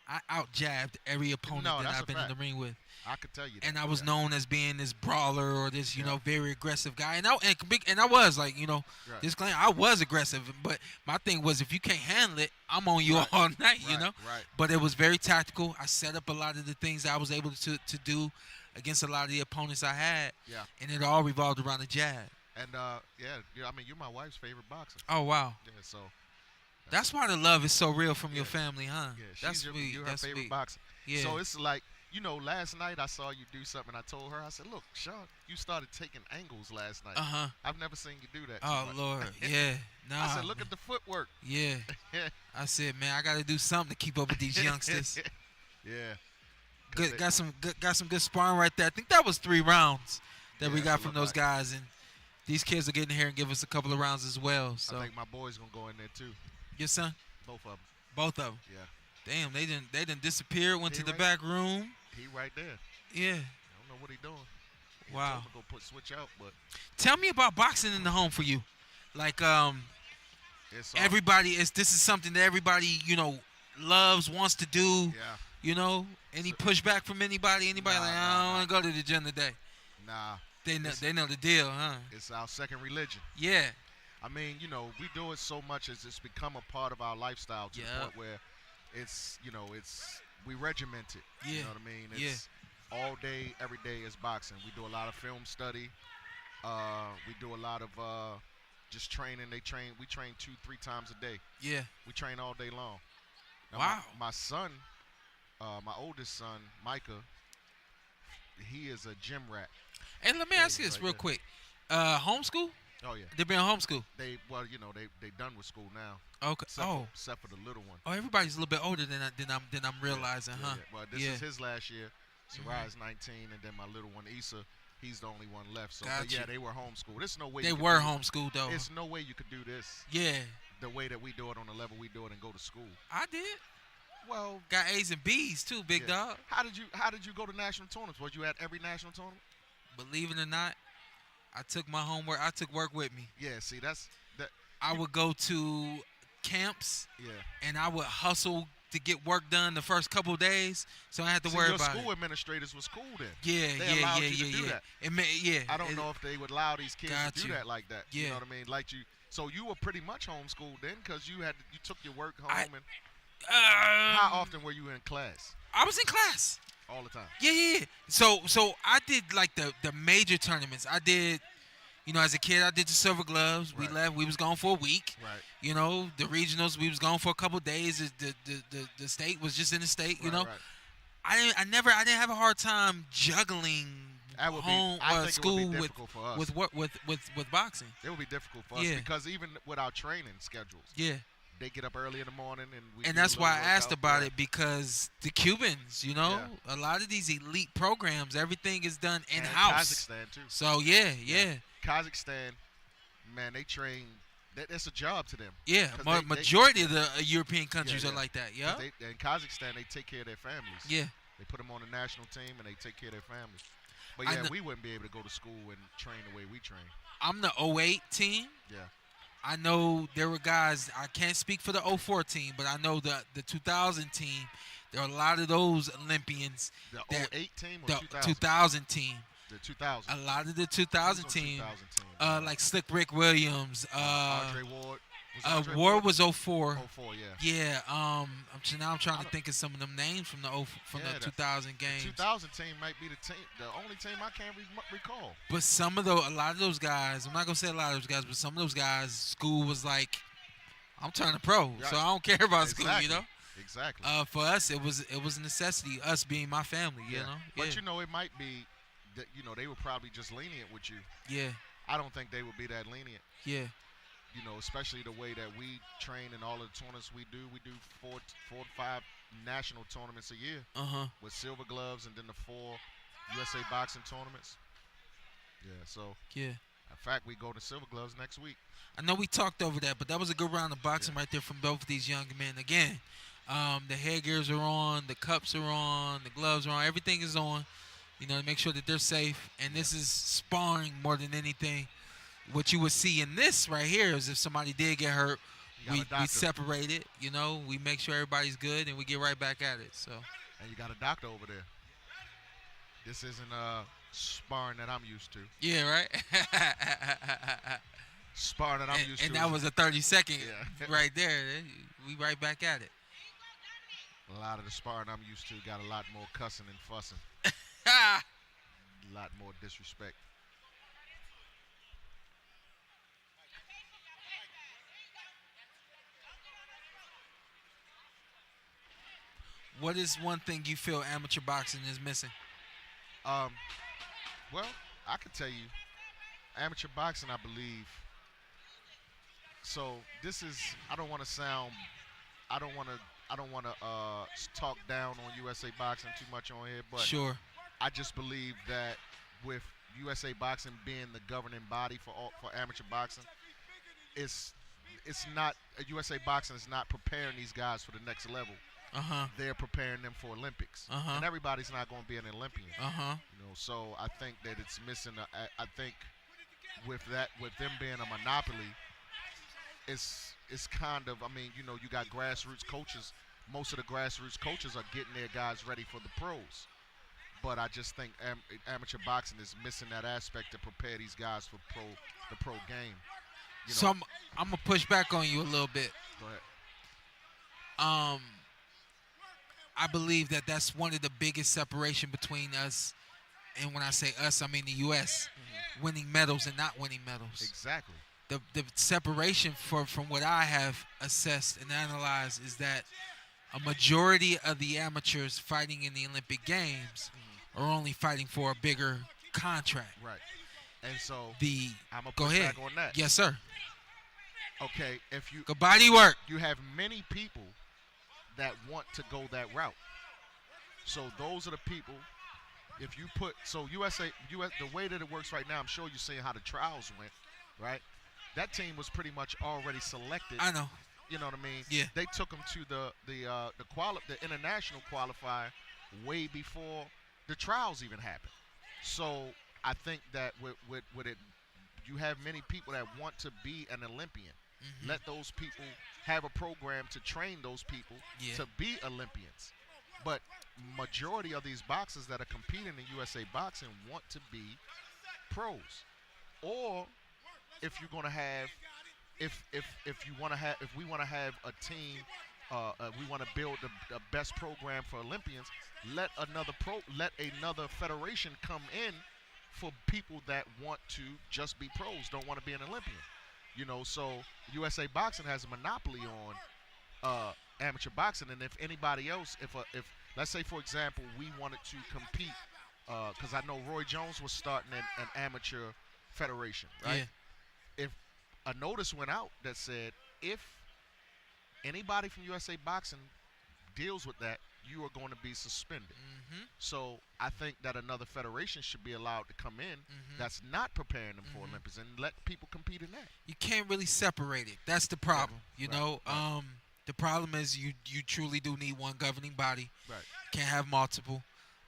I out-jabbed every opponent that I've been in the ring with. I could tell you that. And I was known as being this brawler or this, you know, very aggressive guy. And I was like, you know, disclaimer, I was aggressive. But my thing was, if you can't handle it, I'm on you all night, you know. Right. But it was very tactical. I set up a lot of the things I was able to do against a lot of the opponents I had. Yeah. And it all revolved around the jab. And, I mean, you're my wife's favorite boxer. Oh, wow. Yeah, so. That's why the love is so real from your family, huh? Yeah, you're her favorite boxer. Yeah. So it's like, you know, last night I saw you do something. I told her, I said, look, Shawn, you started taking angles last night. I've never seen you do that. Oh, Lord. Yeah. I said, look at the footwork. Yeah. I said, man, I got to do something to keep up with these youngsters. Yeah. 'Cause Good, they- got some good sparring right there. I think that was 3 rounds that we Yeah, got it from looked those guys, and these kids are getting here and give us a couple of rounds as well. So, I think my boy's gonna go in there too. your son, Both of them. both of them. Yeah. Damn, they didn't disappear. Went He to the right- back room. He right there. Yeah. I don't know what he doing. He Wow. told him to go switch out, but Tell me about boxing in the home for you. Like it's everybody is. This is something that everybody loves, wants to do. Yeah. Any pushback from anybody? Anybody Nah, like nah, I don't nah. want to go to the gym today. Nah. They know It's- the deal, huh? It's our second religion. Yeah. I mean, we do it so much as it's become a part of our lifestyle to the Yeah. point where we regiment it. Yeah. You know what I mean? It's all day, every day is boxing. We do a lot of film study. We do a lot of just training. We train 2-3 times a day. Yeah. We train all day long. Now, Wow. My son, my oldest son, Micah, he is a gym rat. And let me ask you this right real there. quick. Homeschool? Oh yeah. They've been homeschool. They done with school now. Okay. Except for the little one. Oh, everybody's a little bit older than I'm realizing, Yeah, huh? yeah. Well, this Yeah. is his last year. Sarai's 19, and then my little one, Issa, he's the only one left. So, but Gotcha. yeah, they were homeschooled. There's no way They you could were do- homeschooled though. There's no way you could do this Yeah, the way that we do it on the level we do it and go to school. I did. Well, Got A's and B's too, big yeah. dog. How did you go to national tournaments? Was you at every national tournament? Believe it or not, I took my homework. I took work with me. Yeah. See, that. I would go to camps Yeah. and I would hustle to get work done the first couple of days, so I had to See, worry your about school it. administrators was cool then. Yeah, They allowed you to do that. I don't It- know if they would allow these kids Got to do you. that like that. You Yeah. know what I mean? So you were pretty much homeschooled then, because you took your work home. And how often were you in class? I was in class. All the time. Yeah. So I did like the major tournaments. I did, as a kid, I did the Silver Gloves. We Right. left. We was gone for a week. Right. The regionals. We was gone for a couple of days. The state was just in the state. Right. I didn't have a hard time juggling That would home be. I think school it would be difficult for us. with boxing. It would be difficult for us Yeah. because even with our training schedules, Yeah. they get up early in the morning and we. And do a that's why I little asked workout. about Yeah. it, because the Cubans, Yeah. a lot of these elite programs, everything is done in And house. Kazakhstan too. So yeah. Kazakhstan, man, they train. That's a job to them. Yeah, 'Cause they- majority of the European countries Yeah, are yeah. like that. 'Cause Yeah, In Kazakhstan, they take care of their families. yeah. They put them on the national team and they take care of their families. But I yeah, kn- we wouldn't be able to go to school and train the way we train. I'm the '08 team. Yeah. I know there were guys. I can't speak for the '04 team, but I know the 2000 team. There are a lot of those Olympians. The that- 08 team or The 2000? 2000 team. The 2000. A lot of the 2000 Who's on team. 2000 team? Like Slick Rick Williams. Andre Ward. Was Andre Ward was 04. 04, yeah. Yeah, now I'm trying to think of some of them names from the Yeah, the 2000 games. 2000 team might be the only team I can't recall. But a lot of those guys, I'm not gonna say a lot of those guys, but some of those guys, school was like, I'm turning pro, Right. so I don't care about school, Exactly. Exactly. For us, it was a necessity. Us being my family, you know. But Yeah. it might be that they were probably just lenient with you. Yeah, I don't think they would be that lenient. yeah, Especially the way that we train in all of the tournaments we do. We do four to five national tournaments a year with Silver Gloves, and then the 4 USA boxing tournaments. Yeah, so yeah. in fact, we go to Silver Gloves next week. I know we talked over that, but that was a good round of boxing right there from both of these young men. Again, the headgears are on, the cups are on, the gloves are on, everything is on. To make sure that they're safe. And this is sparring more than anything. What you would see in this right here is if somebody did get hurt, You got a we doctor. separate it. We make sure everybody's good, and we get right back at it. So And you got a doctor over there. This isn't sparring that I'm used to. yeah, right. Sparring that I'm used to. And that was a 30-second Yeah. right there. We right back at it. A lot of the sparring I'm used to got a lot more cussing and fussing. Ah! A lot more disrespect. What is one thing you feel amateur boxing is missing? Well, I could tell you, amateur boxing, I believe. So this is, I don't want to talk down on USA Boxing too much on here, but Sure. I just believe that with USA Boxing being the governing body for amateur boxing, it's not USA Boxing is not preparing these guys for the next level. They're preparing them for Olympics, and everybody's not going to be an Olympian. You know, so I think that it's missing. I think with them being a monopoly, it's kind of. I mean, you know, you got grassroots coaches. Most of the grassroots coaches are getting their guys ready for the pros. But I just think amateur boxing is missing that aspect to prepare these guys for the pro game. You know? So I'm gonna push back on you a little bit. Go ahead. I believe that that's one of the biggest separation between us, and when I say us, I mean the U.S. Winning medals and not winning medals. Exactly. The separation from what I have assessed and analyzed is that a majority of the amateurs fighting in the Olympic Games are only fighting for a bigger contract. Right. And so I'm gonna go push ahead. back on that. Yes, sir. Okay, if you good body work. You have many people that want to go that route. So those are the people. If you put USA, the way that it works right now, I'm sure you're seeing how the trials went, right? That team was pretty much already selected. I know. You know what I mean? Yeah. They took them to the international qualifier way before the trials even happened. So I think that with it, you have many people that want to be an Olympian. Let those people have a program to train those people to be Olympians. But majority of these boxers that are competing in USA Boxing want to be pros. Or if you're gonna have, if we want to have a team, we want to build the best program for Olympians. Let another federation come in for people that want to just be pros, don't want to be an Olympian. You know, so USA Boxing has a monopoly on amateur boxing, and if anybody else, if let's say for example we wanted to compete, because I know Roy Jones was starting an amateur federation, right? Yeah. If a notice went out that said if anybody from USA Boxing deals with that, you are going to be suspended. So I think that another federation should be allowed to come in that's not preparing them for Olympics and let people compete in that. You can't really separate it. That's the problem. Yeah. You know, the problem is you truly do need one governing body. Right. Can't have multiple.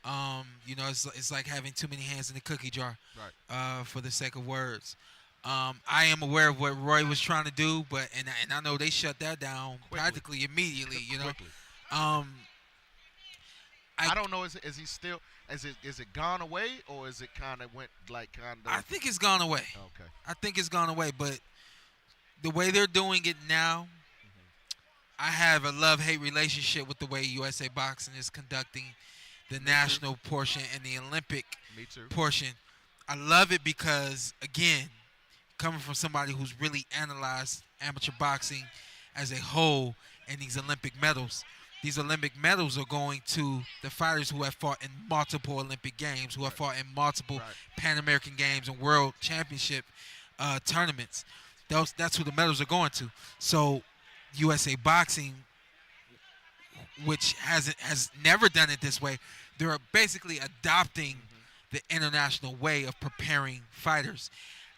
You know, it's like having too many hands in the cookie jar. Right. For the sake of words. I am aware of what Roy was trying to do, but and I know they shut that down practically immediately. You know. Quickly. I don't know. Is it gone away, or is it kind of I think it's gone away. Okay. I think it's gone away, but the way they're doing it now, I have a love-hate relationship with the way USA Boxing is conducting the national portion and the Olympic portion. I love it because, again, coming from somebody who's really analyzed amateur boxing as a whole and these Olympic medals, these Olympic medals are going to the fighters who have fought in multiple Olympic games, who have fought in multiple Pan American games and World Championship tournaments. That's who the medals are going to. So USA Boxing, which has never done it this way, they're basically adopting the international way of preparing fighters.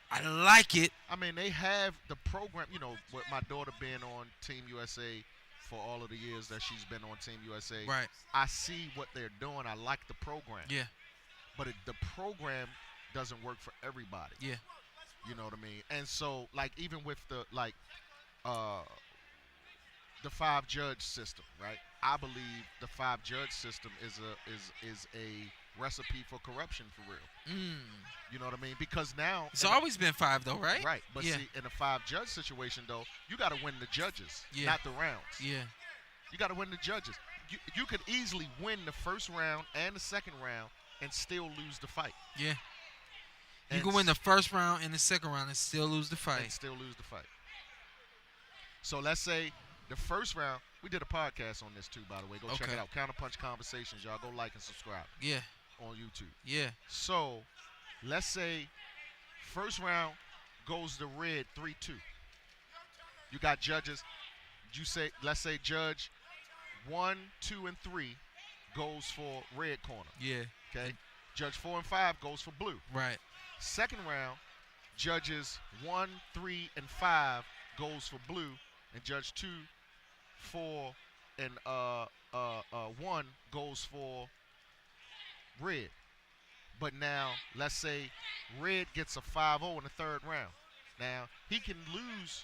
I like it. I mean, they have the program. You know, with my daughter being on Team USA for all of the years that she's been on Team USA, right? I see what they're doing. I like the program. Yeah. But the program doesn't work for everybody. Yeah. You know what I mean? And so, like, even with the 5-judge system, right? I believe the 5-judge system is a recipe for corruption for real. You know what I mean? Because now it's always been 5 though, right? Right. But see, in a 5-judge situation though, you got to win the judges, not the rounds. Yeah. You got to win the judges. You could easily win the first round and the second round and still lose the fight. Yeah. You can win the first round and the second round and still lose the fight. So let's say the first round, we did a podcast on this too, by the way. Go check it out. Counterpunch Conversations. Y'all go like and subscribe. Yeah. On YouTube. Yeah. So let's say first round goes the red 3-2. You got judges. Let's say judge 1, 2, and 3 goes for red corner. Yeah. Okay. Judge 4 and 5 goes for blue. Right. Second round, judges 1, 3, and 5 goes for blue, and judge 2, 4, and 1 goes for red. But now, let's say red gets a 5-0 in the third round. Now, he can lose.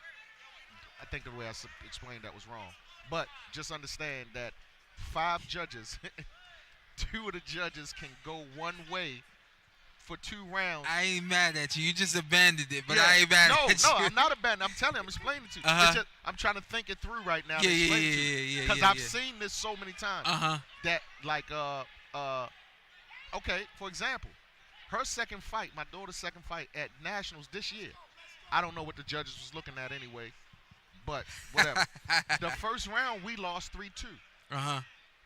I think the way I explained that was wrong. But just understand that 5 judges, 2 of the judges can go one way for 2 rounds. I ain't mad at you. You just abandoned it, but Yeah. I ain't mad at you. No, I'm not abandoning. I'm telling you, I'm explaining it to you. It's just, I'm trying to think it through right now. Yeah. Because I've seen this so many times. That, like, okay, for example, her second fight, my daughter's second fight at Nationals this year, I don't know what the judges was looking at anyway, but whatever. The first round, we lost 3-2.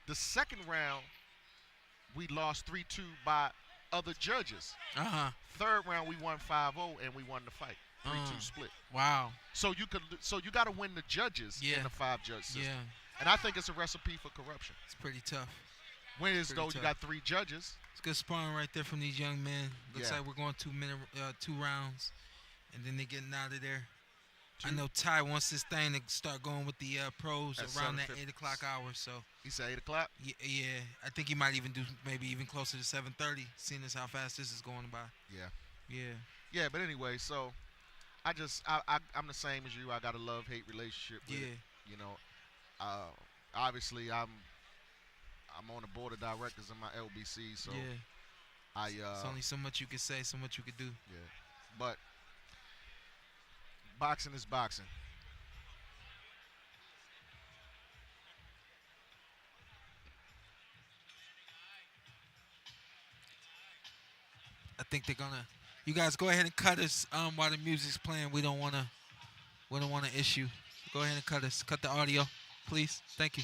The second round, we lost 3-2 by other judges. Third round, we won 5-0, and we won the fight. 3-2 split. Wow. So you got to win the judges in the 5-judge system. Yeah. And I think it's a recipe for corruption. It's pretty tough. When is though tough. you got 3 judges. It's good sparring right there from these young men. Looks like we're going 2 rounds, and then they're getting out of there. I know Ty wants this thing to start going with the pros At around that 7:50. 8 o'clock hour. So He said 8 o'clock? yeah, I think he might even do maybe even closer to 7:30, seeing as how fast this is going by. Yeah, But anyway, so I'm the same as you. I got a love-hate relationship with it. You know, obviously I'm on the board of directors in my LBC, so it's only so much you can say, so much you can do. Yeah, but boxing is boxing. I think they're gonna. You guys go ahead and cut us while the music's playing. We don't wanna issue. Go ahead and cut us. Cut the audio, please. Thank you.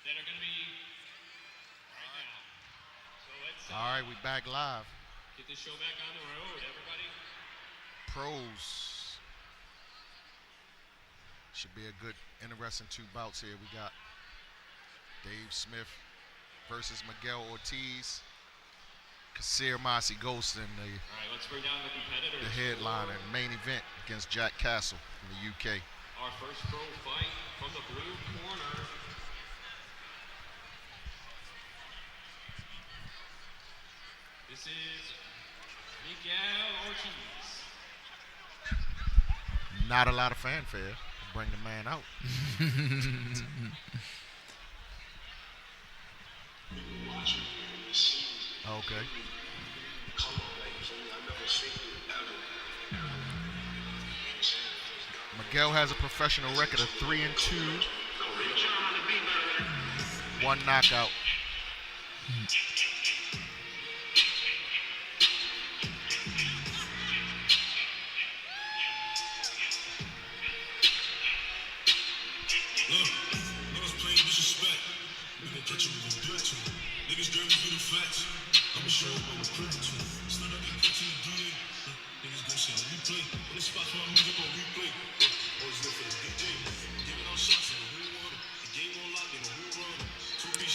that are going to be right now. So let's All right, we back live. get this show back on the road, everybody. Pros. Should be a good, interesting 2 bouts here. We got Dave Smith versus Miguel Ortiz. Kasir, Mazzie, Goldston, All right, let's bring down the competitors. the headliner, main event against Jack Castle from the UK. Our first pro fight from the blue corner. This is Miguel Ortiz. Not a lot of fanfare to bring the man out. Okay. Miguel has a professional record of 3-2, 1 knockout.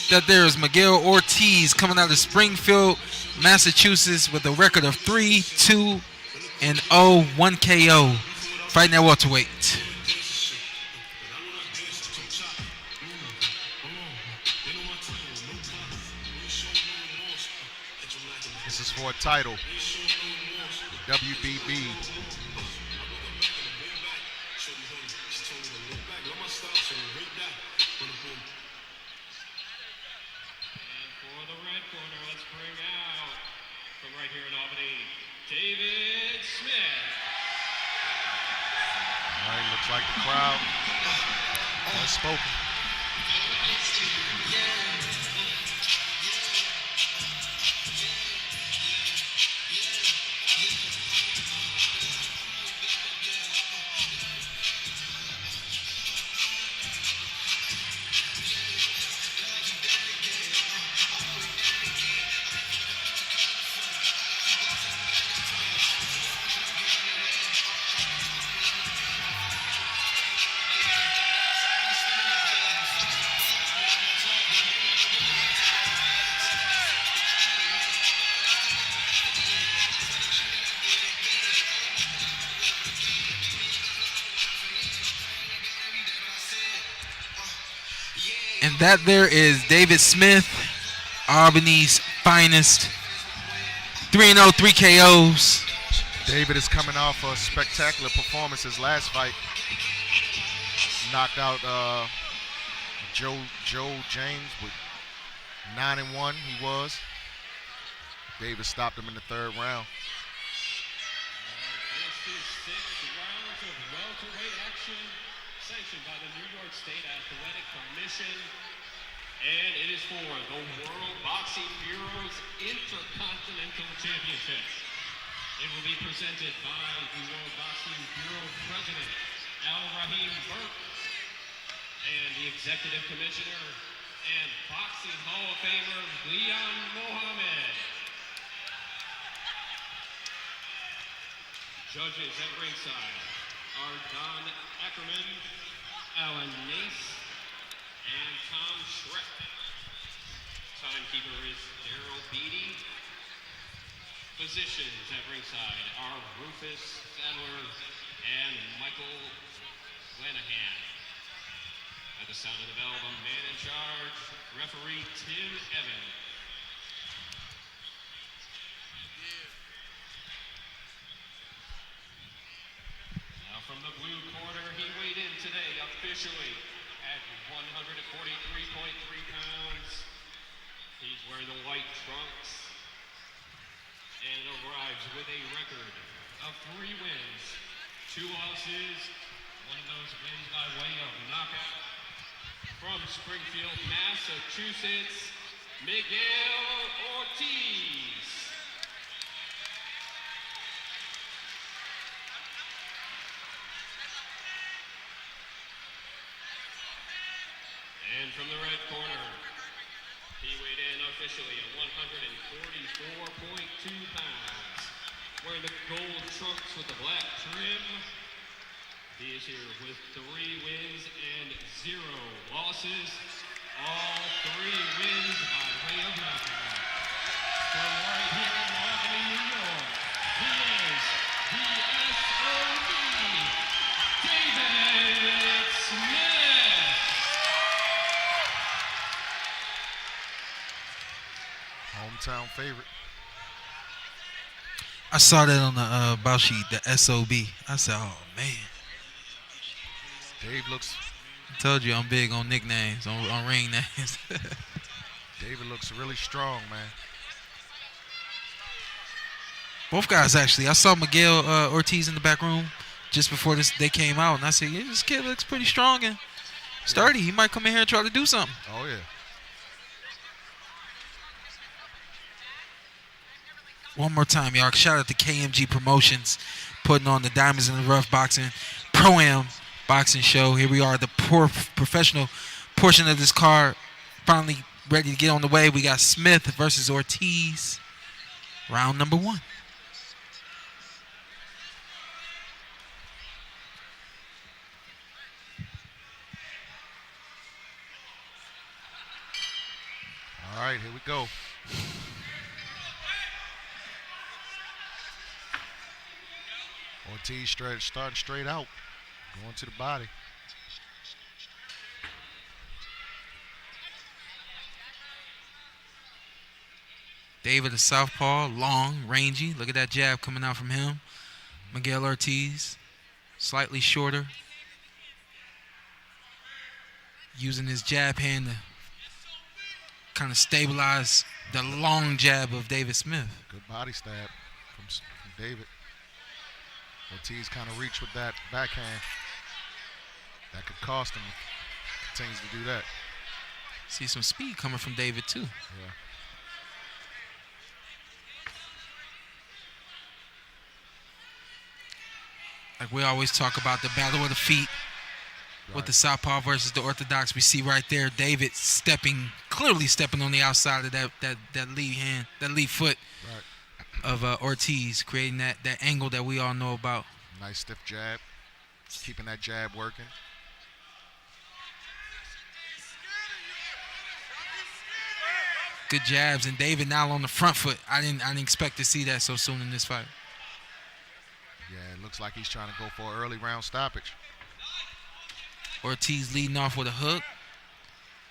That there is Miguel Ortiz coming out of Springfield, Massachusetts with a record of 3-2-0, 1 KO, fighting at welterweight. This is for a title, the WBB. David Smith. All right, looks like the crowd has spoken. And that there is David Smith, Albany's finest. 3-0, 3 KOs. David is coming off a spectacular performance his last fight. Knocked out Joe James with 9-1 he was. David stopped him in the 3rd round. This is 6 rounds of welterweight action sanctioned by the New York State Athletic Commission. And it is for the World Boxing Bureau's Intercontinental Championships. It will be presented by the World Boxing Bureau President, Al-Rahim Burke, and the Executive Commissioner and Boxing Hall of Famer, Leon Mohammed. Judges at ringside are Don Ackerman, Alan Nace, and Tom Schreck. Timekeeper is Daryl Beatty. Physicians at ringside are Rufus Sadler and Michael Lanahan. At the sound of the bell, the man in charge, referee Tim Evans. Now from the blue corner, he weighed in today officially at 143.3 pounds. He's wearing the white trunks and arrives with a record of 3 wins, 2 losses, one of those wins by way of knockout. From Springfield, Massachusetts, Miguel Ortiz. And from the red corner, officially at 144.2 pounds. Wearing the gold trunks with the black trim. He is here with 3 wins and 0 losses. All 3 wins by way of knockout. From right here in Albany, New York, he is the SOB, David Smith. Hometown favorite. I saw that on the bout sheet, the SOB. I said, oh, man. Dave looks. I told you I'm big on nicknames, on ring names. David looks really strong, man. Both guys, actually. I saw Miguel Ortiz in the back room just before they came out, and I said, yeah, this kid looks pretty strong and sturdy. He might come in here and try to do something. Oh, yeah. One more time, y'all. Shout out to KMG Promotions putting on the Diamonds in the Rough Boxing Pro-Am Boxing Show. Here we are, the professional portion of this card finally ready to get on the way. We got Smith versus Ortiz, round number 1. All right, here we go. Ortiz starting straight out, going to the body. David, a southpaw, long, rangy. Look at that jab coming out from him. Miguel Ortiz, slightly shorter. Using his jab hand to kind of stabilize the long jab of David Smith. Good body stab from David. Ortiz kind of reached with that backhand. That could cost him if he continues to do that. See some speed coming from David, too. Yeah. Like we always talk about the battle of the feet with the southpaw versus the orthodox. We see right there David clearly stepping on the outside of that lead hand, that lead foot of Ortiz, creating that angle that we all know about. Nice stiff jab, keeping that jab working. Good jabs, and David now on the front foot. I didn't expect to see that so soon in this fight. Yeah, it looks like he's trying to go for an early round stoppage. Ortiz leading off with a hook.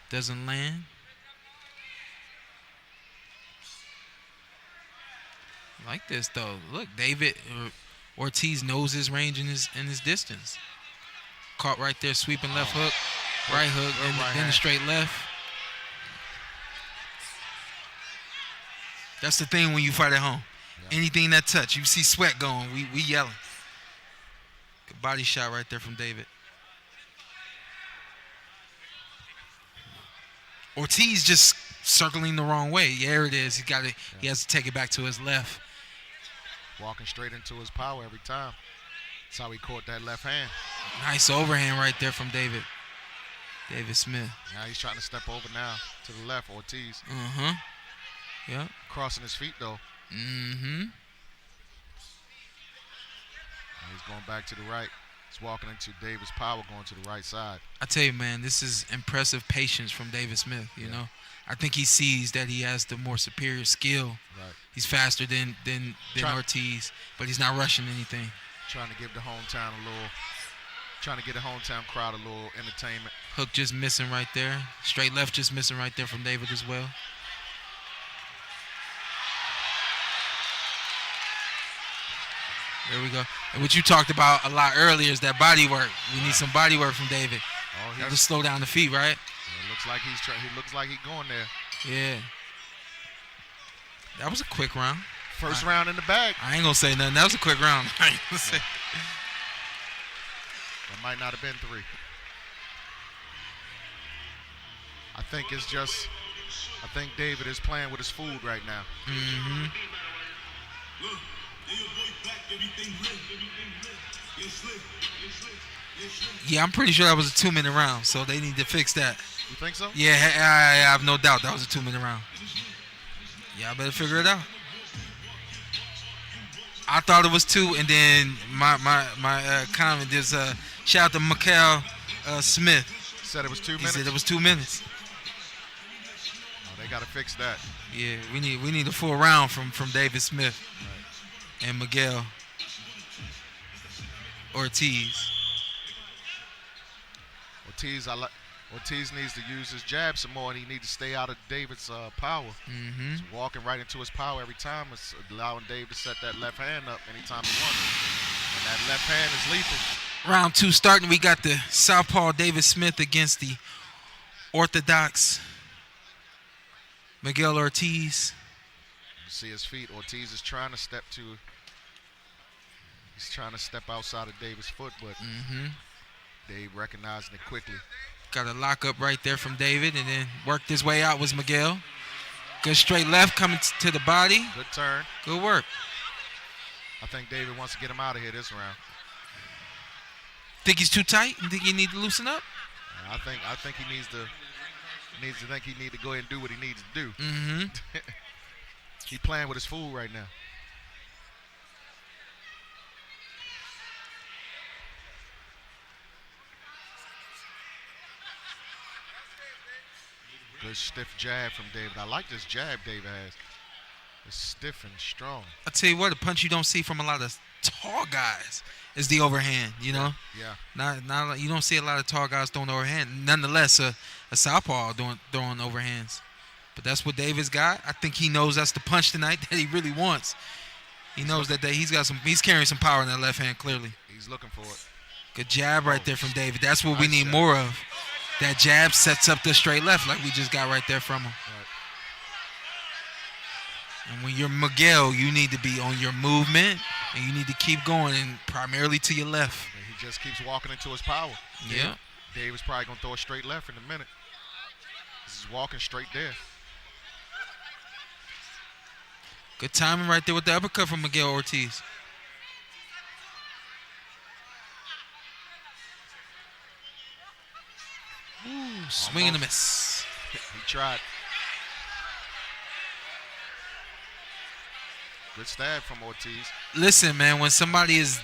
Doesn't land. Like this, though. Look, David, Ortiz knows his range and his distance. Caught right there, sweeping left hook, right hook, and then the straight left. That's the thing when you fight at home. Yeah. Anything that touch, you see sweat going, we yelling. Good body shot right there from David. Ortiz just circling the wrong way. There it is. He has to take it back to his left. Walking straight into his power every time. That's how he caught that left hand. Nice overhand right there from David Smith. Now he's trying to step over now to the left, Ortiz. Yeah. Crossing his feet, though. And he's going back to the right. He's walking into David's power, going to the right side. I tell you, man, this is impressive patience from David Smith, you know. I think he sees that he has the more superior skill. Right. He's faster than Ortiz, but he's not rushing anything. Trying to give the hometown trying to get the hometown crowd a little entertainment. Hook just missing right there. Straight left just missing right there from David as well. There we go. And what you talked about a lot earlier is that body work. We need some body work from David. That'll slow down the feet, right? It looks like he looks like he's going there. Yeah. That was a quick round. First round in the bag. I ain't gonna say nothing. That was a quick round. I ain't gonna say. That might not have been 3. I think David is playing with his food right now. Yeah, I'm pretty sure that was a 2-minute round, so they need to fix that. You think so? Yeah, I have no doubt that was a 2-minute round. Y'all better figure it out. I thought it was 2, and then my comment is shout out to Mikhail Smith. Said it was 2 He minutes. said it was 2 minutes. Oh, they got to fix that. Yeah, we need a full round from David Smith and Miguel Ortiz. Ortiz needs to use his jab some more, and he needs to stay out of David's power. He's walking right into his power every time. It's allowing Dave to set that left hand up anytime he wants. And that left hand is lethal. Round 2 starting. We got the southpaw David Smith against the orthodox Miguel Ortiz. You see his feet. Ortiz is trying to step He's trying to step outside of David's foot, but Dave recognizing it quickly. Got a lockup right there from David, and then worked his way out was Miguel. Good straight left coming to the body. Good turn. Good work. I think David wants to get him out of here this round. Think he's too tight? You think he need to loosen up? I think he needs to go ahead and do what he needs to do. He playing with his food right now. Good stiff jab from David. I like this jab David has. It's stiff and strong. I tell you what, a punch you don't see from a lot of tall guys is the overhand. You know. Yeah. Not you don't see a lot of tall guys throwing overhand. Nonetheless, a southpaw throwing overhands. But that's what David's got. I think he knows that's the punch tonight that he really wants. He knows that he's carrying some power in that left hand clearly. He's looking for it. Good jab right there from David. That's what we need more of. That jab sets up the straight left like we just got right there from him. Right. And when you're Miguel, you need to be on your movement, and you need to keep going, and primarily to your left. He just keeps walking into his power. Yeah. David's probably going to throw a straight left in a minute. He's walking straight there. Good timing right there with the uppercut from Miguel Ortiz. Ooh, swing and a miss. He tried. Good stab from Ortiz. Listen, man, when somebody is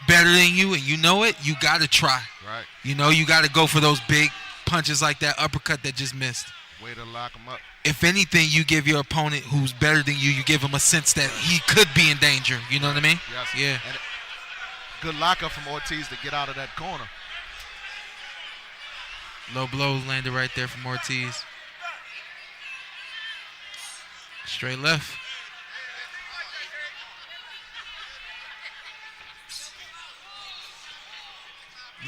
better than you and you know it, you got to try. Right. You know, you got to go for those big punches like that uppercut that just missed. Way to lock him up. If anything, you give your opponent who's better than you give him a sense that he could be in danger. You know what I mean? Yes. Yeah. And good lockup from Ortiz to get out of that corner. Low blow landed right there from Ortiz. Straight left.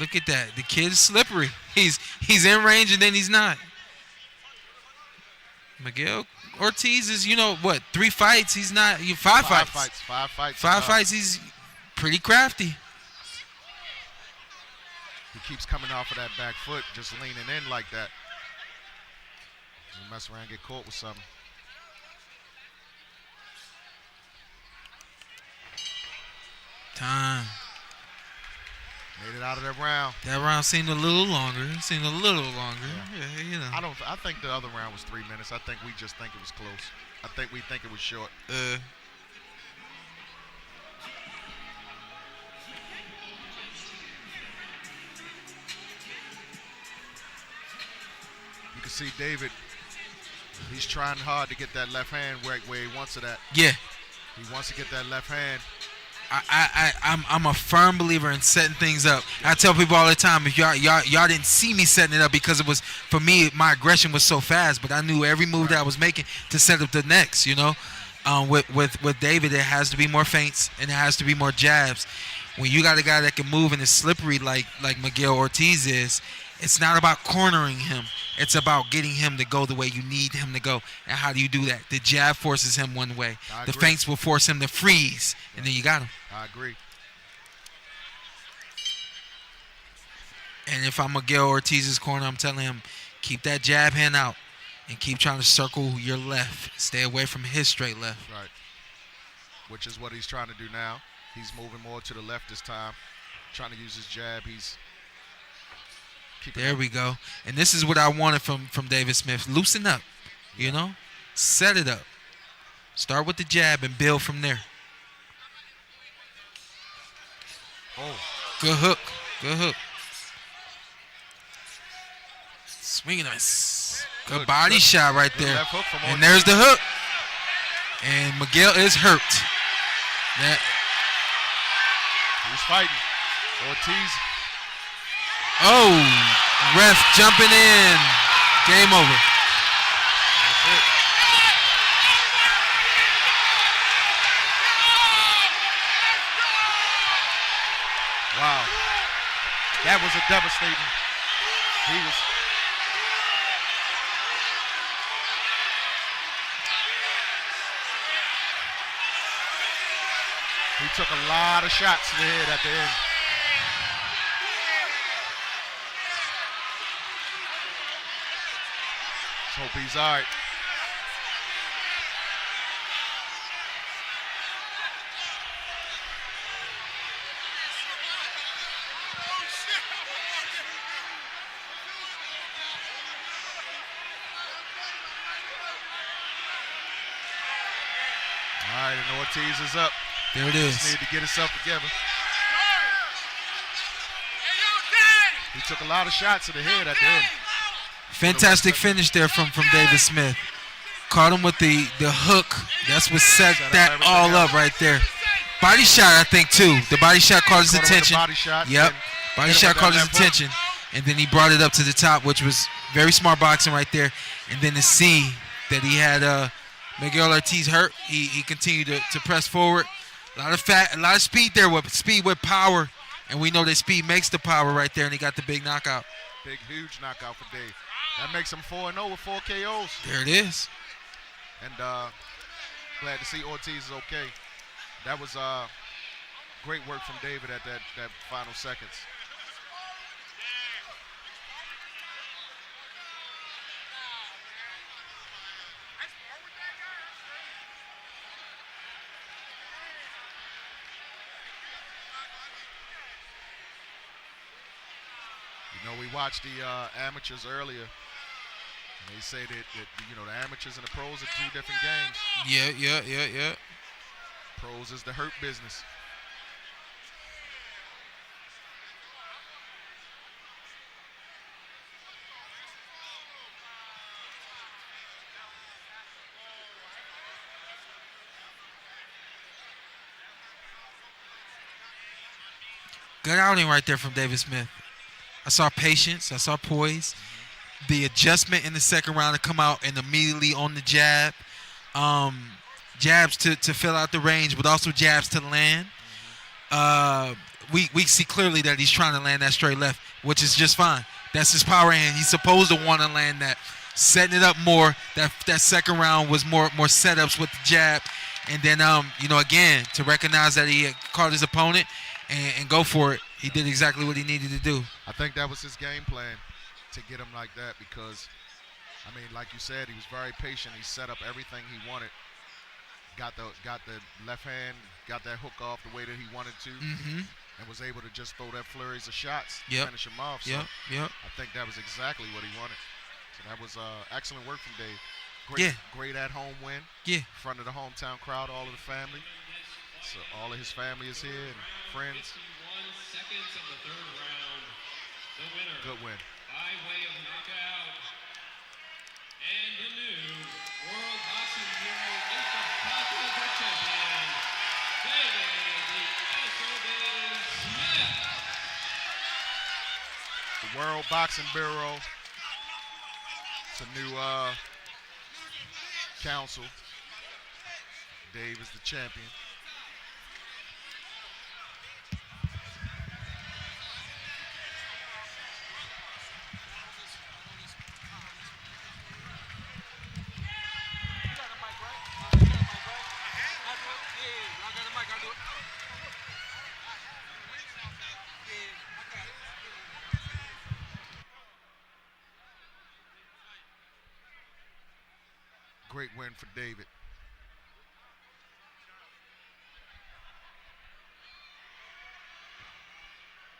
Look at that. The kid's slippery. He's in range and then he's not. Miguel Ortiz is, 3 fights. He's not. Five fights. Five fights. He's pretty crafty. He keeps coming off of that back foot, just leaning in like that. He'll mess around and get caught with something. Time. Made it out of that round. That round seemed a little longer. Yeah. I think the other round was 3 minutes. I think we just think it was close. I think we think it was short. You can see David. He's trying hard to get that left hand where he wants it at. Yeah. He wants to get that left hand. I'm a firm believer in setting things up. I tell people all the time, if y'all didn't see me setting it up because it was, for me, my aggression was so fast, but I knew every move that I was making to set up the next, With David, it has to be more feints and it has to be more jabs. When you got a guy that can move and is slippery like Miguel Ortiz is, it's not about cornering him. It's about getting him to go the way you need him to go. And how do you do that? The jab forces him one way. The feints will force him to freeze, and then you got him. I agree. And if I'm Miguel Ortiz's corner, I'm telling him, keep that jab hand out and keep trying to circle your left. Stay away from his straight left. Right. Which is what he's trying to do now. He's moving more to the left this time, trying to use his jab. There we go. And this is what I wanted from David Smith. Loosen up, Set it up. Start with the jab and build from there. Oh. Good hook. Good hook. Swing and a good body shot right there. Left hook from And there's the hook. And Miguel is hurt. He's fighting. Ortiz. Oh, ref jumping in. Game over. That's it. Wow. That was a devastating. He took a lot of shots to the head at the end. Let's hope he's all right. All right, and Ortiz is up. There it is. Just need to get himself together. He took a lot of shots to the head at the end. Fantastic finish there from David Smith. Caught him with the hook. That's what set that all up right there. Body shot, I think, too. The body shot caught his attention. Body shot. Yep. Body shot caught his attention. And then he brought it up to the top, which was very smart boxing right there. And then to see that he had Miguel Ortiz hurt, he continued to press forward. A lot of speed there, with power. And we know that speed makes the power right there, and he got the big knockout. Big, huge knockout for Dave. That makes him 4-0 with 4 KOs. There it is. And glad to see Ortiz is okay. That was great work from David at that final seconds. You know, we watched the amateurs earlier. And they say that the amateurs and the pros are 2 different games. Yeah. Pros is the hurt business. Good outing right there from David Smith. I saw patience. I saw poise. The adjustment in the second round to come out and immediately on the jab. Jabs to fill out the range, but also jabs to land. We see clearly that he's trying to land that straight left, which is just fine. That's his power hand. He's supposed to want to land that. Setting it up more. That second round was more setups with the jab. And then, again, to recognize that he had caught his opponent and go for it. He did exactly what he needed to do. I think that was his game plan, to get him like that, because, I mean, like you said, he was very patient. He set up everything he wanted. Got the left hand, got that hook off the way that he wanted to, and was able to just throw that flurries of shots to finish him off. So I think that was exactly what he wanted. So that was excellent work from Dave. Great at-home win. In front of the hometown crowd, all of the family. So all of his family is here and friends. 61 seconds of the third round. The winner. Good win. By way of knockout. And the new World Boxing Bureau Intercontinental Champion, David the SOB Smith. The World Boxing Bureau. It's a new council. Dave is the champion. Great win for David.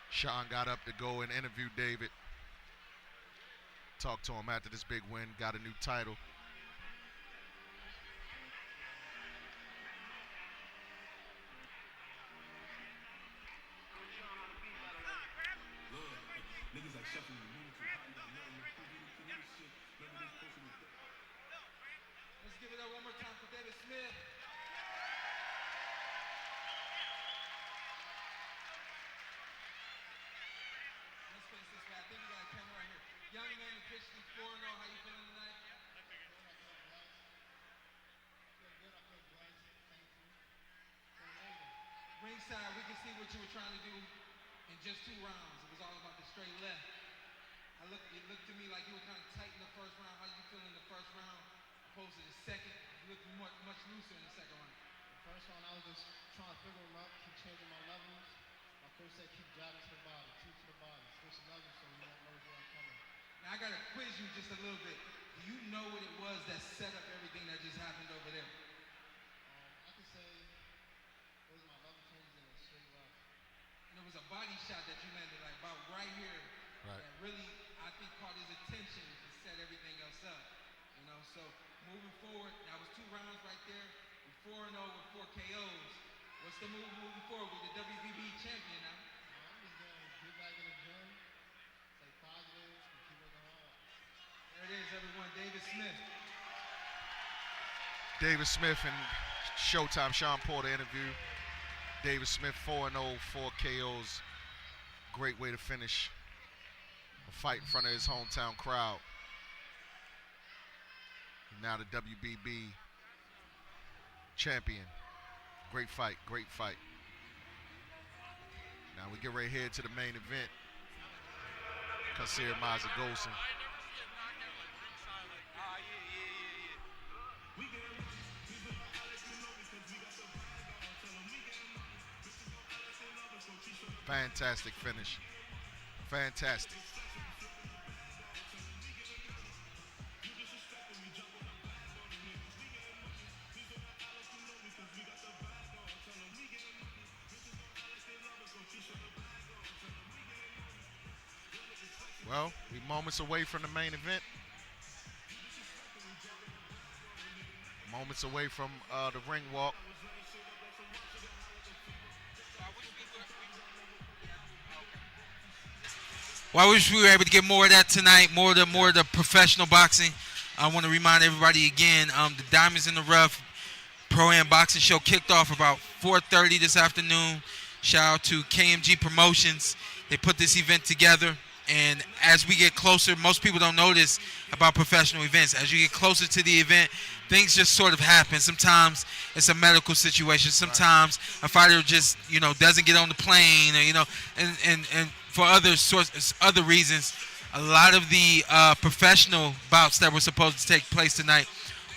Shawn got up to go and interview David. Talked to him after this big win, got a new title. ringside, we can see what you were trying to do in just 2 rounds. It was all about the straight left. It looked to me like you were kind of tight in the first round. How did you feel in the first round opposed to the second? You looked much looser in the second round. The first round, I was just trying to figure them out, keep changing my levels. My coach said keep driving to the body, 2 to the body, switch levels so you won't know where I'm coming. Now I got to quiz you just a little bit. Do you know what it was that set up everything that just happened over there? I could say it was my level changes and a straight left. And it was a body shot that you landed like about right here. Right. That really, I think, caught his attention to set everything else up. You know, so moving forward, that was 2 rounds right there. You're 4-0 with 4 KOs. What's the move moving forward with the WBB champion now? I'm just going to get back in the gym, stay positive, and keep working hard. There it is, everyone. David Smith. David Smith and Showtime Shawn Porter interview. David Smith 4-0, 4 KOs. Great way to finish a fight in front of his hometown crowd. Now the WBB champion. Great fight, great fight. Now we get right here to the main event. Kasir, Mazzie, Goldston. Fantastic finish. Fantastic. Well, we're moments away from the main event. Moments away from the ring walk. Well, I wish we were able to get more of that tonight, more of the professional boxing. I want to remind everybody again, the Diamonds in the Rough Pro-Am Boxing Show kicked off about 4:30 this afternoon. Shout out to KMG Promotions. They put this event together, and as we get closer, most people don't know this about professional events. As you get closer to the event, things just sort of happen. Sometimes it's a medical situation. Sometimes a fighter just, doesn't get on the plane, or, and for other reasons. A lot of the professional bouts that were supposed to take place tonight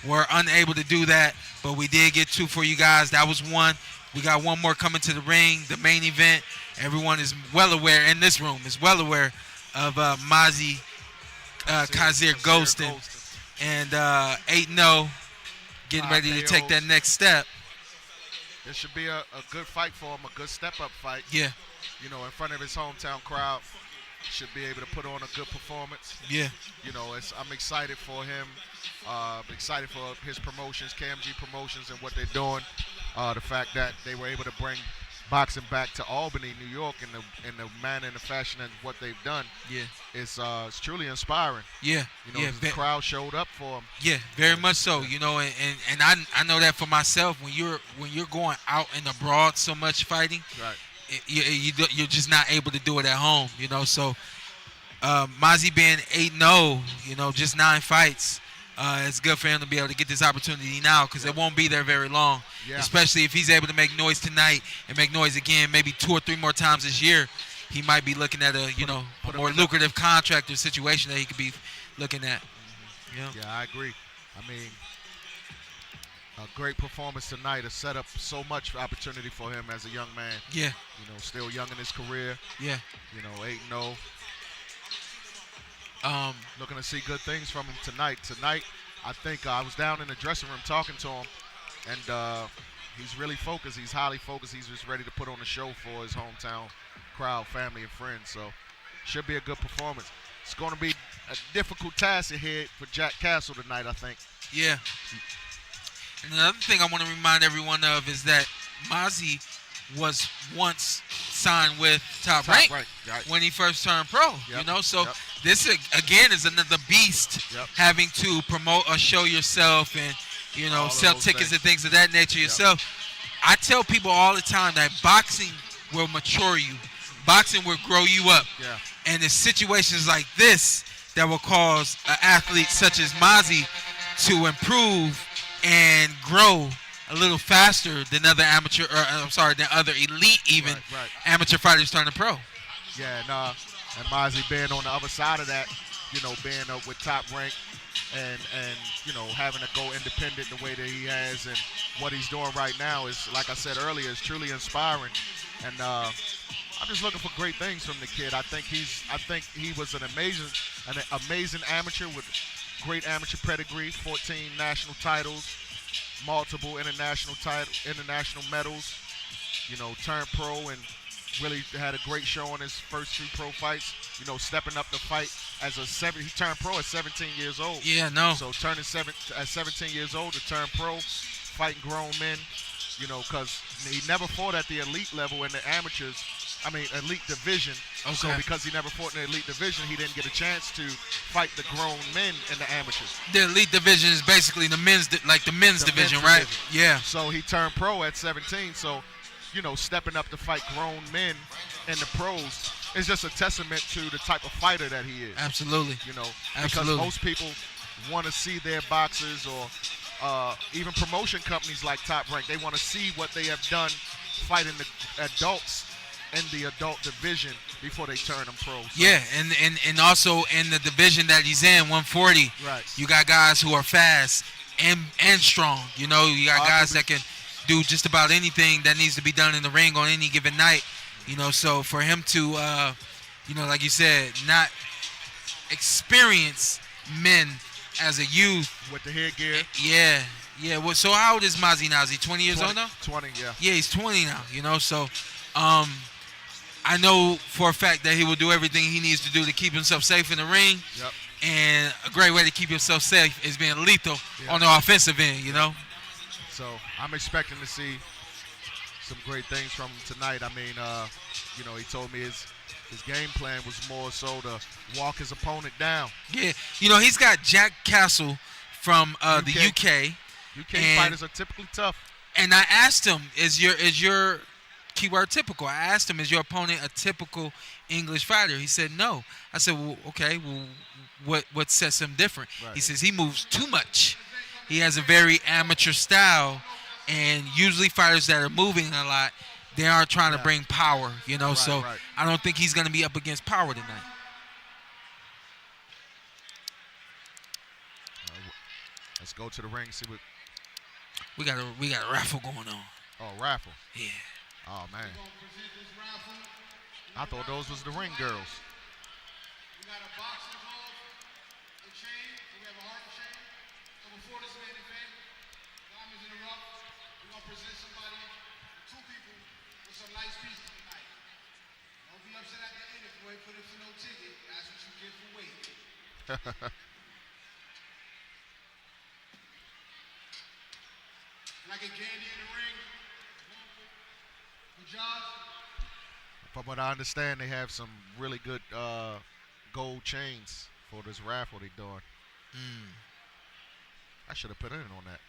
were unable to do that, but we did get 2 for you guys. That was 1. We got 1 more coming to the ring, the main event. Everyone is well aware, in this room, is well aware of Mazzie, Kasir, Goldston, and 8-0, getting ready to take that next step. This should be a good fight for him, a good step-up fight. Yeah. In front of his hometown crowd. Should be able to put on a good performance. Yeah. I'm excited for him. Excited for his promotions, KMG Promotions, and what they're doing. The fact that they were able to bring boxing back to Albany, New York, in the manner and the fashion and what they've done. Yeah. It's truly inspiring. Yeah. The crowd showed up for him. Yeah, very much so. And I know that for myself. When you're going out and abroad so much fighting, right. You're just not able to do it at home, So Mazzie being 8-0, just 9 fights, it's good for him to be able to get this opportunity now because it won't be there very long. Yeah. Especially if he's able to make noise tonight and make noise again, maybe 2 or 3 more times this year. He might be looking at a more lucrative contract or situation that he could be looking at. Mm-hmm. Yeah, I agree. I mean, a great performance tonight. Has set up so much opportunity for him as a young man. Yeah. Still young in his career. Yeah. 8-0. Looking to see good things from him tonight. Tonight, I think I was down in the dressing room talking to him, and he's really focused. He's highly focused. He's just ready to put on a show for his hometown crowd, family, and friends. So, should be a good performance. It's going to be a difficult task ahead for Jack Castle tonight, I think. Yeah. And another thing I want to remind everyone of is that Mazzie was once signed with Top Rank when he first turned pro. This again is another beast having to promote or show yourself and sell tickets and things of that nature yourself. I tell people all the time that boxing will mature you. Boxing will grow you up. Yeah. And it's situations like this that will cause an athlete such as Mazzie to improve and grow a little faster than other amateur, or I'm sorry, than other elite even Right. amateur fighters turning pro. Yeah, and Mazzie being on the other side of that, being up with Top Rank and having to go independent the way that he has, and what he's doing right now is, like I said earlier, is truly inspiring. And I'm just looking for great things from the kid. I think he was an amazing amateur with great amateur pedigree, 14 national titles, multiple international medals. Turned pro and really had a great show on his first 2 pro fights. Stepping up the fight he turned pro at 17 years old. Yeah, no. So turning at 17 years old to turn pro, fighting grown men, because he never fought at the elite level in the elite division. Okay. So because he never fought in the elite division, he didn't get a chance to fight the grown men in the amateurs. The elite division is basically the men's division, men's right? division. Yeah. So he turned pro at 17. So, stepping up to fight grown men in the pros is just a testament to the type of fighter that he is. Absolutely. Because Absolutely. most people want to see their boxers or even promotion companies like Top Rank, they want to see what they have done fighting the adults in the adult division before they turn them pro. So. Yeah, and also in the division that he's in, 140, right. You got guys who are fast and strong. You got guys that can do just about anything that needs to be done in the ring on any given night. So for him to, like you said, not experience men as a youth. With the headgear. Yeah. Well, so how old is Mazzie now? Is he 20 years old now? 20, yeah. Yeah, he's 20 now, so I know for a fact that he will do everything he needs to do to keep himself safe in the ring. Yep. And a great way to keep yourself safe is being lethal on the offensive end, So I'm expecting to see some great things from him tonight. He told me his game plan was more so to walk his opponent down. Yeah, he's got Jack Castle from the UK. UK fighters are typically tough. And I asked him, is your keyword typical? I asked him, is your opponent a typical English fighter? He said no. I said, well, okay, what sets him different? Right. He says he moves too much. He has a very amateur style, and usually fighters that are moving a lot, they aren't trying to bring power, so right. I don't think he's going to be up against power tonight. Let's go to the ring and see what we got a raffle going on. Oh, raffle. Yeah. Oh man. I thought those was the ring girls. We got a boxing glove, a chain, and we have a heart chain. So before this main event, Diamonds in the Rough, we're gonna present somebody, 2 people, with some nice pieces tonight. Don't be upset at the end if you ain't put it for no ticket. That's what you get for waiting. Can I get Candy in the ring? Good job. From what I understand, they have some really good gold chains for this raffle they're doing. I should have put in on that.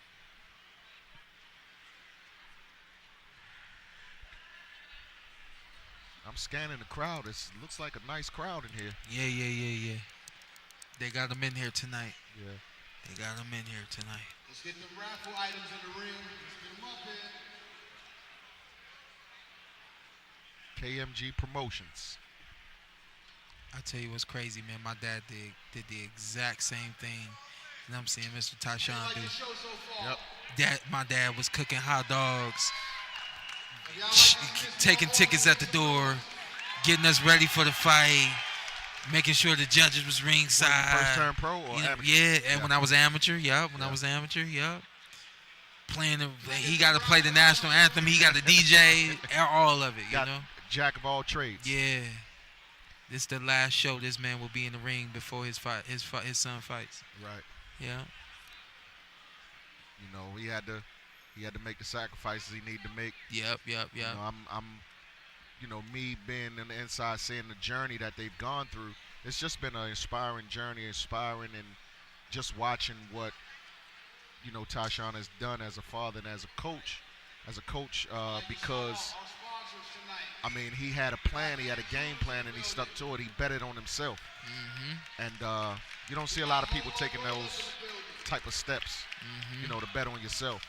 I'm scanning the crowd. It looks like a nice crowd in here. Yeah. They got them in here tonight. Yeah. They got them in here tonight. Let's get the raffle items in the ring. Let's get them up here. KMG Promotions. I tell you what's crazy, man. My dad did the exact same thing. And I'm seeing Mr. Tyshawn do. Yep. My dad was cooking hot dogs, taking tickets at the door, getting us ready for the fight, making sure the judges was ringside. First turn pro or amateur? Yeah, and when I was amateur, I was amateur, playing he got to play the national anthem. He got the DJ, all of it, Jack of all trades. Yeah. This the last show this man will be in the ring before his son fights. Right. Yeah. He had to make the sacrifices he needed to make. Yep. I'm me being on the inside, seeing the journey that they've gone through. It's just been an inspiring journey, and just watching what Tyshawn has done as a father and as a coach. Because he had a plan, he had a game plan, and he stuck to it. He betted on himself. And you don't see a lot of people taking those type of steps, to bet on yourself.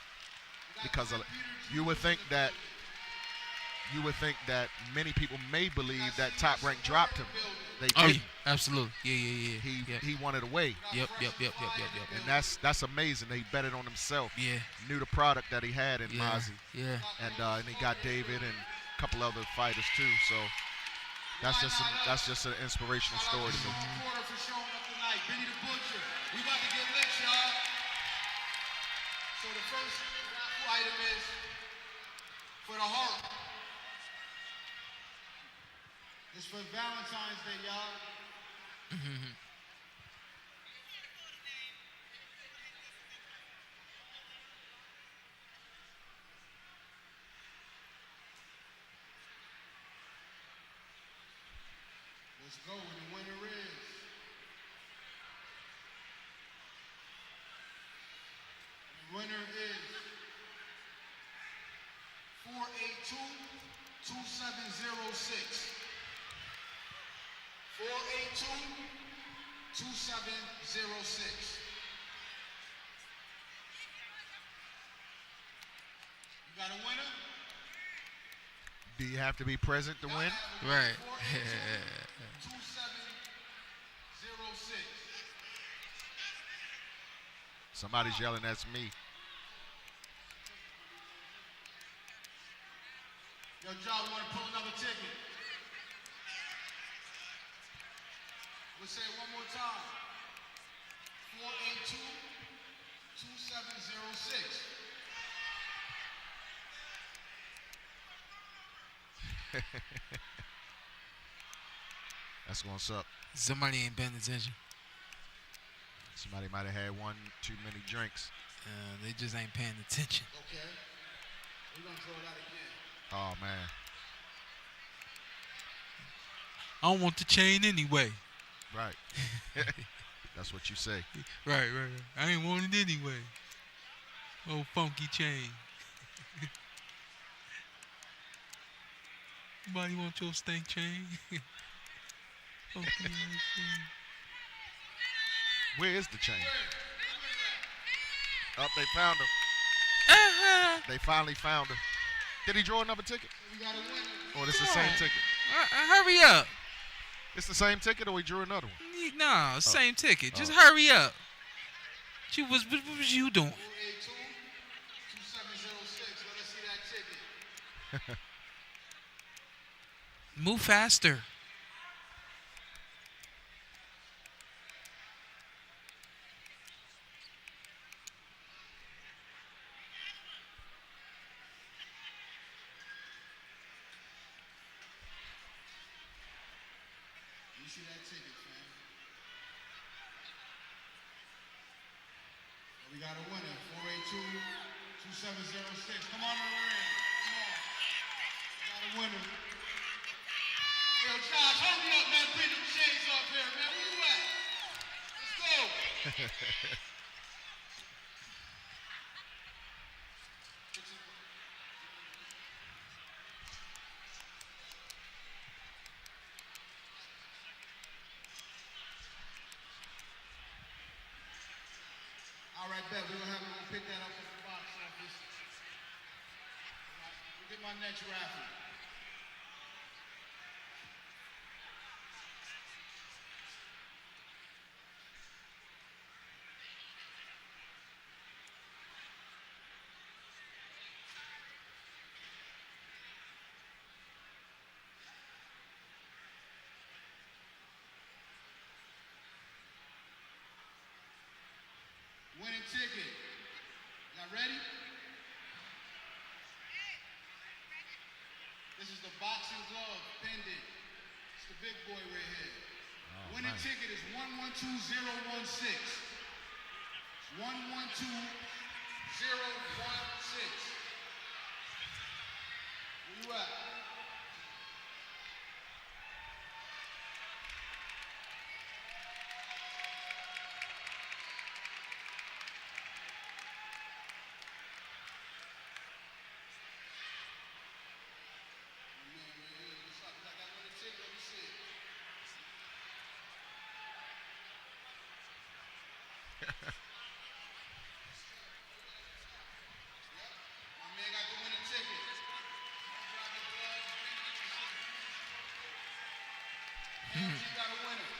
because you would think that many people may believe that Top Rank dropped him. They didn't. Absolutely. Yeah. He wanted away. Yep. And that's amazing. He betted on himself. Yeah. Knew the product that he had in Mazzie. Yeah. And he got David and a couple other fighters too. So that's just an inspirational story to me. Porter for showing up tonight. Benny the Butcher. We about to get lit, y'all. So the first raffle item is for the heart. It's for Valentine's Day, y'all. Let's go, and the winner is $482-2706. 482-2706. You got a winner? Do you have to be present to win? Right. 2706. Somebody's yelling, that's me. Yo, John, we want to pull another ticket. We'll say it one more time. 482-2706. That's gonna suck. Somebody ain't paying attention. Somebody might have had one too many drinks. They just ain't paying attention. Okay. We're going to throw that again. Oh man. I don't want the chain anyway. Right. That's what you say. Right. I ain't want it anyway. Oh, funky chain. Somebody want your stank chain? Funky ass chain. Where is the chain? Oh, they found her. They finally found her. Did he draw another ticket? Or it's the same ticket? Hurry up. It's the same ticket, or he drew another one? No, same ticket. Just hurry up. What was you doing? 482-2706. Let us see that ticket. Move faster. You see that ticket, fam? We got a winner, 482-2706. Come on in the ring. Come on. We got a winner. Yo, Josh, hold me up, man. Bring them shades up here, man. Where you at? Let's go. All right, bet. We're going to pick that up at the box office. We'll get my next raffle. Winning ticket. Y'all ready? This is the boxing glove pendant. It's the big boy right here. Oh, Winning nice. ticket is 112016. 112016. Where you at? got a winner.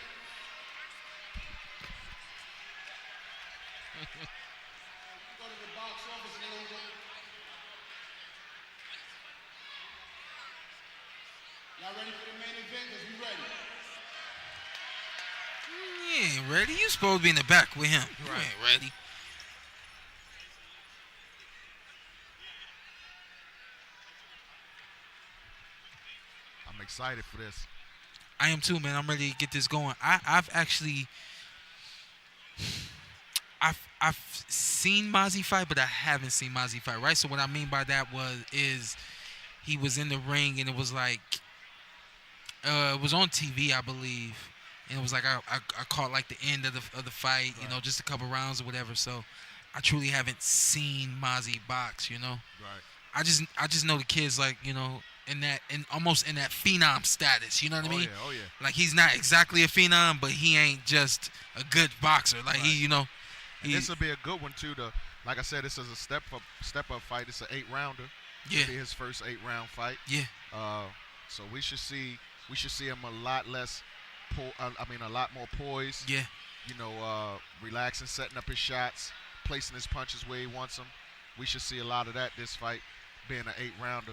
Go to the box office and they don't go. Y'all ready for the main event? Cause we ready. You ain't ready. You supposed to be in the back with him. You ain't ready. I'm excited for this. I am too, man. I'm ready to get this going. I've seen Mazzie fight, but I haven't seen Mazzie fight, right? So what I mean by that is he was in the ring and it was like it was on TV, I believe, and it was like I caught like the end of the fight, you know, just a couple rounds or whatever. So I truly haven't seen Mazzie box, you know. Right. I just know the kid's like, you know, almost in that phenom status, you know what I mean? Oh yeah. Like he's not exactly a phenom, but he ain't just a good boxer. Like he, you know. This will be a good one too. Like I said, this is a step up fight. It's an 8-rounder. Yeah. It'll be his first 8-round fight. Yeah. So we should see him a lot less, a lot more poised. Yeah. You know, relaxing, setting up his shots, placing his punches where he wants them. We should see a lot of that this fight, being an 8-rounder.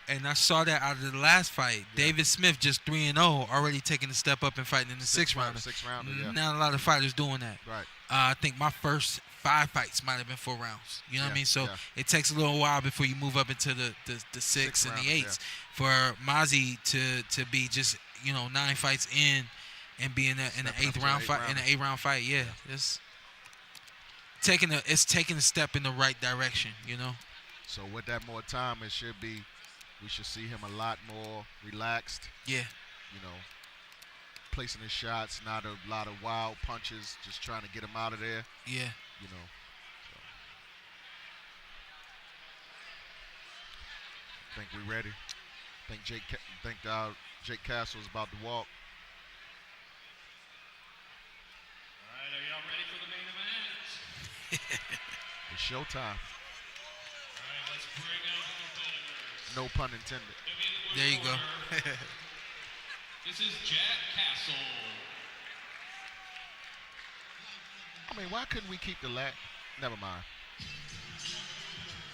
And I saw that out of the last fight. Yeah. David Smith just 3-0, already taking a step up and fighting in the 6-rounder. 6-rounder, yeah. Not a lot of fighters doing that. Right. I think my first 5 fights might have been 4 rounds. You know what I mean? So it takes a little while before you move up into the 6 and the 8s. For Mazzie to be just, you know, 9 fights in and be in an 8th-round fight, in an 8-round fight, yeah. It's taking a step in the right direction, you know. So with that more time, we should see him a lot more relaxed. Yeah. You know, placing his shots, not a lot of wild punches, just trying to get him out of there. Yeah. You know. So. Think we ready? Think Jake Castle is about to walk. All right, are y'all ready for the main event? It's showtime. All right, let's bring out the competitors. No pun intended. There you go. This is Jack Castle. I mean, why couldn't we keep the Never mind.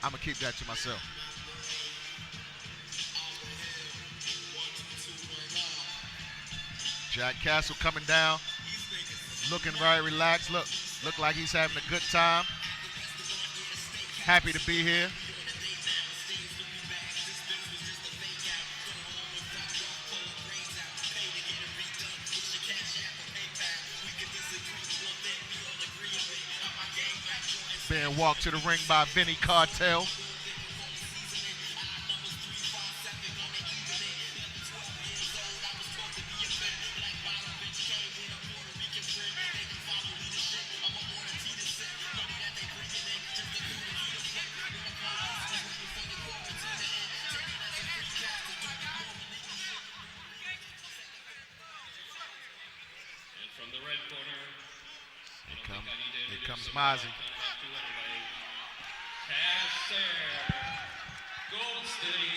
I'm going to keep that to myself. Jack Castle coming down, looking very relaxed. Look like he's having a good time. Happy to be here. Being walked to the ring by Vinny Cartel. From the red corner, Here comes Mazzie. Kasir, Goldston.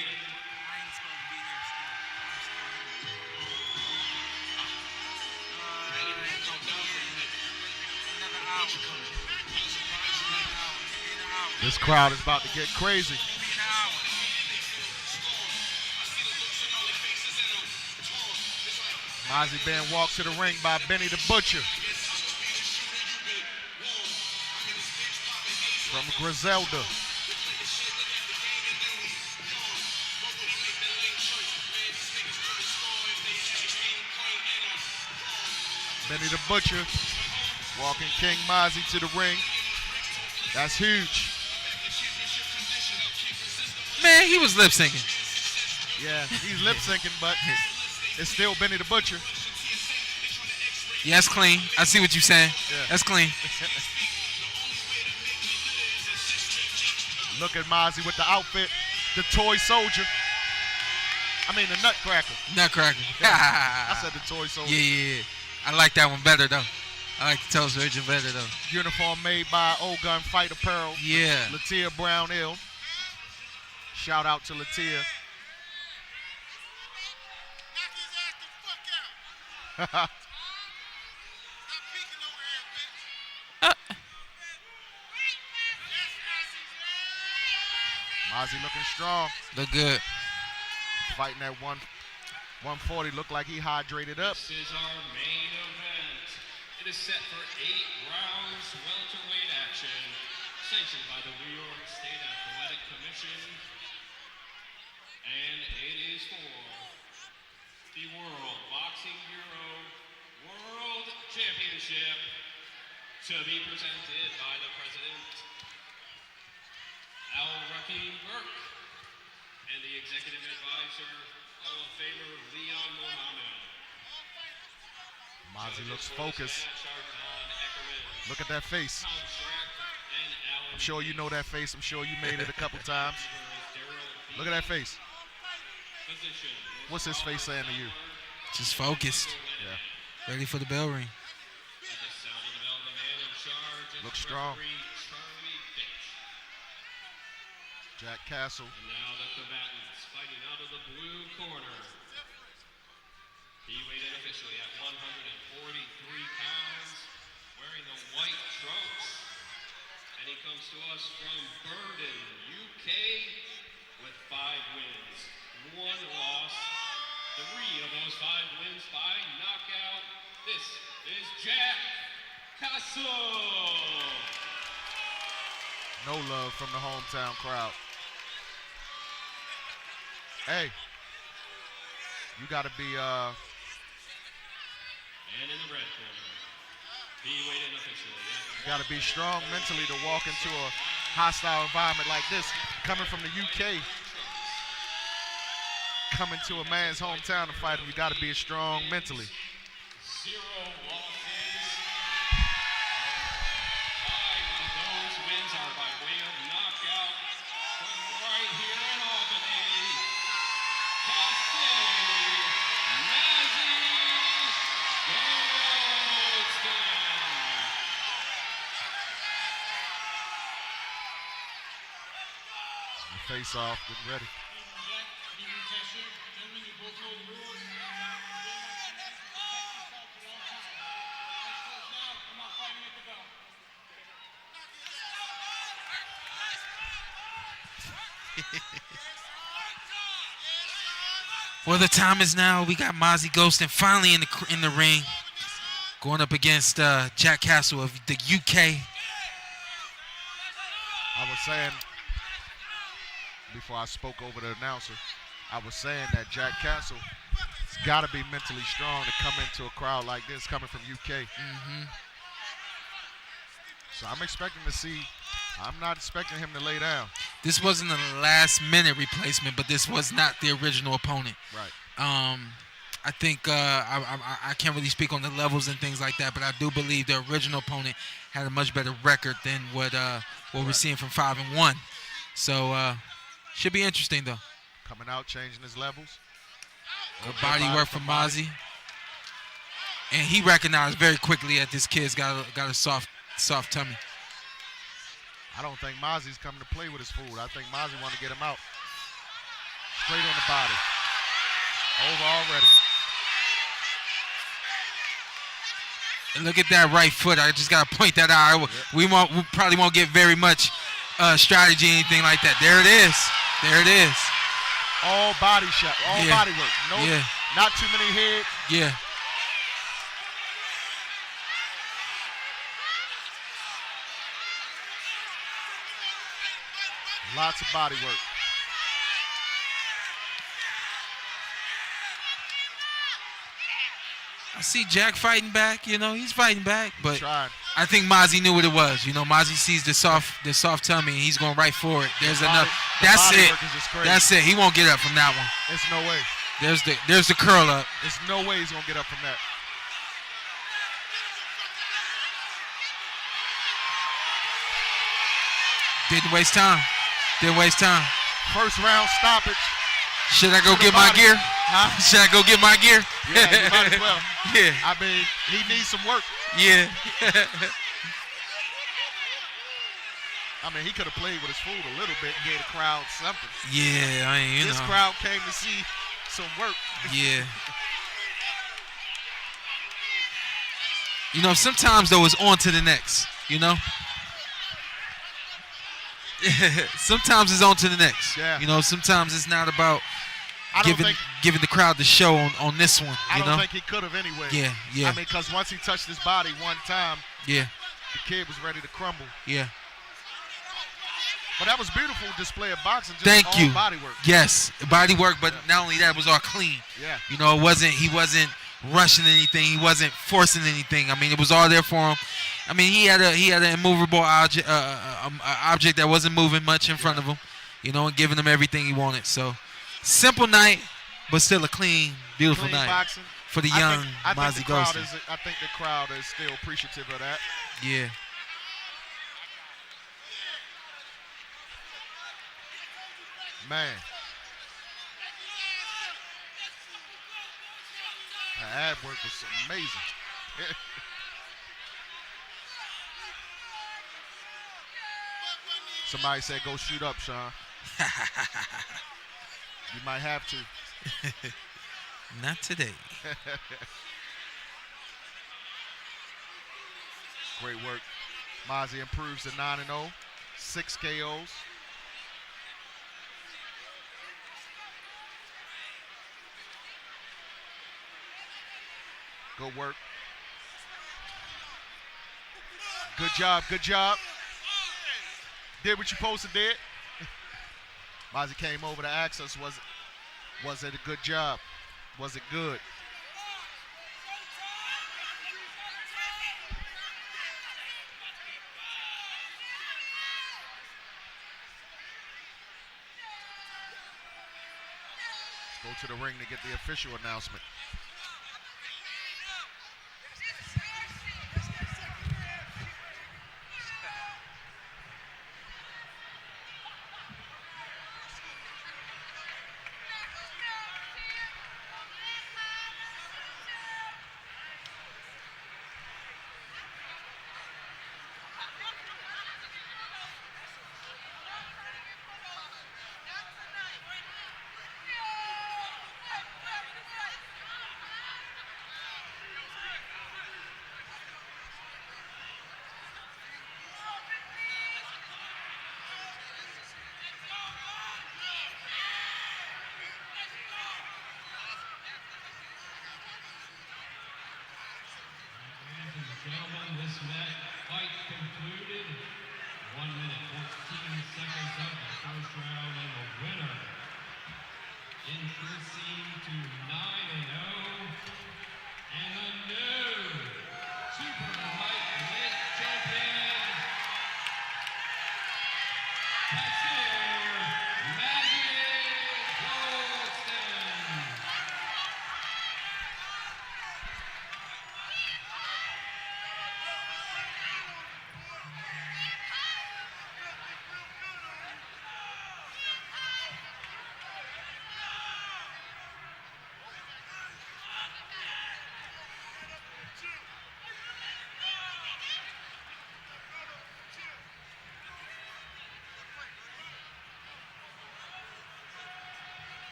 This crowd is about to get crazy. Mazzie being walked to the ring by Benny the Butcher. From Griselda. Benny the Butcher walking King Mazzie to the ring. That's huge. Man, he was lip syncing. Yeah, he's lip syncing, but it's still Benny the Butcher. Yeah, that's clean. I see what you're saying. Yeah. That's clean. Look at Mazzie with the outfit, the toy soldier. I mean the nutcracker. Nutcracker. I said the toy soldier. Yeah. I like that one better though. I like the Tulsa version better though. Uniform made by Old Gun Fight Apparel. Yeah. Latia Brown-L. Shout out to Latia. Mazzie looking strong. Look good. Fighting at 140. Look like he hydrated up. This is our main event. It is set for 8 rounds welterweight action, sanctioned by the New York State Athletic Commission. And it is for the World Boxing Bureau World Championship to be presented by the President, Merk, and the Executive Advisor, Hall of Famer Leon Mohammed. Mazzie looks focused. Look at that face. I'm sure you know that face. I'm sure you made it a couple times. Look at that face. What's his face saying to you? Just focused. Yeah. Ready for the bell ring. Looks strong. Jack Castle. And now the combatants fighting out of the blue corner. He weighed in officially at 143 pounds, wearing the white trunks. And he comes to us from Burden, UK, with 5 wins, 1 loss. 3 of those 5 wins by knockout. This is Jack Castle. No love from the hometown crowd. Hey, you got to be And in the red corner, he weighed in officially. you got to be strong mentally to walk into a hostile environment like this. Coming from the UK, coming to a man's hometown to fight him, you got to be strong mentally. 0 losses. 5 of those wins are by way of knockout from right here in Albany. Kasir, Mazzie, Goldston. Face off, get ready. Well, the time is now. We got Mazzie Goldston finally in the ring, going up against Jack Castle of the UK. I was saying, before I spoke over the announcer, I was saying that Jack Castle has got to be mentally strong to come into a crowd like this, coming from UK. So I'm expecting to see, I'm not expecting him to lay down. This wasn't a last-minute replacement, but this was not the original opponent. Right. I think I can't really speak on the levels and things like that, but I do believe the original opponent had a much better record than what we're seeing from 5-1. So should be interesting though. Coming out, changing his levels. Good body work from Mazzie, and he recognized very quickly that this kid's got a soft tummy. I don't think Mazzie's coming to play with his food. I think Mazzie want to get him out. Straight on the body. Over already. And look at that right foot. I just got to point that out. We probably won't get very much strategy, anything like that. There it is. There it is. All body shot. All body work. No, not too many head. Yeah. Lots of body work. I see Jack fighting back. You know, he's fighting back, but Trying. I think Mazzie knew what it was. You know, Mazzie sees the soft tummy, and he's going right for it. There's enough. That's it. That's it. He won't get up from that one. There's no way. There's the curl up. There's no way he's gonna get up from that. Didn't waste time. Didn't waste time. First round stoppage. Should I go get my gear? Huh? Should I go get my gear? Yeah, you might as well. Yeah. I mean, he needs some work. Yeah. I mean, he could have played with his food a little bit and gave the crowd something. Yeah, I mean, This crowd came to see some work. Yeah. You know, sometimes though it's on to the next. You know. Sometimes it's on to the next. Yeah. You know, sometimes it's not about giving the crowd the show on this one. I You don't know? think he could have anyway. Yeah, yeah. I mean, because once he touched his body one time, Yeah, the kid was ready to crumble. yeah. But that was beautiful display of boxing. Just Thank all you. body work. Yes, body work, but not only that, it was all clean. Yeah. You know, he wasn't rushing anything. He wasn't forcing anything. I mean, it was all there for him. I mean, he had an immovable object, object that wasn't moving much in front of him. You know, and giving him everything he wanted. So, simple night, but still a clean, beautiful Clean night boxing. for the young I Mazzie Goldston. think the crowd is still appreciative of that. Yeah. Man. The ad work was amazing. Somebody said go shoot up, Shawn. You might have to. Not today. Great work. Mazzie improves to 9-0, 6 KOs. Good work. Good job, good job. Did what you supposed to did. Mazzie came over to ask us, was it a good job? Was it good? Let's go to the ring to get the official announcement. Gentlemen, this fight concluded. 1 minute, 14 seconds of the first round, and the winner, increasing to 9-0, and the new super lightweight champion, Kasir Goldston.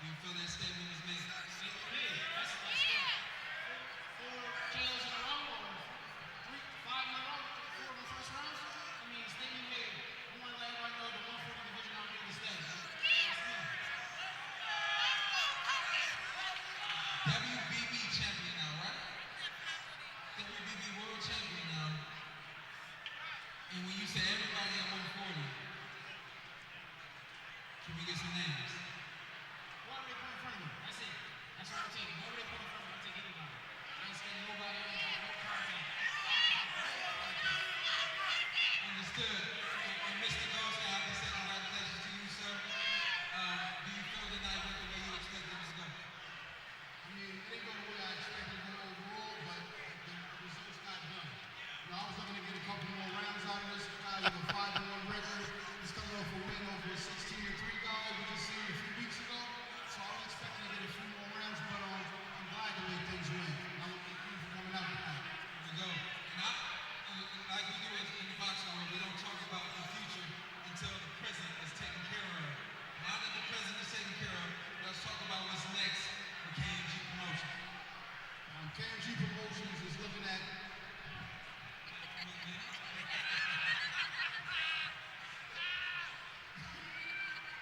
Do you feel that statement was made? That's 4 KOs in a row or 5 in a row, 4 in the first round. I mean, statement made. I want to let everybody know the 140 division I'm here to stay. WBB champion now, right? WBB world champion now. And when you say everybody at 140, can we get some names? Whoever they put in front of me, that's it. That's what I'm taking. Whoever they put in front of me, I'll take anybody. I ain't scared of nobody. I ain't got no contact. Understood. And Mr. Goldstone, I have to say congratulations to you, sir. Do you feel tonight went the way you expected it to go? I mean, it didn't go the way I expected it to go overall, but the results got done. You know, I was looking to get a couple more rounds out of this guy with a 5-1 record. He's coming off a win over a 16-3 guy we just seen a few weeks ago. So I was expecting to get a few more rounds, but I'm glad the way things went. I'm looking for coming out tonight. There we go. And like we do in the boxing world, we don't talk about the future until the present is taken care of. Now that the present is taken care of, let's talk about what's next for KMG Promotions. KMG Promotions is looking at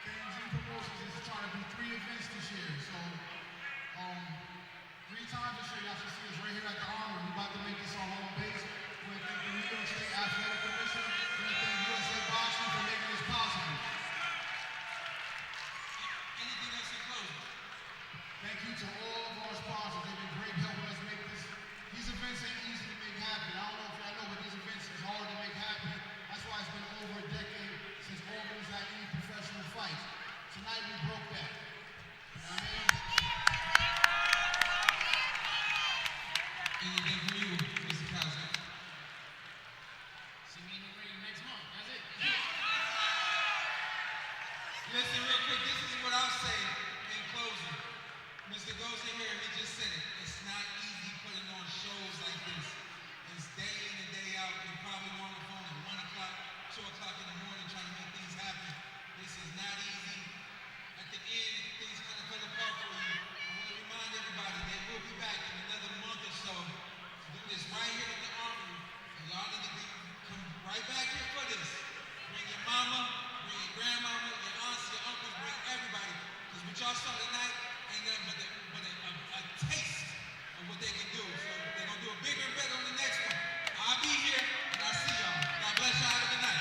KMG Promotions is trying to do 3 events this year. So 3 times this year, y'all should see us right here at the Armory. We're about to make this our home base. We want to thank the New York State Athletic Commission. We want to thank USA Boxing for making this possible. Anything else in closing? Thank you to all of our sponsors. They've been great helping us make this. These events ain't easy to make happen. I don't know if y'all know, but these events is hard to make happen. That's why it's been over a decade since Albany's had any professional fights. Tonight we broke that. You know what I mean? Anything from you, Mr. Kasir? See me in the ring next month. That's it. Listen real quick, this is what I'll say in closing. Mr. Goldstone here, he just said it. It's not easy putting on shows like this. It's day in and day out. You're probably on the phone at 1 o'clock, 2 o'clock in the morning trying to make things happen. This is not easy. At the end, things kind of fell apart for you. I want to remind everybody that we'll be back in another month or so to do this right here at the Armory. And y'all need to come right back here for this. Bring your mama, bring your grandmama, your aunts, your uncles, bring everybody. Because what y'all saw tonight ain't nothing but a taste of what they can do. So they're going to do it bigger and better on the next one. I'll be here and I'll see y'all. God bless y'all. Have a good night.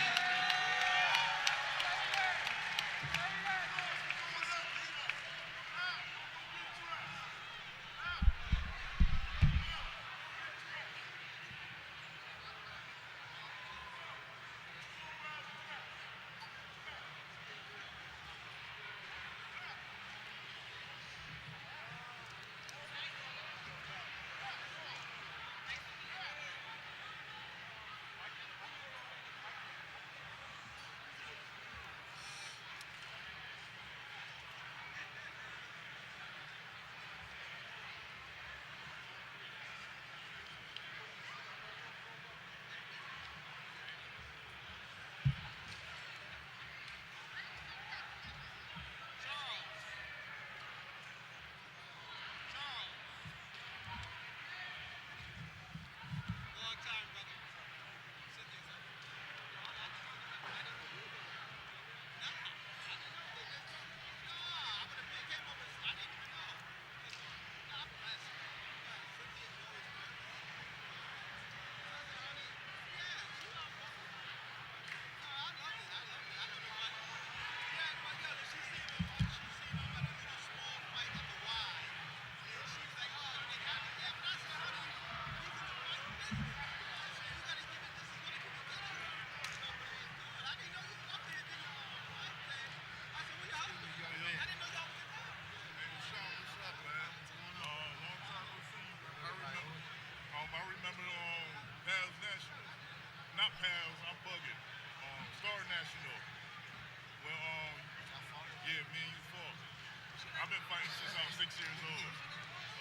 I've been fighting since I was 6 years old.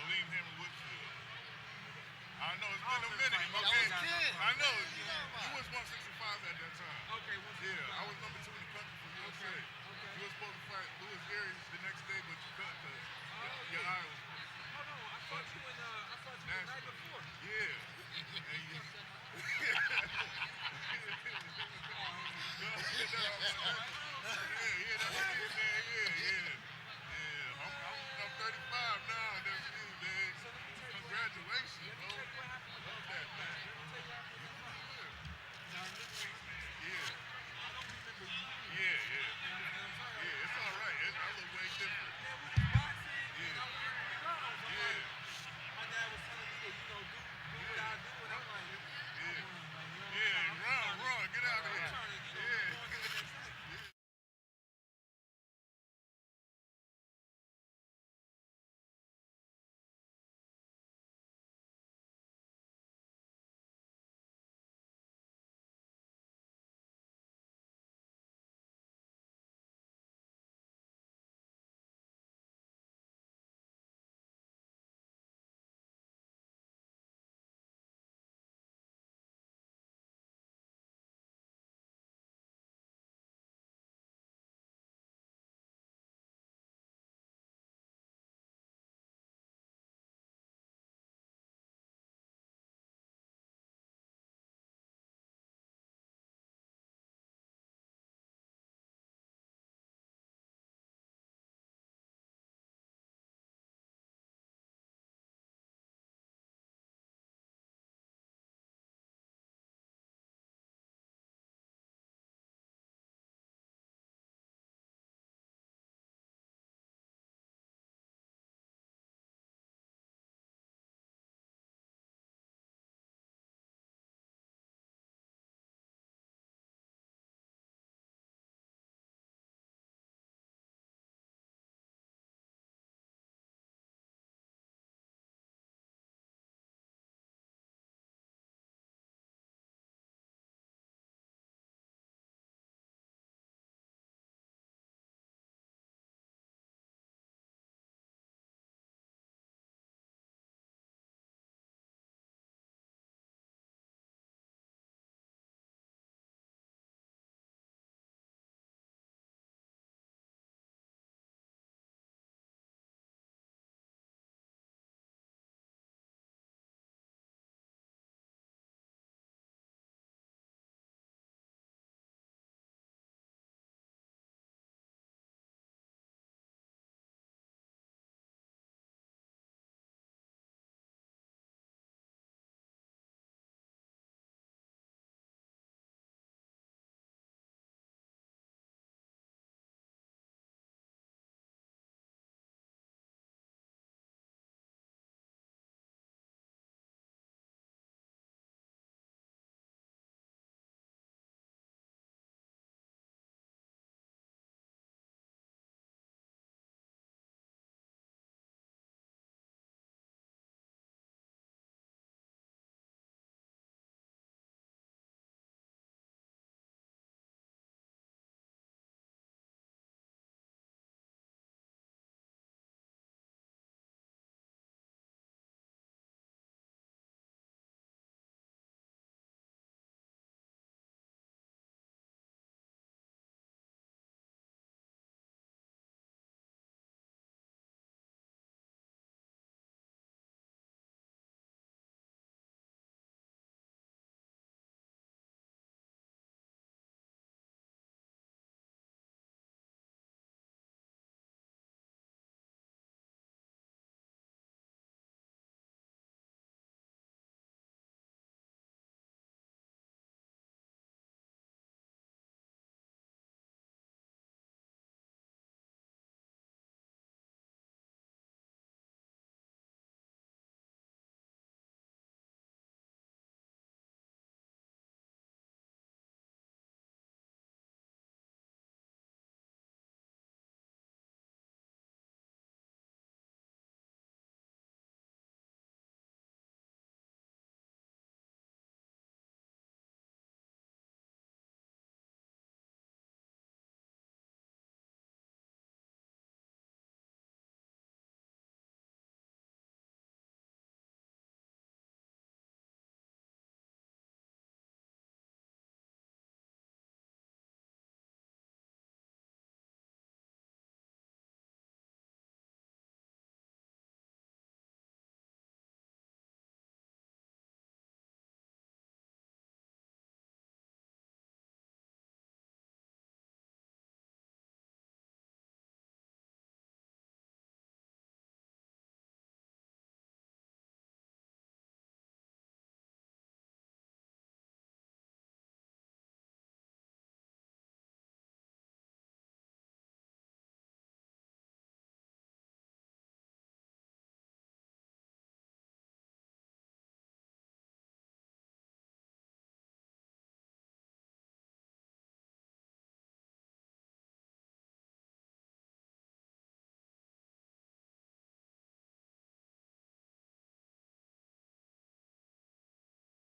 Aleem Henry Whitfield. I know it's been a minute. Okay, I know. You was 165 at that time. Okay, yeah, I was number 2 in the country for USA. You was supposed to fight Louis